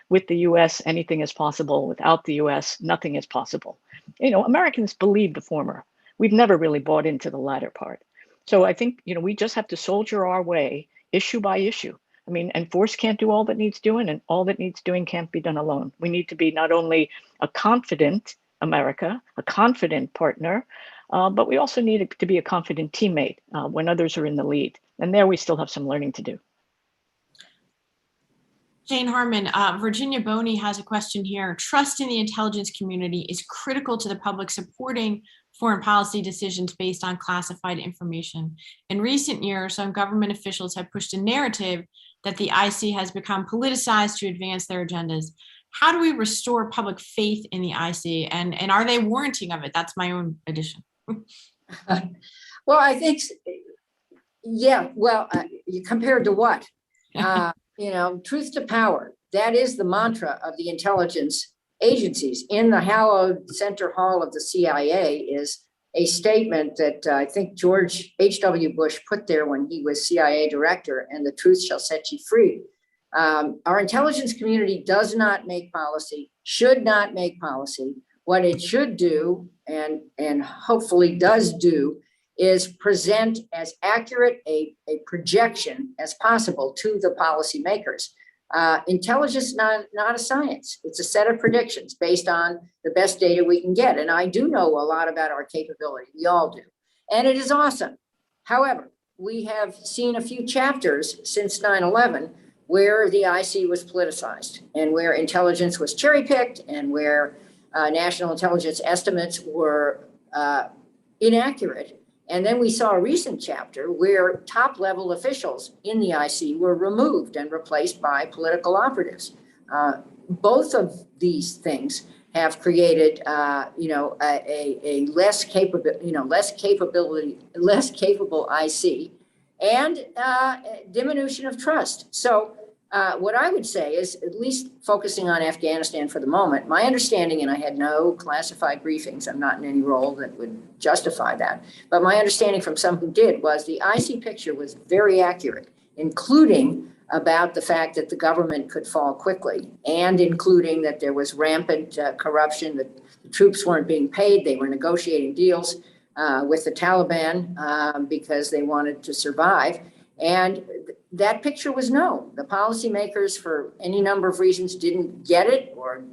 with the US, anything is possible. Without the US, nothing is possible. Americans believe the former. We've never really bought into the latter part. So I think, we just have to soldier our way issue by issue. And force can't do all that needs doing, and all that needs doing can't be done alone. We need to be not only a confident America, a confident partner, but we also need to be a confident teammate when others are in the lead. And there we still have some learning to do. Jane Harman, Virginia Boney has a question here. Trust in the intelligence community is critical to the public supporting foreign policy decisions based on classified information. In recent years, some government officials have pushed a narrative that the IC has become politicized to advance their agendas. How do we restore public faith in the IC, and are they warranting of it? That's my own addition. Well, I think, yeah, well, compared to what? Truth to power. That is the mantra of the intelligence agencies. In the hallowed center hall of the CIA is a statement that I think George H.W. Bush put there when he was CIA director, and the truth shall set you free. Our intelligence community does not make policy, should not make policy. What it should do, and hopefully does do, is present as accurate a projection as possible to the policymakers. Intelligence is not a science. It's a set of predictions based on the best data we can get. And I do know a lot about our capability. We all do. And it is awesome. However, we have seen a few chapters since 9/11 where the IC was politicized and where intelligence was cherry-picked and where national intelligence estimates were inaccurate. And then we saw a recent chapter where top-level officials in the IC were removed and replaced by political operatives. Both of these things have created, a less capable IC, and diminution of trust. So what I would say is, at least focusing on Afghanistan for the moment, my understanding, and I had no classified briefings, I'm not in any role that would justify that, but my understanding from some who did was the IC picture was very accurate, including about the fact that the government could fall quickly, and including that there was rampant corruption, that the troops weren't being paid, they were negotiating deals with the Taliban because they wanted to survive. And that picture was known. The policymakers, for any number of reasons, didn't get it or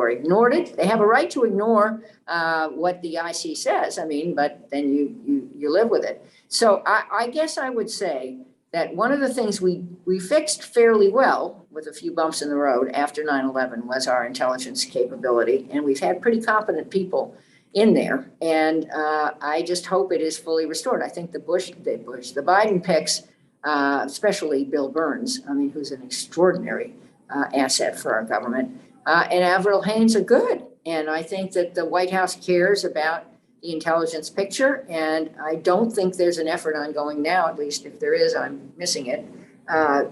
ignored it. They have a right to ignore what the IC says. But then you live with it. So I guess I would say that one of the things we fixed fairly well, with a few bumps in the road after 9/11, was our intelligence capability, and we've had pretty competent people in there, and I just hope it is fully restored. I think the Biden picks especially Bill Burns, I mean, who's an extraordinary asset for our government, and Avril Haines are good. And I think that the White House cares about the intelligence picture. And I don't think there's an effort ongoing now, at least if there is, I'm missing it,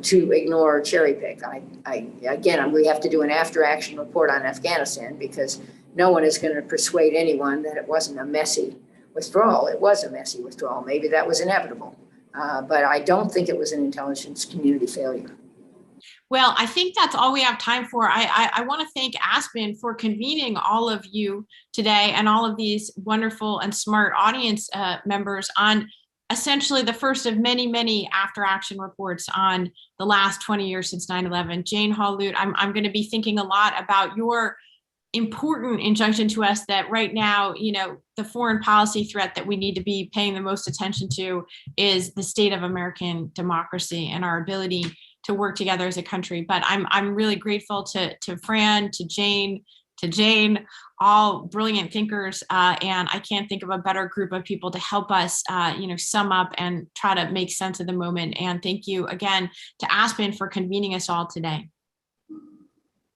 to ignore or cherry pick. Again, we have to do an after action report on Afghanistan because no one is going to persuade anyone that it wasn't a messy withdrawal. It was a messy withdrawal. Maybe that was inevitable. But I don't think it was an intelligence community failure. Well, I think that's all we have time for. I want to thank Aspen for convening all of you today and all of these wonderful and smart audience members on essentially the first of many, many after action reports on the last 20 years since 9/11. Jane, Holl, Lute, I'm going to be thinking a lot about your important injunction to us that right now, you know, the foreign policy threat that we need to be paying the most attention to is the state of American democracy and our ability to work together as a country. But I'm really grateful to Fran, to Jane, all brilliant thinkers, and I can't think of a better group of people to help us, sum up and try to make sense of the moment. And thank you again to Aspen for convening us all today.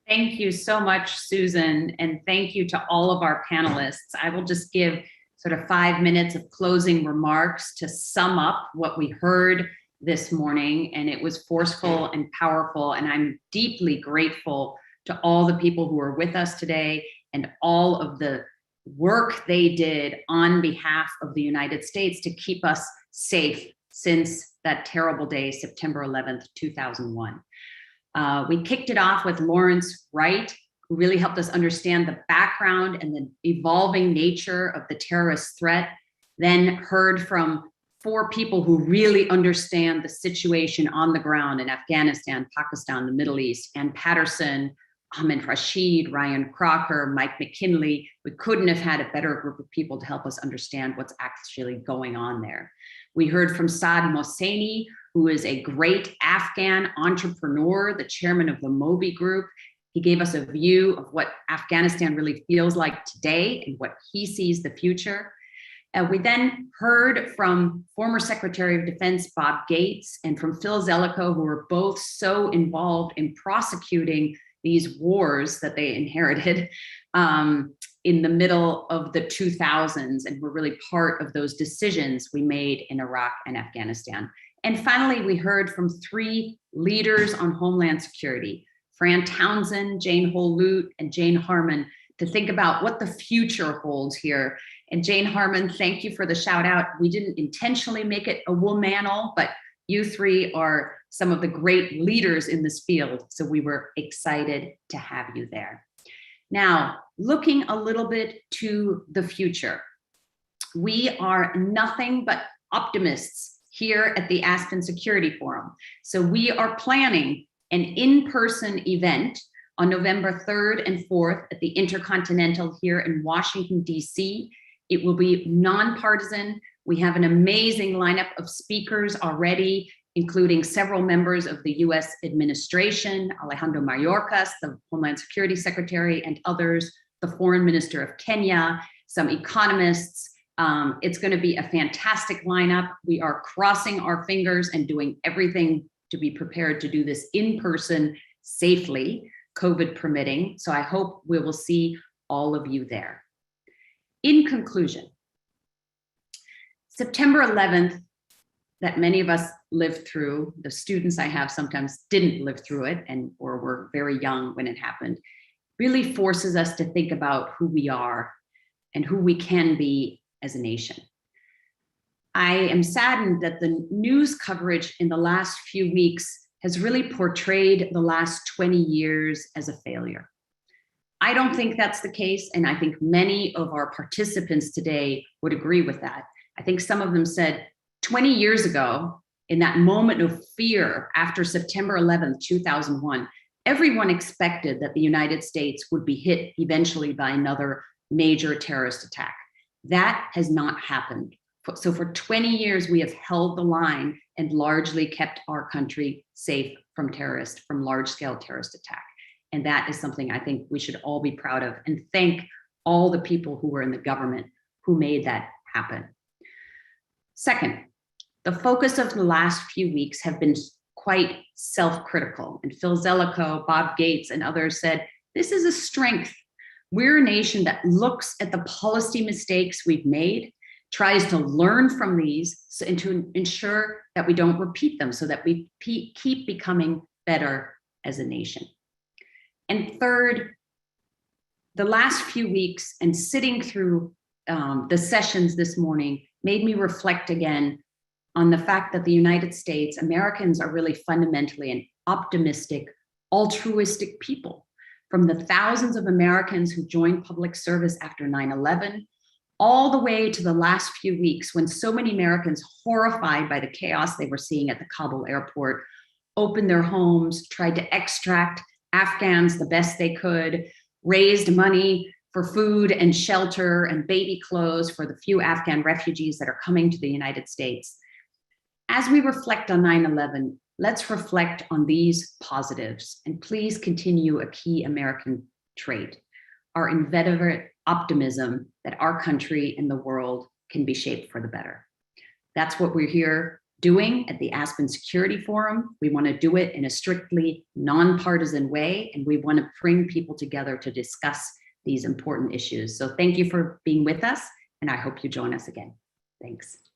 Thank you so much, Susan, and thank you to all of our panelists. I will just give sort of 5 minutes of closing remarks to sum up what we heard this morning, and it was forceful and powerful, and I'm deeply grateful to all the people who are with us today and all of the work they did on behalf of the United States to keep us safe since that terrible day, September 11th, 2001. We kicked it off with Lawrence Wright, who really helped us understand the background and the evolving nature of the terrorist threat, then heard from 4 people who really understand the situation on the ground in Afghanistan, Pakistan, the Middle East, and Patterson, Ahmed Rashid, Ryan Crocker, Mike McKinley. We couldn't have had a better group of people to help us understand what's actually going on there. We heard from Saad Mohseni, who is a great Afghan entrepreneur, the chairman of the Moby Group. He gave us a view of what Afghanistan really feels like today and what he sees the future. We then heard from former Secretary of Defense Bob Gates and from Phil Zelikow, who were both so involved in prosecuting these wars that they inherited in the middle of the 2000s and were really part of those decisions we made in Iraq and Afghanistan. And finally, we heard from 3 leaders on Homeland Security, Fran Townsend, Jane Holl, Lute, and Jane Harman, to think about what the future holds here. And Jane Harman, thank you for the shout out. We didn't intentionally make it a womanal, but you 3 are some of the great leaders in this field. So we were excited to have you there. Now, looking a little bit to the future, we are nothing but optimists here at the Aspen Security Forum. So we are planning an in-person event on November 3rd and 4th at the Intercontinental here in Washington, DC. It will be nonpartisan. We have an amazing lineup of speakers already, including several members of the US administration, Alejandro Mayorkas, the Homeland Security Secretary, and others, the Foreign Minister of Kenya, some economists. It's going to be a fantastic lineup. We are crossing our fingers and doing everything to be prepared to do this in person safely, COVID permitting. So I hope we will see all of you there. In conclusion, September 11th, that many of us lived through, the students I have sometimes didn't live through it or were very young when it happened, really forces us to think about who we are and who we can be as a nation. I am saddened that the news coverage in the last few weeks has really portrayed the last 20 years as a failure. I don't think that's the case, and I think many of our participants today would agree with that. I think some of them said 20 years ago, in that moment of fear after September 11th, 2001, everyone expected that the United States would be hit eventually by another major terrorist attack. That has not happened. So for 20 years, we have held the line and largely kept our country safe from large-scale terrorist attack. And that is something I think we should all be proud of and thank all the people who were in the government who made that happen. Second, The focus of the last few weeks have been quite self-critical. And Phil Zelikow, Bob Gates, and others said, this is a strength. We're a nation that looks at the policy mistakes we've made, tries to learn from these and to ensure that we don't repeat them so that we keep becoming better as a nation. And third, the last few weeks and sitting through the sessions this morning made me reflect again on the fact that the United States, Americans are really fundamentally an optimistic, altruistic people. From the thousands of Americans who joined public service after 9/11, all the way to the last few weeks when so many Americans, horrified by the chaos they were seeing at the Kabul airport, opened their homes, tried to extract Afghans the best they could, raised money for food and shelter and baby clothes for the few Afghan refugees that are coming to the United States. As we reflect on 9/11, let's reflect on these positives and please continue a key American trait, our inveterate optimism that our country and the world can be shaped for the better. That's what we're here doing at the Aspen Security Forum. We want to do it in a strictly nonpartisan way, and we want to bring people together to discuss these important issues. So thank you for being with us, and I hope you join us again. Thanks.